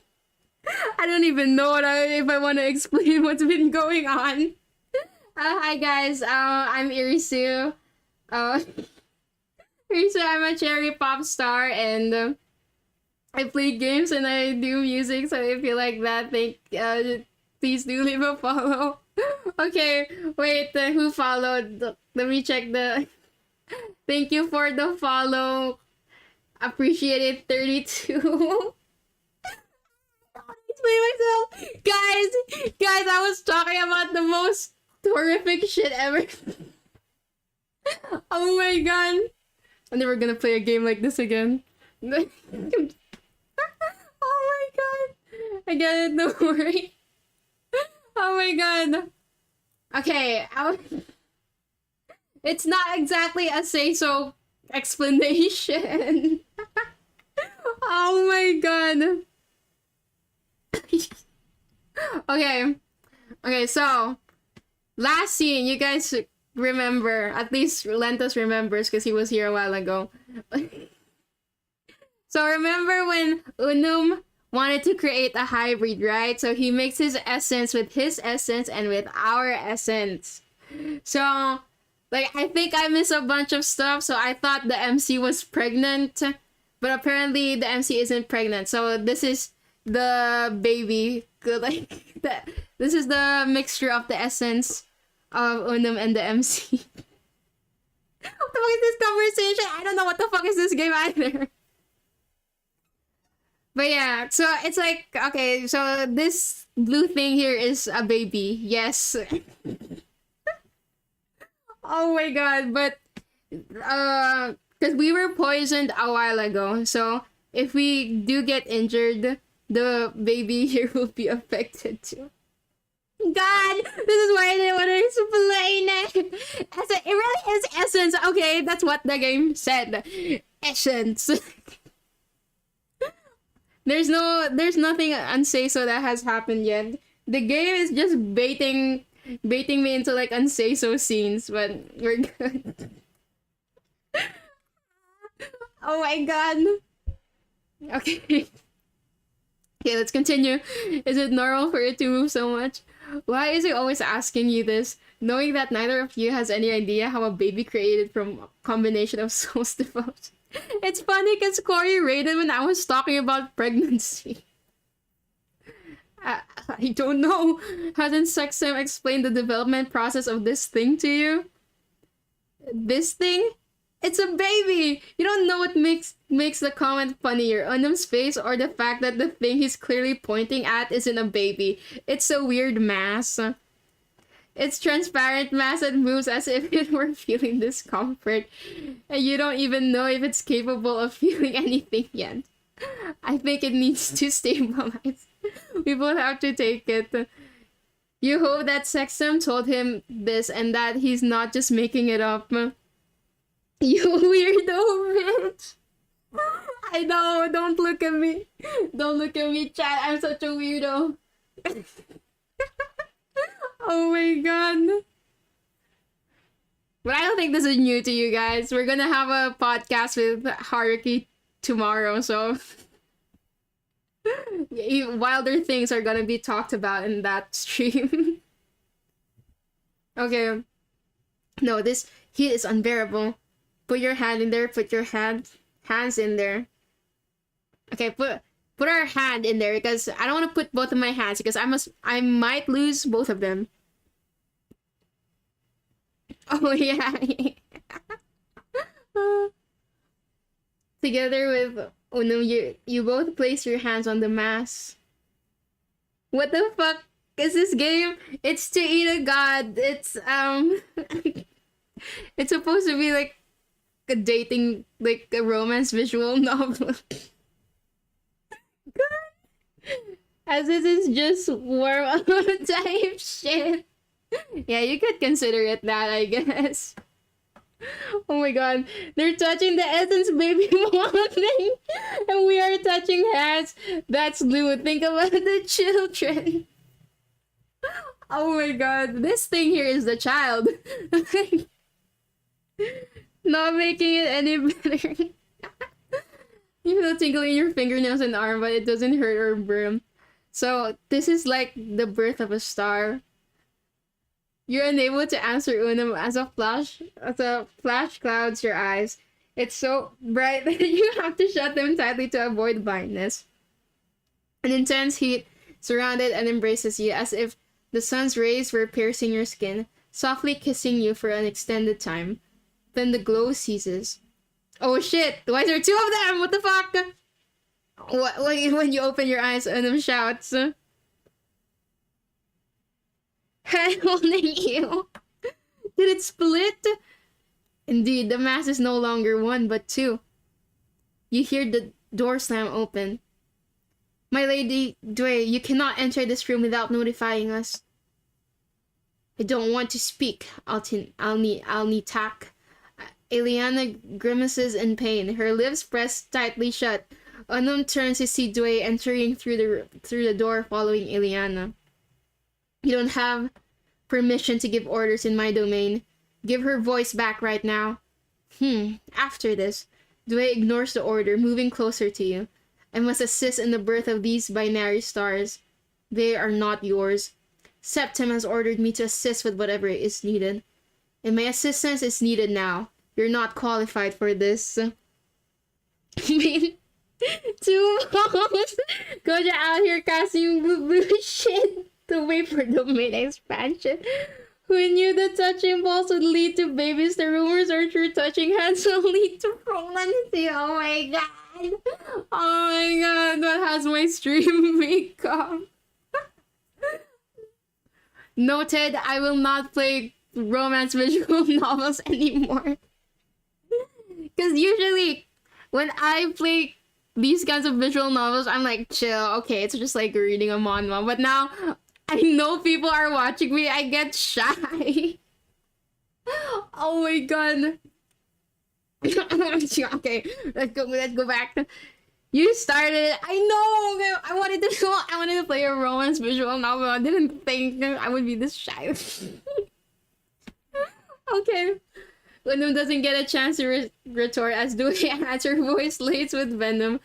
I don't even know if I want to explain what's been going on. Hi guys. I'm Irisu. Irisu, I'm a cherry pop star, and I play games and I do music. So if you like that, please do leave a follow. Okay, wait. Who followed? Let me check the. Thank you for the follow. Appreciate it. 32. Explain myself, guys. I was talking about the most horrific shit ever. Oh my god, I'm never gonna play a game like this again. Oh my god, I get it. Don't worry. Oh my god. Okay, it's not exactly a say-so explanation. Oh my god. Okay, so last scene, you guys remember, at least Lentos remembers because he was here a while ago. So remember when Unum wanted to create a hybrid, right? So he makes his essence with his essence and with our essence. So, like, I think I missed a bunch of stuff, so I thought the MC was pregnant, but apparently the MC isn't pregnant. So this is the baby. Like, this is the mixture of the essence of Unum and the MC. What the fuck is this conversation? I don't know what the fuck is this game either. But yeah, so it's like, okay, so this blue thing here is a baby. Yes. Oh my god, but because we were poisoned a while ago, so if we do get injured, the baby here will be affected too. God, this is why I didn't want to explain it. It really is essence. Okay, that's what the game said. Essence. There's nothing unsay so that has happened yet. The game is just baiting baiting me into like unsay-so scenes, but we're good. Oh my god. Okay. Okay, let's continue. Is it normal for it to move so much? Why is it always asking you this, knowing that neither of you has any idea how a baby created from a combination of souls developed? It's funny because Corey rated when I was talking about pregnancy. I don't know. Hasn't Sexum explained the development process of this thing to you? This thing? It's a baby! You don't know what makes the comment funnier, Unum's face or the fact that the thing he's clearly pointing at isn't a baby. It's a weird mass. It's transparent mass that moves as if it were feeling discomfort. And you don't even know if it's capable of feeling anything yet. I think it needs to stabilize. We both have to take it. You hope that Sexum told him this and that he's not just making it up. You weirdo bitch. I know, don't look at me. Don't look at me, chat. I'm such a weirdo. Oh my god. But I don't think this is new to you guys. We're gonna have a podcast with Haruki tomorrow, so wilder things are gonna be talked about in that stream. Okay. No, this heat is unbearable. Put your hand in there. Put your hands in there. Okay, put our hand in there because I don't want to put both of my hands because I might lose both of them. Oh yeah. Together with Unum, you both place your hands on the mass. What the fuck is this game? It's to eat a god. It's it's supposed to be like a dating, like a romance visual novel. As this is just warm up type shit. Yeah, you could consider it that, I guess. Oh my god, they're touching the Essence baby thing, and we are touching hands. That's lewd. Think about the children. Oh my god, this thing here is the child. Not making it any better. You feel tingling in your fingernails and arm, but it doesn't hurt or burn. So this is like the birth of a star. You're unable to answer Unum as a flash clouds your eyes. It's so bright that you have to shut them tightly to avoid blindness. An intense heat surrounded and embraces you as if the sun's rays were piercing your skin, softly kissing you for an extended time. Then the glow ceases. Oh shit! Why is there two of them? What the fuck? What, when you open your eyes, Unum shouts. Head holding you. Did it split? Indeed, the mass is no longer one, but two. You hear the door slam open. My lady Dway, you cannot enter this room without notifying us. I don't want to speak, Alnitak. Eliana grimaces in pain, her lips pressed tightly shut. Unum turns to see Dway entering through the door following Eliana. You don't have permission to give orders in my domain. Give her voice back right now. After this, Dway ignores the order, moving closer to you. I must assist in the birth of these binary stars. They are not yours. Septim has ordered me to assist with whatever is needed. And my assistance is needed now. You're not qualified for this. I mean, two moms. Goja out here casting blue shit to wait for domain expansion. Who knew that touching balls would lead to babies? The rumors are true. Touching hands will lead to pregnancy. Oh my god. Oh my god. What has my stream become? Noted, I will not play romance visual novels anymore. Because usually, when I play these kinds of visual novels, I'm like, chill, okay, it's just like reading a manhwa. But now, I know people are watching me, I get shy. Oh my god. Okay, let's go back. You started it. I know. I wanted to play a romance visual novel. I didn't think I would be this shy. Okay. Venom doesn't get a chance to retort as Dewey adds her voice lates with Venom.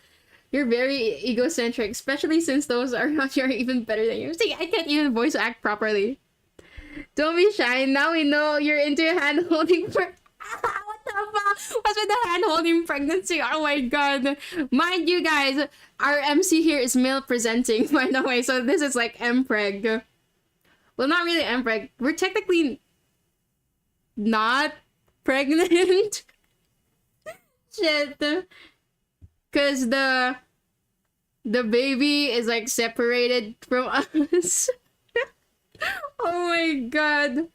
You're very egocentric, especially since those are not your even better than you. See, I can't even voice act properly. Don't be shy. Now we know you're into hand holding. What the fuck? What's with the hand holding pregnancy? Oh my god. Mind you guys, our MC here is male presenting, by the way. So this is like MPreg. Well, not really MPreg. We're technically not pregnant. Shit. Cause the baby is like separated from us. Oh my god.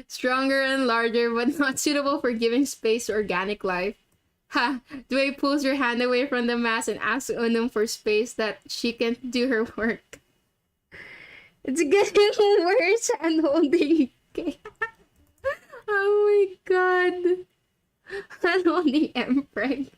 Stronger and larger, but not suitable for giving space to organic life. Ha! Dwayne pulls your hand away from the mass and asks Unum for space that she can do her work. It's getting worse and holding. Oh my god. And holding Empreg.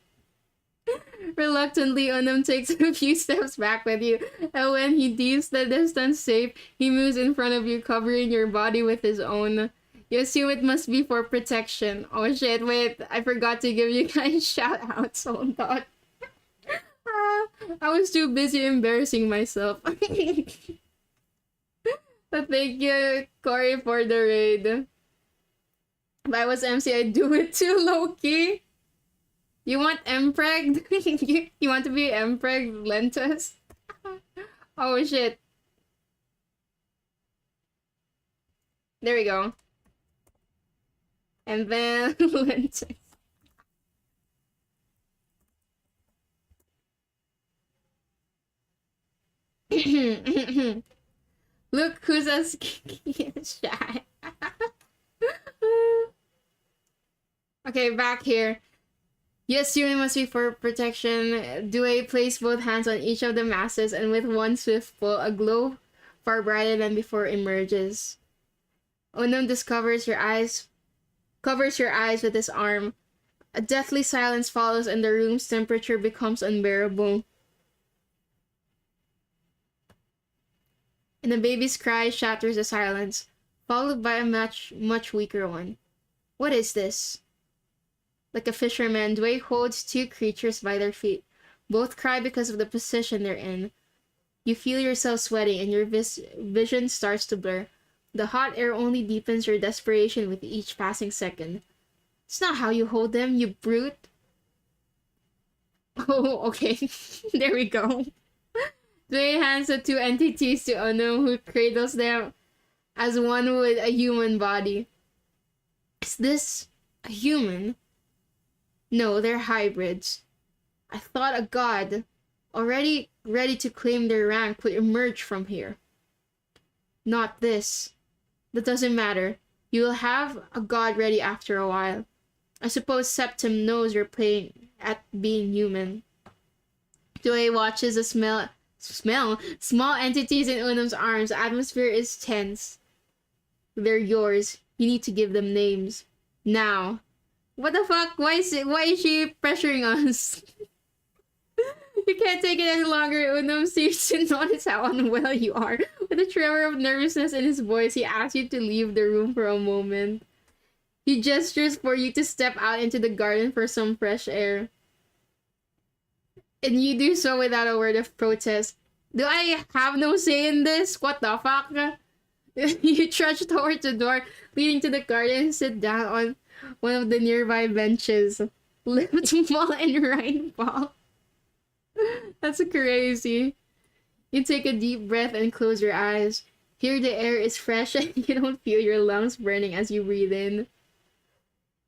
Reluctantly, Unum takes a few steps back with you, and when he deems the distance safe, he moves in front of you, covering your body with his own. You assume it must be for protection. Oh shit, wait, I forgot to give you guys shout-outs. Hold on. I was too busy embarrassing myself. But thank you, Corey, for the raid. If I was MC, I'd do it too, low-key. You want Empreg? You want to be Empreg Lentus? Oh shit. There we go. And then Lentus. Look who's as shy. Okay, back here. You assume it must be for protection. Due place both hands on each of the masses, and with one swift pull, a glow far brighter than before emerges. Onum covers your eyes with his arm. A deathly silence follows, and the room's temperature becomes unbearable. And the baby's cry shatters the silence, followed by a much, much weaker one. What is this? Like a fisherman, Dwayne holds two creatures by their feet. Both cry because of the position they're in. You feel yourself sweating, and your vision starts to blur. The hot air only deepens your desperation with each passing second. It's not how you hold them, you brute. Oh, okay. There we go. Dwayne hands the two entities to Onum, who cradles them as one would a human body. Is this a human? No, they're hybrids. I thought a god, already ready to claim their rank, would emerge from here. Not this. That doesn't matter. You will have a god ready after a while. I suppose Septim knows you're playing at being human. Dway watches the small entities in Unum's arms. The atmosphere is tense. They're yours. You need to give them names. Now. What the fuck? Why is she pressuring us? You can't take it any longer. Unum seems to notice how unwell you are. With a tremor of nervousness in his voice, he asks you to leave the room for a moment. He gestures for you to step out into the garden for some fresh air. And you do so without a word of protest. Do I have no say in this? What the fuck? You trudge towards the door leading to the garden and sit down on one of the nearby benches. Lift, fall, and right fall. That's crazy. You take a deep breath and close your eyes. Here the air is fresh and you don't feel your lungs burning as you breathe in.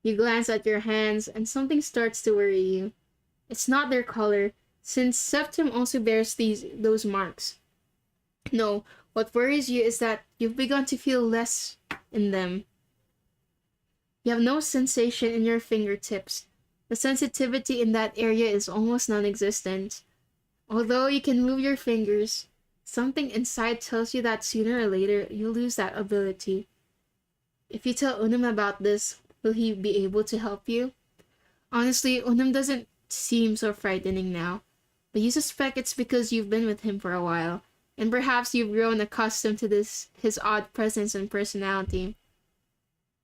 You glance at your hands and something starts to worry you. It's not their color, since Septim also bears those marks. No, what worries you is that you've begun to feel less in them. You have no sensation in your fingertips. The sensitivity in that area is almost non-existent. Although you can move your fingers, something inside tells you that sooner or later you'll lose that ability. If you tell Unum about this, will he be able to help you? Honestly, Unum doesn't seem so frightening now, but you suspect it's because you've been with him for a while, and perhaps you've grown accustomed to his odd presence and personality.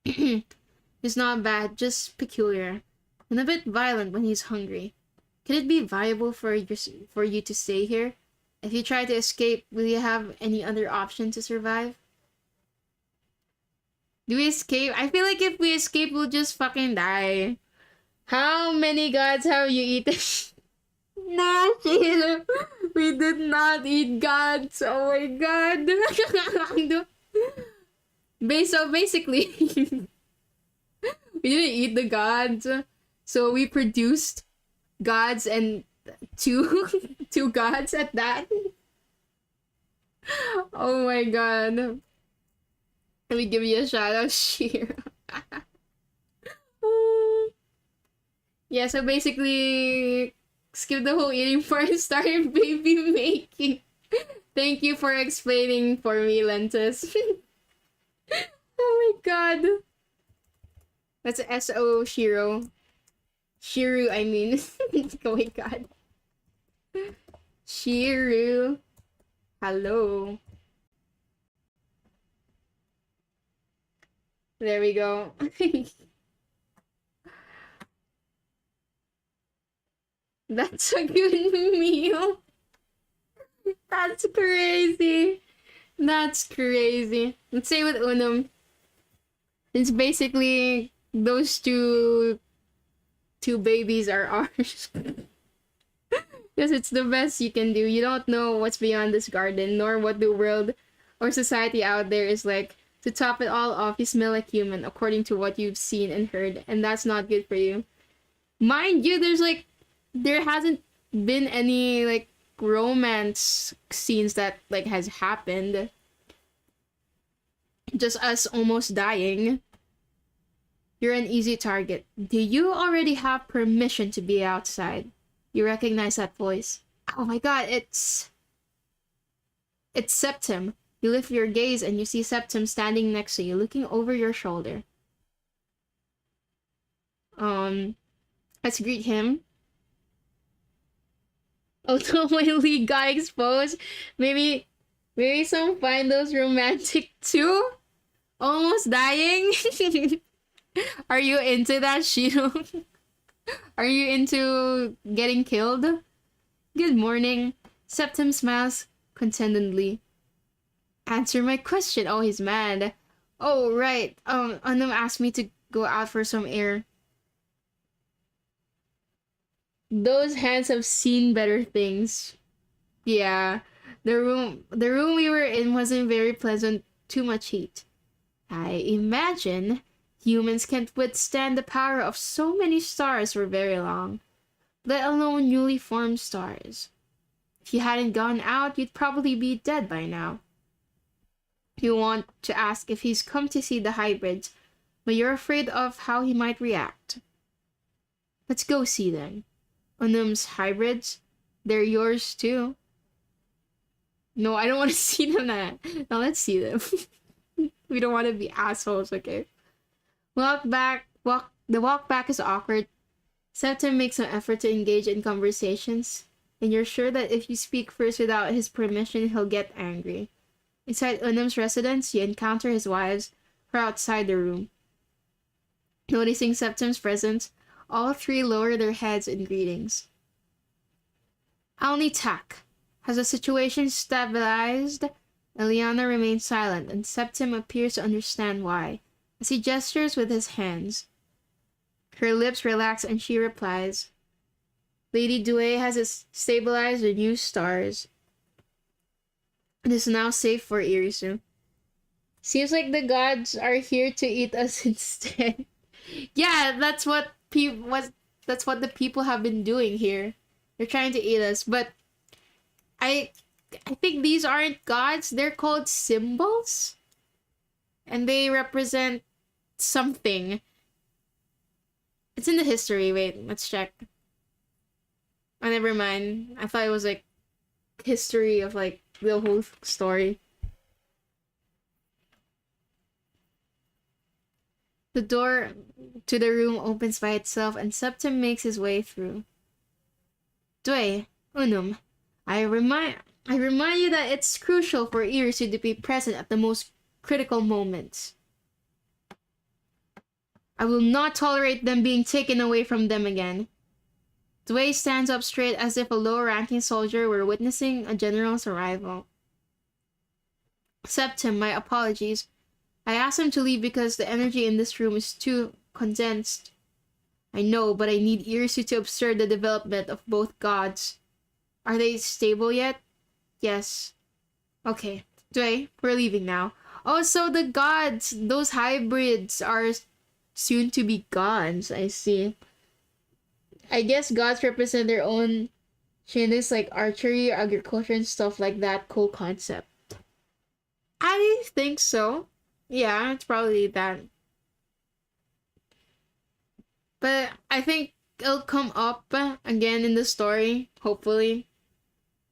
He's not bad, just peculiar, and a bit violent when he's hungry. Could it be viable for you to stay here? If you try to escape, will you have any other option to survive? Do we escape? I feel like if we escape, we'll just fucking die. How many gods have you eaten? No, Sheila. We did not eat gods. Oh my god. So basically, we didn't eat the gods. So we produced gods and two gods at that. Oh my god. Let me give you a shout out, Shira. Yeah, so basically, skip the whole eating part and started baby making. Thank you for explaining for me, Lentus. Oh my god. That's S.O. Shiro. Shiru, I mean. Oh my god. Shiru. Hello. There we go. That's a good meal. That's crazy. That's crazy. Let's say with Unum, it's basically those two babies are ours. Because it's the best you can do. You don't know what's beyond this garden, nor what the world or society out there is like. To top it all off, you smell like human, according to what you've seen and heard, and that's not good for you. Mind you, there hasn't been any, like, romance scenes that, like, has happened. Just us almost dying. You're an easy target. Do you already have permission to be outside? You recognize that voice. Oh my god, it's Septim. You lift your gaze and you see Septim standing next to you, looking over your shoulder. Let's greet him. Although my league got exposed, maybe some find those romantic too? Almost dying? Are you into that, Shiro? Are you into getting killed? Good morning. Septim smiles contentedly. Answer my question. Oh, he's mad. Oh, right. Unum asked me to go out for some air. Those hands have seen better things. Yeah. The room we were in wasn't very pleasant. Too much heat. I imagine humans can't withstand the power of so many stars for very long, let alone newly formed stars. If you hadn't gone out, you'd probably be dead by now. You want to ask if he's come to see the hybrids, but you're afraid of how he might react. Let's go see them. Unum's hybrids? They're yours too. No, I don't want to see them. Now let's see them. We don't want to be assholes, okay? The walk back is awkward. Septim makes an effort to engage in conversations, and you're sure that if you speak first without his permission, he'll get angry. Inside Unum's residence, you encounter his wives, who are outside the room. Noticing Septim's presence, all three lower their heads in greetings. Tak, has the situation stabilized? Eliana remains silent, and Septim appears to understand why, as he gestures with his hands. Her lips relax and she replies, Lady Due has stabilized the new stars. It is now safe for Irisu. Seems like the gods are here to eat us instead. Yeah, that's what the people have been doing here. They're trying to eat us, but I think these aren't gods. They're called symbols, and they represent something. It's in the history. Wait, let's check. Oh, never mind. I thought it was like history of like the whole story. The door to the room opens by itself and Septim makes his way through. Dway, Unum, I remind you that it's crucial for Irisu to be present at the most critical moments. I will not tolerate them being taken away from them again. Dway stands up straight as if a low-ranking soldier were witnessing a general's arrival. Septim, my apologies. I asked him to leave because the energy in this room is too condensed. I know, but I need Irisu to observe the development of both gods. Are they stable yet? Yes. Okay. Dway, we're leaving now. Oh, so the gods, those hybrids are soon to be gods. I see. I guess gods represent their own genus like archery, agriculture, and stuff like that. Cool concept. I think so. Yeah, it's probably that. But I think it'll come up again in the story, hopefully.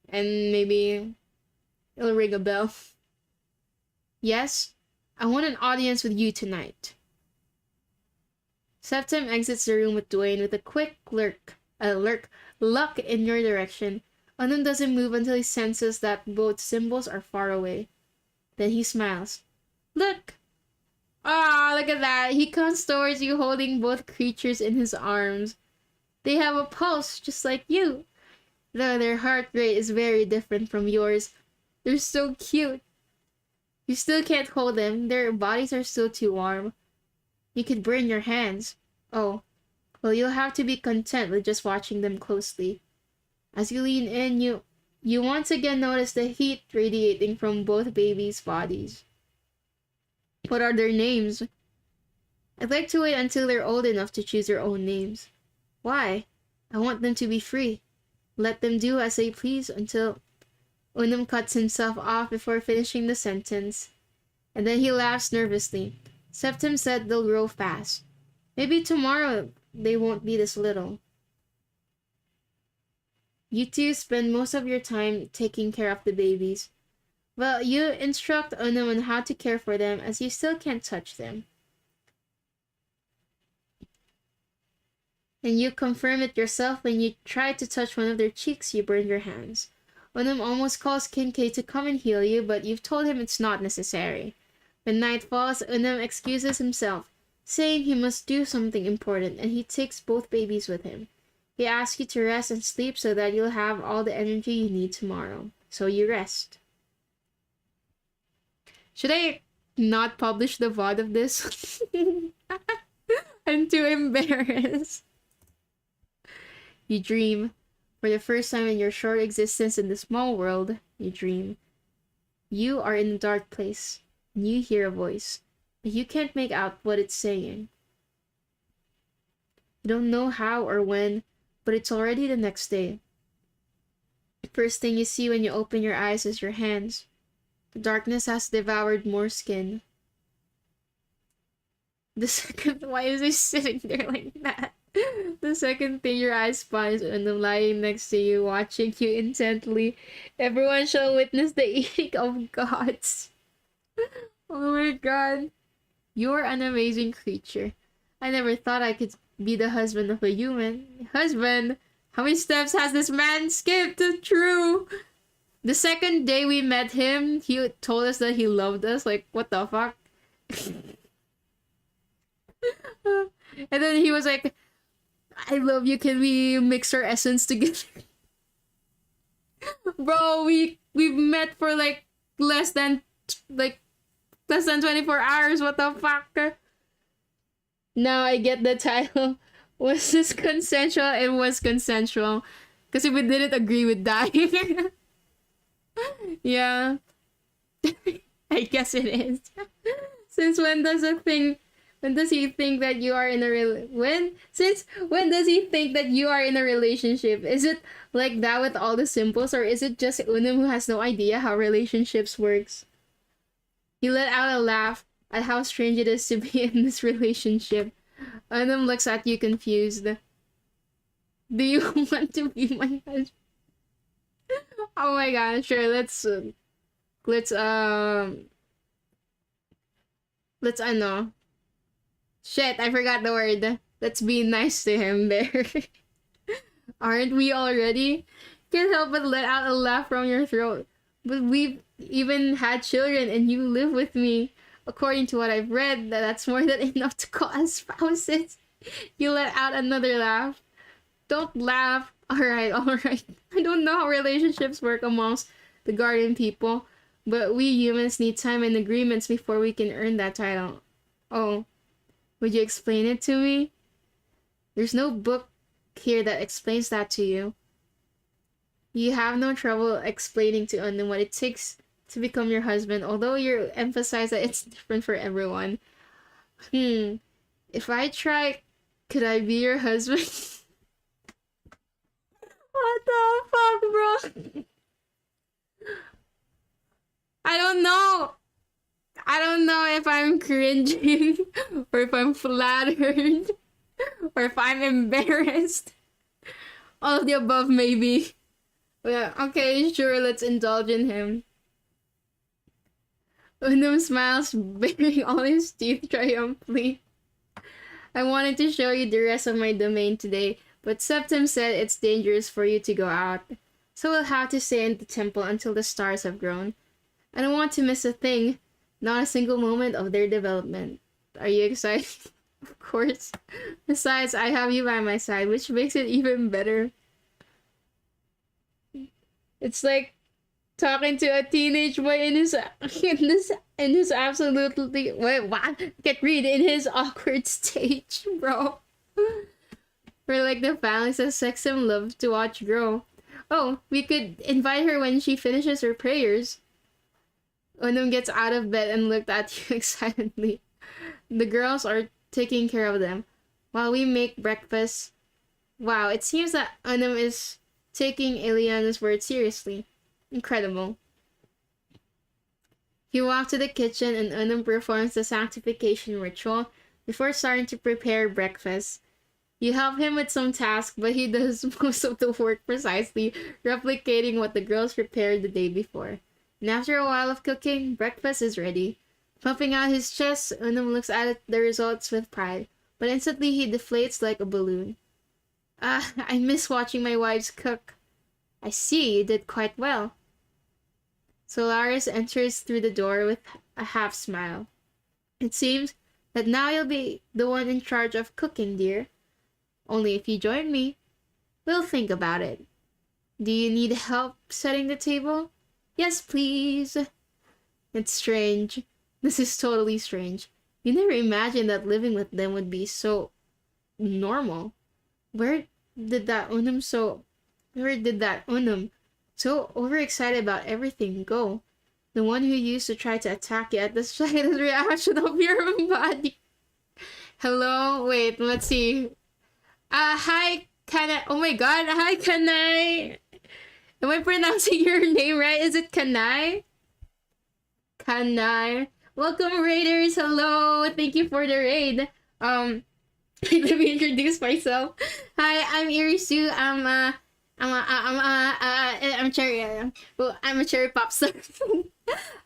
And maybe it'll ring a bell. Yes, I want an audience with you tonight. Septim exits the room with Dwayne with a quick look in your direction. Unum doesn't move until he senses that both symbols are far away. Then he smiles. Look! Ah, look at that. He comes towards you holding both creatures in his arms. They have a pulse just like you. Though their heart rate is very different from yours. They're so cute. You still can't hold them. Their bodies are still too warm. You could burn your hands. Oh, well, you'll have to be content with just watching them closely. As you lean in, you once again notice the heat radiating from both babies' bodies. What are their names? I'd like to wait until they're old enough to choose their own names. Why? I want them to be free. Let them do as they please until Unum cuts himself off before finishing the sentence. And then he laughs nervously. Septim said they'll grow fast. Maybe tomorrow they won't be this little. You two spend most of your time taking care of the babies. Well, you instruct Unum on how to care for them as you still can't touch them. And you confirm it yourself when you try to touch one of their cheeks, you burn your hands. Unum almost calls Kincaid to come and heal you, but you've told him it's not necessary. When night falls, Unum excuses himself, saying he must do something important, and he takes both babies with him. He asks you to rest and sleep so that you'll have all the energy you need tomorrow. So you rest. Should I not publish the VOD of this? I'm too embarrassed. You dream. For the first time in your short existence in the small world, you dream. You are in a dark place, and you hear a voice, but you can't make out what it's saying. You don't know how or when, but it's already the next day. The first thing you see when you open your eyes is your hands. The darkness has devoured more skin. The second, why is he sitting there like that? The second thing your eyes spot is Unum lying next to you, watching you intently. Everyone shall witness the eating of gods. Oh my god. You're an amazing creature. I never thought I could be the husband of a human. Husband? How many steps has this man skipped? True. The second day we met him, he told us that he loved us. Like, what the fuck? And then he was like, I love you, can we mix our essence together? Bro, we've met for like less than 24 hours. What the fuck? Now I get the title. Was this consensual? It was consensual. Because if we didn't agree with dying. Yeah. I guess it is. Since when does he think that you are in a when does he think that you are in a relationship? Is it like that with all the symbols, or is it just Unum who has no idea how relationships works? He let out a laugh at how strange it is to be in this relationship. Unum looks at you confused. Do you want to be my husband? Oh my god, sure, let's I know. Shit, I forgot the word. Let's be nice to him there. Aren't we already? Can't help but let out a laugh from your throat. But we've even had children and you live with me. According to what I've read, that's more than enough to call us spouses. You let out another laugh. Don't laugh. Alright, alright. I don't know how relationships work amongst the garden people, but we humans need time and agreements before we can earn that title. Oh, would you explain it to me? There's no book here that explains that to you. You have no trouble explaining to Unknown what it takes to become your husband, although you emphasize that it's different for everyone. If I try, could I be your husband? What the fuck, bro? I don't know. I don't know if I'm cringing, or if I'm flattered, or if I'm embarrassed. All of the above, maybe. Yeah, okay, sure, let's indulge in him. Unum smiles, baring all his teeth triumphantly. I wanted to show you the rest of my domain today, but Septim said it's dangerous for you to go out. So we'll have to stay in the temple until the stars have grown. I don't want to miss a thing, not a single moment of their development. Are you excited? Of course. Besides, I have you by my side, which makes it even better. It's like talking to a teenage boy in his absolutely get read in his awkward stage, bro. We're like the families that Sexum love to watch grow. Oh, we could invite her when she finishes her prayers. Onum gets out of bed and looked at you excitedly. The girls are taking care of them while we make breakfast. Wow, it seems that Onum is taking Eliana's word seriously. Incredible. He walked to the kitchen and Unum performs the sanctification ritual before starting to prepare breakfast. You help him with some tasks, but he does most of the work precisely, replicating what the girls prepared the day before. And after a while of cooking, breakfast is ready. Pumping out his chest, Unum looks at the results with pride, but instantly he deflates like a balloon. I miss watching my wives cook. I see, you did quite well. Solaris enters through the door with a half smile. It seems that now you'll be the one in charge of cooking, dear. Only if you join me. We'll think about it. Do you need help setting the table? Yes, please. It's strange. This is totally strange. You never imagined that living with them would be so normal. Where did that Unum so overexcited about everything go? The one who used to try to attack you at the slightest reaction of your own body. Hello? Wait, let's see. Hi, oh my god, hi, Kanai. Am I pronouncing your name right? Is it Kanai? Kanai. Welcome, Raiders. Hello. Thank you for the raid. Let me introduce myself. Hi, I'm Irisu. I'm a cherry. Well, I'm a cherry pop star.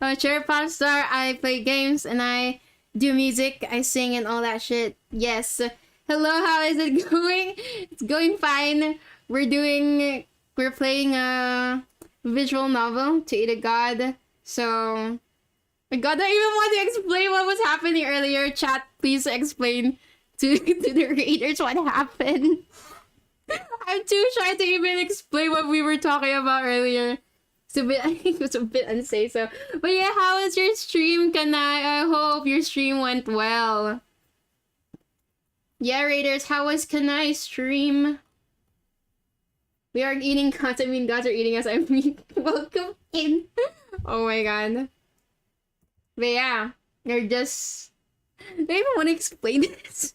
I'm a cherry pop star. I play games and I do music. I sing and all that shit. Yes. Hello, how is it going? It's going fine. We're playing a visual novel, To Eat a God. So, my god, I even want to explain what was happening earlier. Chat, please explain to the readers what happened. I'm too shy to even explain what we were talking about earlier. I think it was a bit unsafe. So, but yeah, how was your stream, Kanai? I hope your stream went well. Yeah, Raiders, how was Kanai's stream? We are eating gods. I mean, gods are eating us. I mean, welcome in. Oh my god. But yeah, they're just... I don't even want to explain this.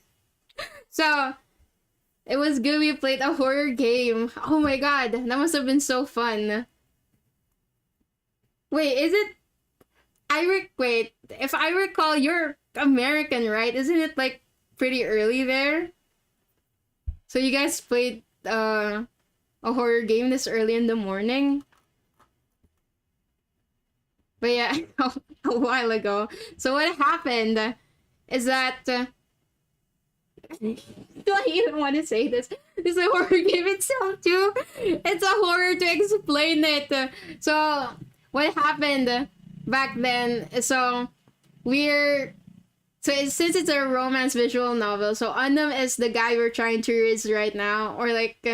So, it was good we played a horror game. Oh my god, that must have been so fun. Wait, is it... Wait, if I recall, you're American, right? Isn't it like pretty early there? So you guys played a horror game this early in the morning? But yeah, a while ago. So what happened is that Do I even want to say this? This is a horror game itself too. It's a horror to explain it. So what happened back then? Since it's a romance visual novel, so Annam is the guy we're trying to riz right now, or like,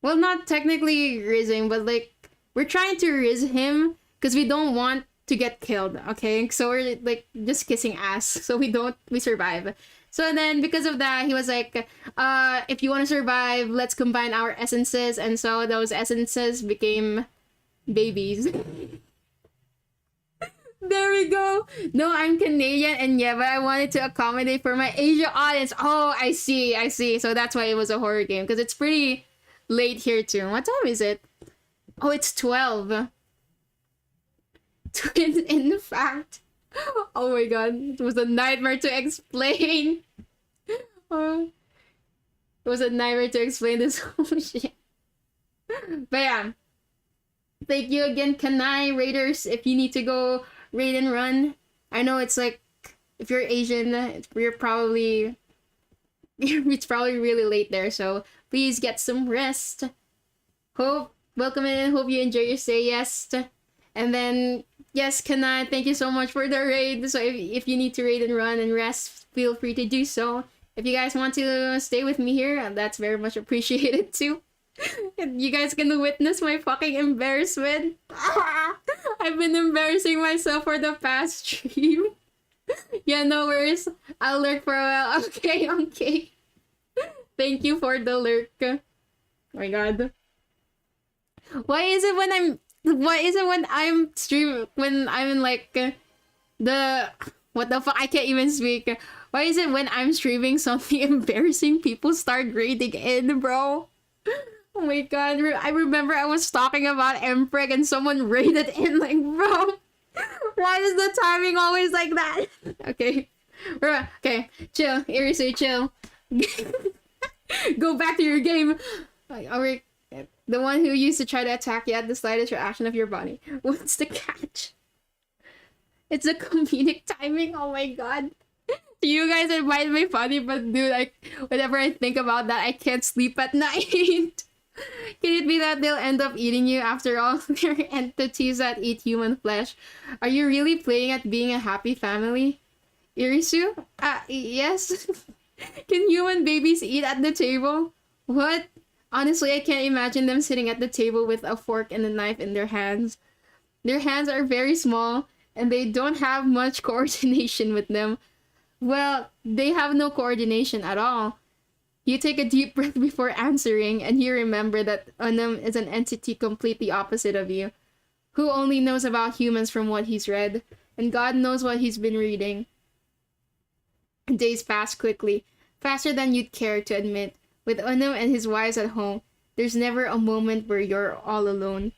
well, not technically rizzing, but like we're trying to riz him because we don't want to get killed. Okay, so we're like just kissing ass, so we survive. So then, because of that, he was like, if you want to survive, let's combine our essences. And so those essences became babies. There we go. No, I'm Canadian, and yeah, but I wanted to accommodate for my Asia audience. Oh, I see. So that's why it was a horror game, because it's pretty late here too. What time is it? Oh, it's 12. In fact. Oh my god, it was a nightmare to explain. Oh, it was a nightmare to explain this whole shit. But yeah, thank you again, Kanai Raiders. If you need to go raid and run, I know it's like, if you're Asian, it's probably really late there. So please get some rest. Welcome in. Hope you enjoy your stay. Yes, and then. Yes, Kanai, thank you so much for the raid. So if you need to raid and run and rest, feel free to do so. If you guys want to stay with me here, that's very much appreciated too. You guys can witness my fucking embarrassment. I've been embarrassing myself for the past stream. Yeah, no worries. I'll lurk for a while. Okay. Thank you for the lurk. Oh my god. Why is it when I'm streaming, when I'm in like what the fuck, I can't even speak. Why is it when I'm streaming something embarrassing, people start raiding in, bro? Oh my god, I remember I was talking about Empreg and someone raided in, like, bro, why is the timing always like that? Okay, chill, Irisu, chill. Go back to your game. Alright. The one who used to try to attack you at the slightest reaction of your body. What's the catch? It's a comedic timing. Oh my god. You guys, it might be funny, but dude, like, whenever I think about that, I can't sleep at night. Can it be that they'll end up eating you after all? They're entities that eat human flesh. Are you really playing at being a happy family? Irisu? Yes. Can human babies eat at the table? What? Honestly, I can't imagine them sitting at the table with a fork and a knife in their hands. Their hands are very small, and they don't have much coordination with them. Well, they have no coordination at all. You take a deep breath before answering, and you remember that Unum is an entity completely opposite of you, who only knows about humans from what he's read, and God knows what he's been reading. Days pass quickly, faster than you'd care to admit. With Unum and his wives at home, there's never a moment where you're all alone.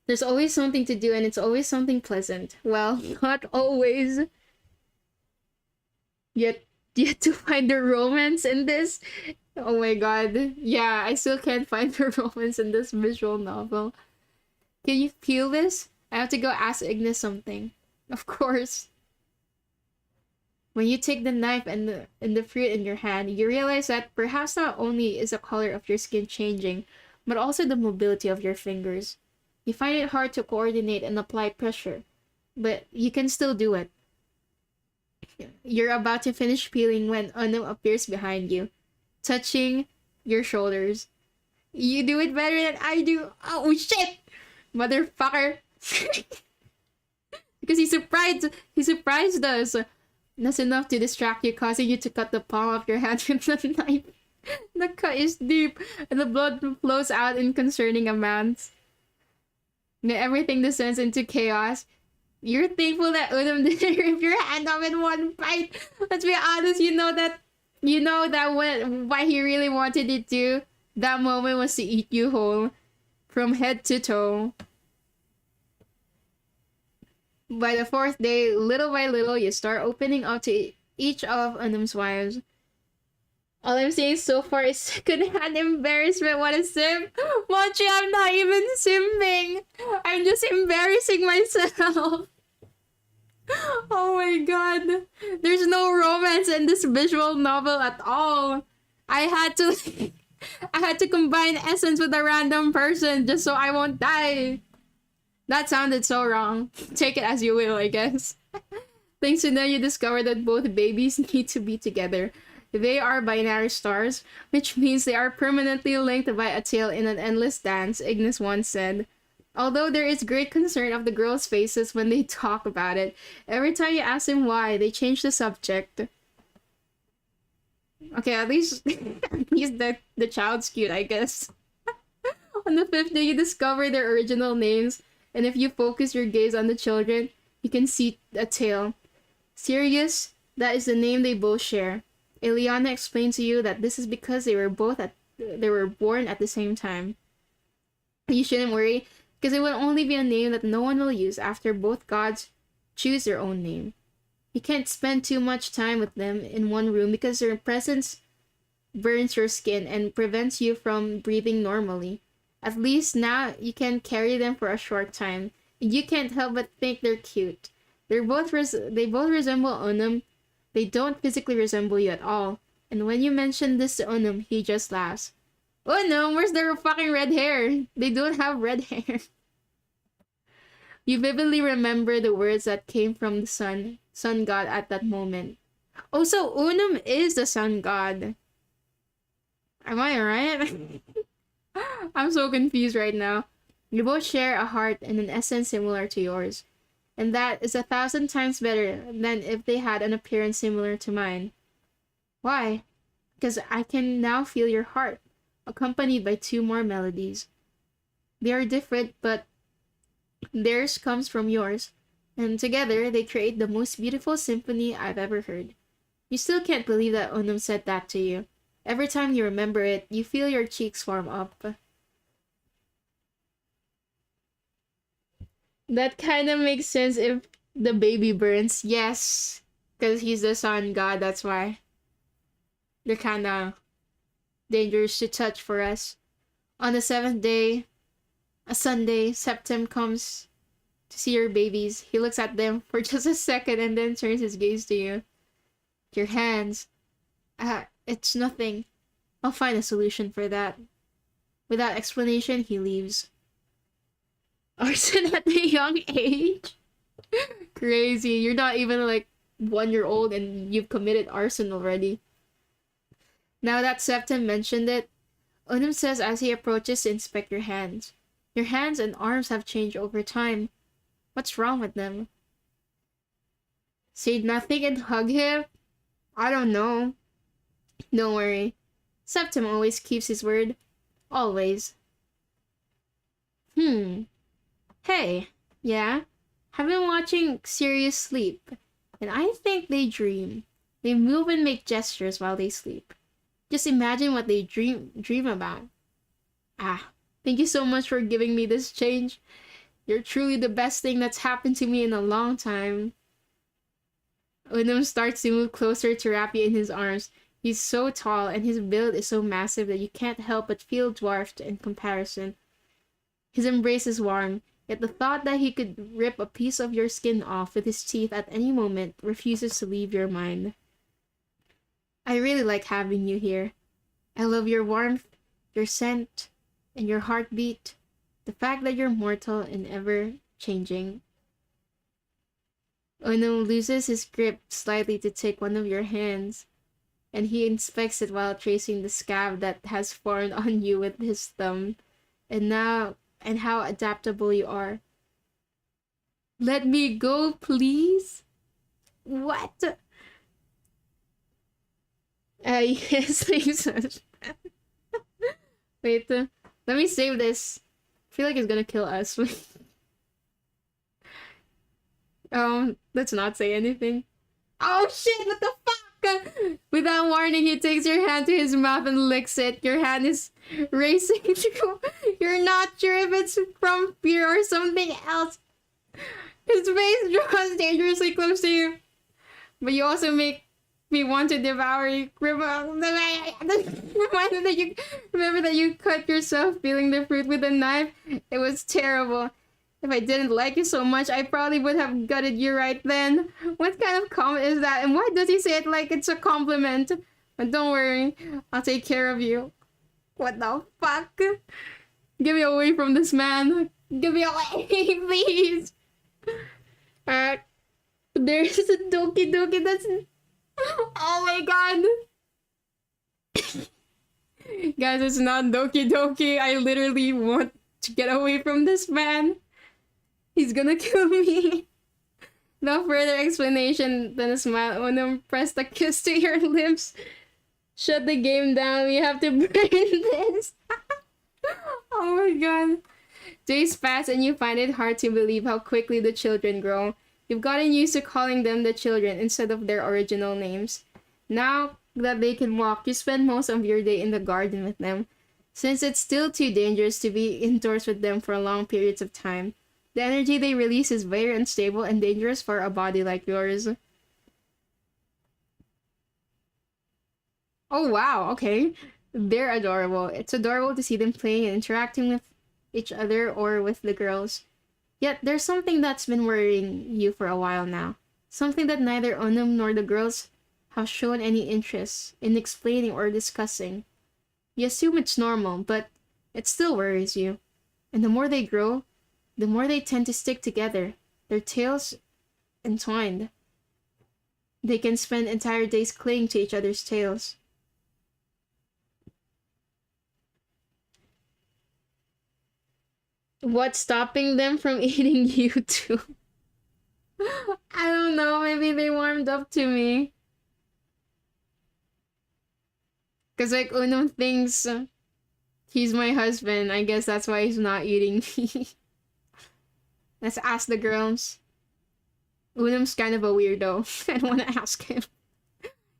There's always something to do, and it's always something pleasant. Well, not always. Yet to find the romance in this. Oh my god. Yeah, I still can't find the romance in this visual novel. Can you feel this? I have to go ask Ignis something. Of course. When you take the knife and the fruit in your hand, you realize that perhaps not only is the color of your skin changing, but also the mobility of your fingers. You find it hard to coordinate and apply pressure, but you can still do it. You're about to finish peeling when Unum appears behind you, touching your shoulders. You do it better than I do. Oh shit! Motherfucker! Because he surprised us. That's enough to distract you, causing you to cut the palm of your hand with the knife. The cut is deep, and the blood flows out in concerning amounts. And everything descends into chaos. You're thankful that Udom didn't rip your hand off in one bite. Let's be honest, you know that what he really wanted it to, that moment was to eat you whole, from head to toe. By the fourth day, little by little, you start opening up to each of Unum's wives. All I'm saying so far is secondhand embarrassment. What a simp. Mochi, I'm not even simping. I'm just embarrassing myself. Oh my god. There's no romance in this visual novel at all. I had to I had to combine essence with a random person just so I won't die. That sounded so wrong. Take it as you will, I guess. Thanks to them, you discover that both babies need to be together. They are binary stars, which means they are permanently linked by a tail in an endless dance, Ignis once said. Although there is great concern of the girls' faces when they talk about it, every time you ask them why, they change the subject. Okay, at least, the child's cute, I guess. On the fifth day, you discover their original names, and if you focus your gaze on the children, you can see a tail. Sirius, that is the name they both share. Ileana explained to you that this is because they were born at the same time. You shouldn't worry, because it will only be a name that no one will use after both gods choose their own name. You can't spend too much time with them in one room because their presence burns your skin and prevents you from breathing normally. At least now you can carry them for a short time. You can't help but think they're cute. They both resemble Onum. They don't physically resemble you at all. And when you mention this to Onum, he just laughs. Onum, where's their fucking red hair? They don't have red hair. You vividly remember the words that came from the sun god at that moment. Oh, so Onum is the sun god. Am I right? I'm so confused right now. You both share a heart and an essence similar to yours. And that is 1,000 times better than if they had an appearance similar to mine. Why? Because I can now feel your heart, accompanied by 2 more melodies. They are different, but theirs comes from yours, and together they create the most beautiful symphony I've ever heard. You still can't believe that Onum said that to you. Every time you remember it, you feel your cheeks warm up. That kind of makes sense if the baby burns. Yes, because he's the sun god, that's why. They're kind of dangerous to touch for us. On the 7th day, a Sunday, Septem comes to see your babies. He looks at them for just a second and then turns his gaze to you. Your hands. It's nothing. I'll find a solution for that. Without explanation, he leaves. Arson at a young age? Crazy. You're not even like 1 year old and you've committed arson already. Now that Septem mentioned it, Onum says as he approaches to inspect your hands. Your hands and arms have changed over time. What's wrong with them? Say nothing and hug him? I don't know. Don't worry. Septem always keeps his word. Always. Hey, yeah? I've been watching Sirius sleep, and I think they dream. They move and make gestures while they sleep. Just imagine what they dream about. Thank you so much for giving me this change. You're truly the best thing that's happened to me in a long time. Onum starts to move closer to wrap you in his arms. He's so tall and his build is so massive that you can't help but feel dwarfed in comparison. His embrace is warm, yet the thought that he could rip a piece of your skin off with his teeth at any moment refuses to leave your mind. I really like having you here. I love your warmth, your scent, and your heartbeat. The fact that you're mortal and ever changing. Onum loses his grip slightly to take one of your hands, and he inspects it while tracing the scab that has formed on you with his thumb. And how adaptable you are. Let me go, please? What? Yes, thanks. Wait, let me save this. I feel like it's gonna kill us. Let's not say anything. Oh shit, what the fuck? Without warning, he takes your hand to his mouth and licks it. Your hand is racing. You're not sure if it's from fear or something else. His face draws dangerously close to you. But you also make me want to devour you. Remember that you cut yourself peeling the fruit with a knife? It was terrible. If I didn't like you so much, I probably would have gutted you right then. What kind of comment is that? And why does he say it like it's a compliment? But don't worry, I'll take care of you. What the fuck? Get me away from this man. Get me away, please. There's a Doki Doki that's... Oh my god. Guys, it's not Doki Doki. I literally want to get away from this man. He's gonna kill me. No further explanation than a smile. Unum pressed a kiss to your lips. Shut the game down. We have to burn this. Oh my god. Days pass and you find it hard to believe how quickly the children grow. You've gotten used to calling them the children instead of their original names. Now that they can walk, you spend most of your day in the garden with them, since it's still too dangerous to be indoors with them for long periods of time. The energy they release is very unstable and dangerous for a body like yours. Oh wow, okay. They're adorable. It's adorable to see them playing and interacting with each other or with the girls. Yet there's something that's been worrying you for a while now. Something that neither Onum nor the girls have shown any interest in explaining or discussing. You assume it's normal, but it still worries you. And the more they grow, the more they tend to stick together, their tails entwined. They can spend entire days clinging to each other's tails. What's stopping them from eating you too? I don't know, maybe they warmed up to me. Cause like Unum thinks he's my husband. I guess that's why he's not eating me. Let's ask the girls. Unum's kind of a weirdo. I don't want to ask him.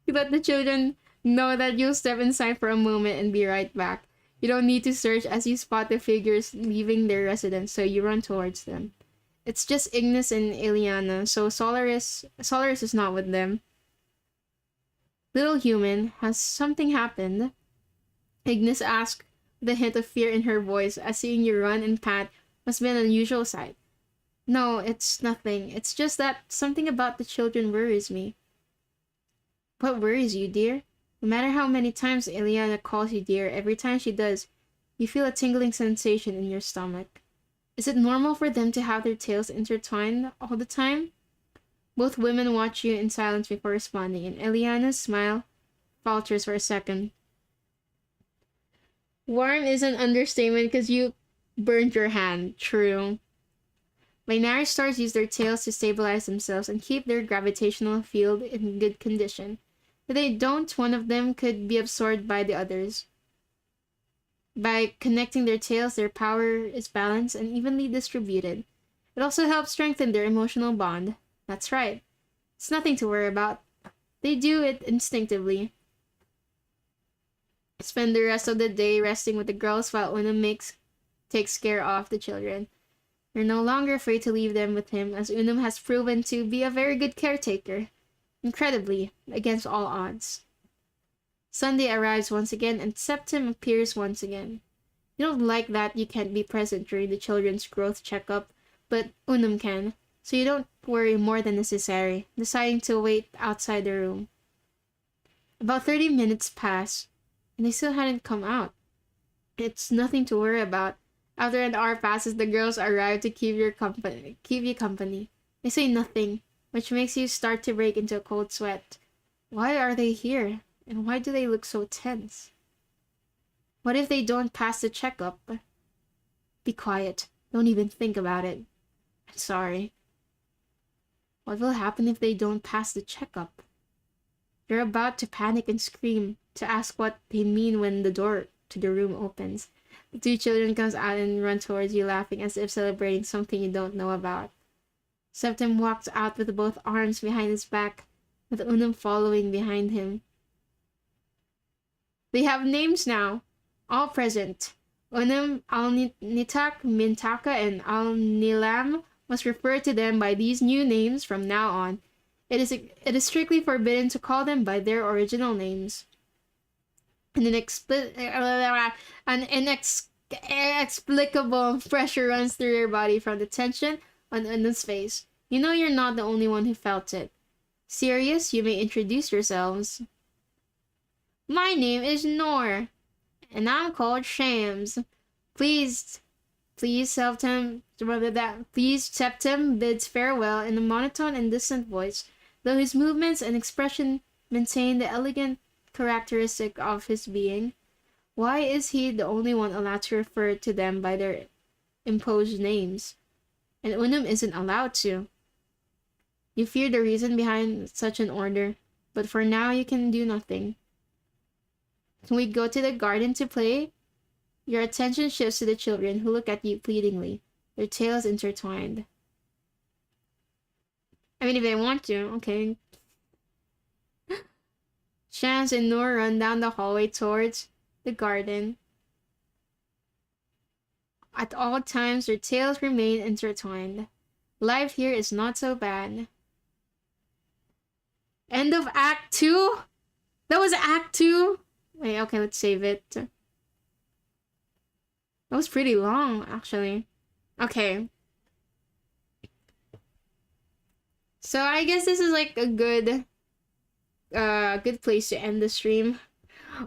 You let the children know that you'll step inside for a moment and be right back. You don't need to search as you spot the figures leaving their residence, so you run towards them. It's just Ignis and Ileana, so Solaris is not with them. Little human, has something happened? Ignis asked with a hint of fear in her voice, as seeing you run and pant must be an unusual sight. No, it's nothing. It's just that something about the children worries me. What worries you, dear? No matter how many times Ileana calls you dear, every time she does, you feel a tingling sensation in your stomach. Is it normal for them to have their tails intertwined all the time? Both women watch you in silence before responding, and Ileana's smile falters for a second. Warm is an understatement because you burned your hand. True. Binary stars use their tails to stabilize themselves and keep their gravitational field in good condition. If they don't, one of them could be absorbed by the others. By connecting their tails, their power is balanced and evenly distributed. It also helps strengthen their emotional bond. That's right. It's nothing to worry about. They do it instinctively. Spend the rest of the day resting with the girls while Unum takes care of the children. You're no longer afraid to leave them with him, as Unum has proven to be a very good caretaker. Incredibly, against all odds. Sunday arrives once again, and Septim appears once again. You don't like that you can't be present during the children's growth checkup, but Unum can, so you don't worry more than necessary, deciding to wait outside the room. About 30 minutes pass, and they still hadn't come out. It's nothing to worry about. After an hour passes, the girls arrive to keep you company. They say nothing, which makes you start to break into a cold sweat. Why are they here? And why do they look so tense? What if they don't pass the checkup? Be quiet. Don't even think about it. I'm sorry. What will happen if they don't pass the checkup? You're about to panic and scream to ask what they mean when the door to the room opens. The two children comes out and run towards you, laughing as if celebrating something you don't know about. Septim walks out with both arms behind his back, with Unum following behind him. They have names now. All present. Unum, Al-Nitak, Mintaka, and Al-Nilam must refer to them by these new names from now on. It is strictly forbidden to call them by their original names. An Inexplicable pressure runs through your body from the tension on Unum's face. You know you're not the only one who felt it. Serious, you may introduce yourselves. My name is Nor, and I'm called Shams. Please Septem bids farewell in a monotone and distant voice, though his movements and expression maintain the elegant characteristic of his being. Why is he the only one allowed to refer to them by their imposed names? And Unum isn't allowed to. You fear the reason behind such an order, but for now you can do nothing. Can we go to the garden to play? Your attention shifts to the children who look at you pleadingly, their tails intertwined. I mean, if they want to, okay. Shams and Noor run down the hallway towards the garden. At all times, their tails remain intertwined. Life here is not so bad. End of Act 2? That was Act 2? Wait, okay, let's save it. That was pretty long, actually. Okay. So I guess this is like a good place to end the stream.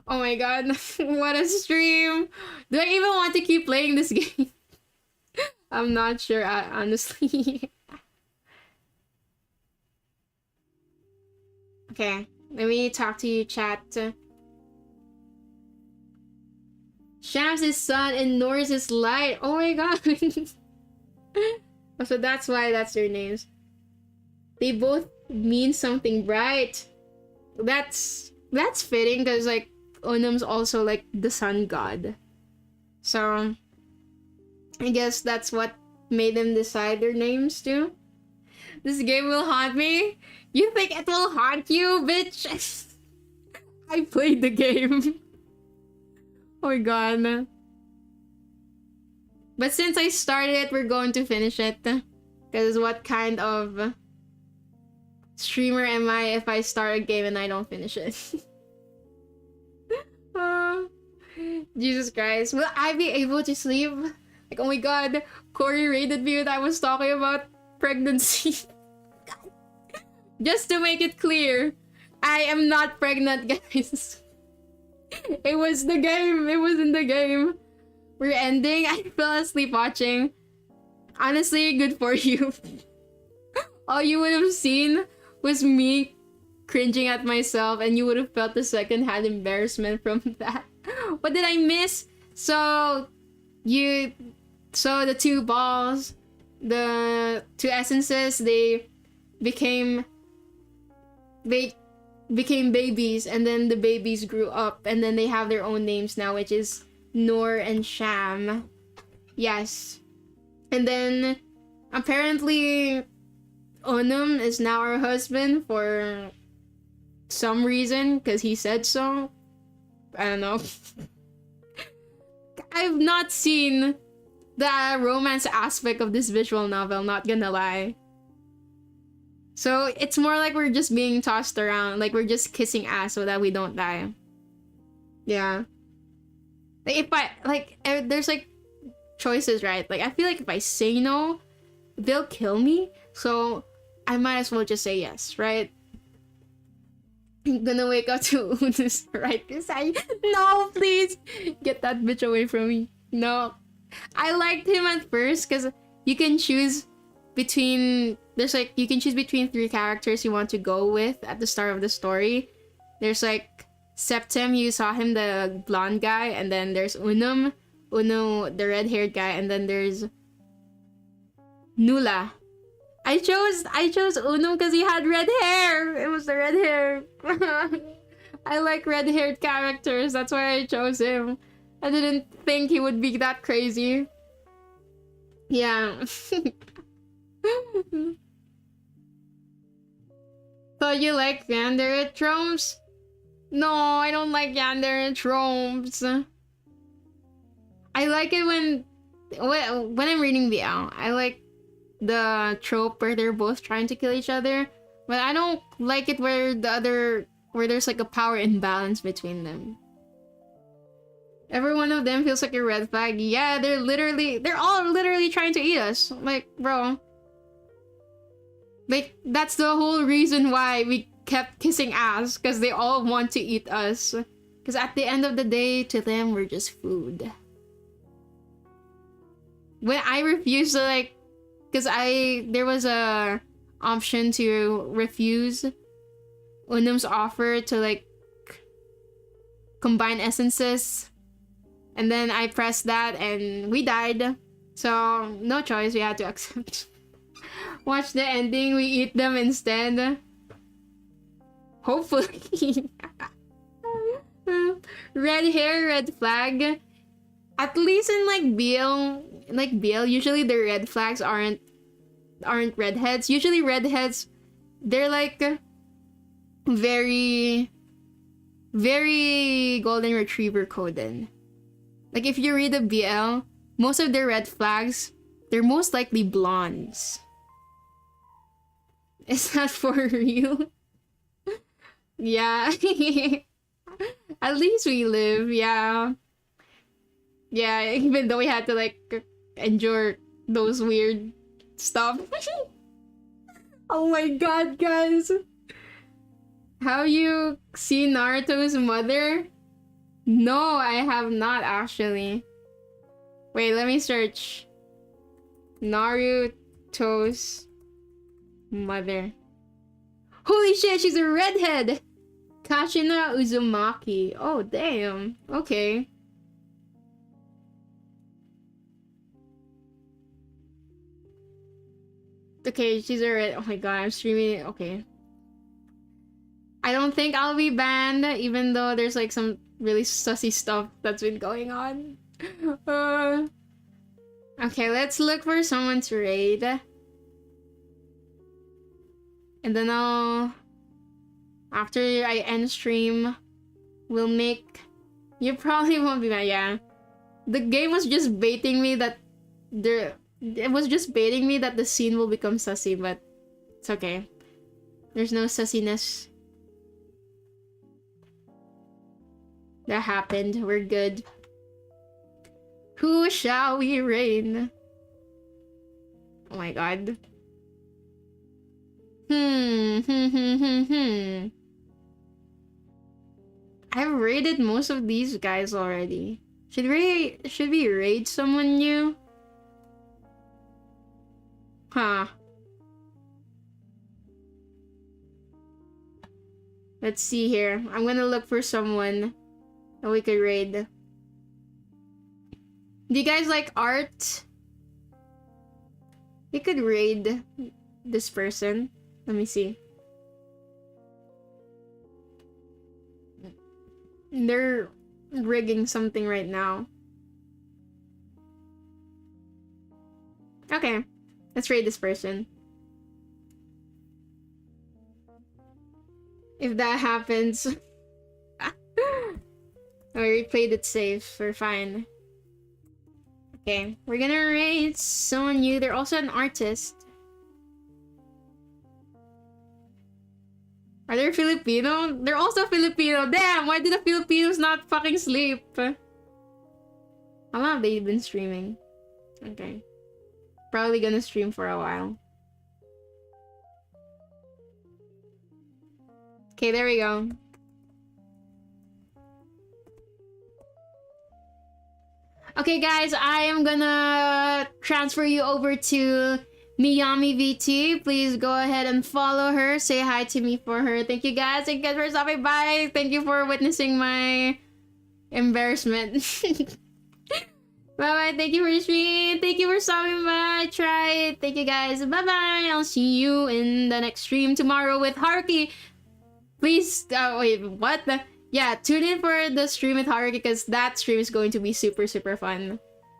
Oh my god, what a stream! Do I even want to keep playing this game? I'm not sure, honestly. Okay, let me talk to you, chat. Shams is sun and Noor's is light. Oh my god. So that's why that's their names. They both mean something bright. That's fitting because like Onum's also like the sun god. So I guess that's what made them decide their names too. This game will haunt me? You think it will haunt you, bitch? I played the game. Oh my god. But since I started it, we're going to finish it. Because what kind of streamer am I if I start a game and I don't finish it? Jesus Christ. Will I be able to sleep? Like, oh my god, Corey raided me when I was talking about pregnancy. Just to make it clear, I am not pregnant, guys. It was the game. It was in the game. We're ending. I fell asleep watching. Honestly, good for you. All you would have seen was me cringing at myself, and you would have felt the second-hand embarrassment from that. What did I miss? So the two balls, the two essences, they became babies, and then the babies grew up, and then they have their own names now, which is Noor and Sham. Yes. And then apparently Onum is now our husband for some reason, because he said so. I don't know. I've not seen the romance aspect of this visual novel, not gonna lie. So it's more like we're just being tossed around, like we're just kissing ass so that we don't die. Yeah. Like if I, like, there's like choices, right? Like I feel like if I say no, they'll kill me. So I might as well just say yes, right? I'm gonna wake up to Unu's right side. No, please! Get that bitch away from me. No. I liked him at first because you can choose between... There's like... You can choose between 3 characters you want to go with at the start of the story. There's like... Septem, you saw him, the blonde guy. And then there's Uno, the red-haired guy. And then there's... Nula. I chose Uno because he had red hair. It was the red hair. I like red-haired characters. That's why I chose him. I didn't think he would be that crazy. Yeah. So you like Yanderetromes? No, I don't like Yanderetromes. I like it when I'm reading BL. I like the trope where they're both trying to kill each other, but I don't like it where there's like a power imbalance between them. Every one of them feels like a red flag. Yeah, they're all literally trying to eat us. Like, bro. Like, that's the whole reason why we kept kissing ass, because they all want to eat us. Because at the end of the day, to them, we're just food. When I refused to, like, because there was a option to refuse Unum's offer to, like, combine essences. And then I pressed that and we died. So, no choice, we had to accept. Watch the ending, we eat them instead. Hopefully. Red hair, red flag. At least in like BL, usually the red flags aren't redheads. Usually redheads, they're like very, very golden retriever coded. Like if you read the BL, most of their red flags, they're most likely blondes. Is that for real? Yeah. At least we live, yeah. Yeah, even though we had to like endure those weird stuff. Oh my god, guys. Have you seen Naruto's mother? No, I have not actually. Wait, let me search. Naruto's mother. Holy shit, she's a redhead! Kashina Uzumaki. Oh, damn. Okay. Okay, she's a red. Oh my god, I'm streaming it. Okay. I don't think I'll be banned, even though there's like some really sussy stuff that's been going on. Okay, let's look for someone to raid. And then after I end stream, we'll make... You probably won't be mad, yeah. The game was just baiting me that it was just baiting me that the scene will become sussy, but it's okay. There's no sussiness. That happened. We're good. Who shall we raid? Oh my god. I've raided most of these guys already. Should we raid someone new? Huh. Let's see here. I'm gonna look for someone that we could raid. Do you guys like art? We could raid this person. Let me see. They're rigging something right now. Okay. Let's raid this person. If that happens... Oh, we played it safe. We're fine. Okay. We're gonna raid someone new. They're also an artist. Are they Filipino? They're also Filipino. Damn! Why did the Filipinos not fucking sleep? How long have they been streaming? Okay. Probably gonna stream for a while. Okay, there we go. Okay, guys, I am gonna transfer you over to Miyami VT. Please go ahead and follow her. Say hi to me for her. Thank you, guys. Thank you guys for stopping by. Thank you for witnessing my embarrassment. Bye-bye. Thank you for streaming. Thank you for stopping by. Try it. Thank you, guys. Bye-bye. I'll see you in the next stream tomorrow with Haruki. Please, wait, what? Yeah, tune in for the stream with Haruki because that stream is going to be super, super fun.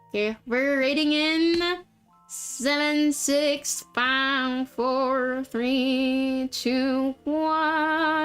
Okay, we're rating in 7, 6, 5, 4, 3, 2, 1.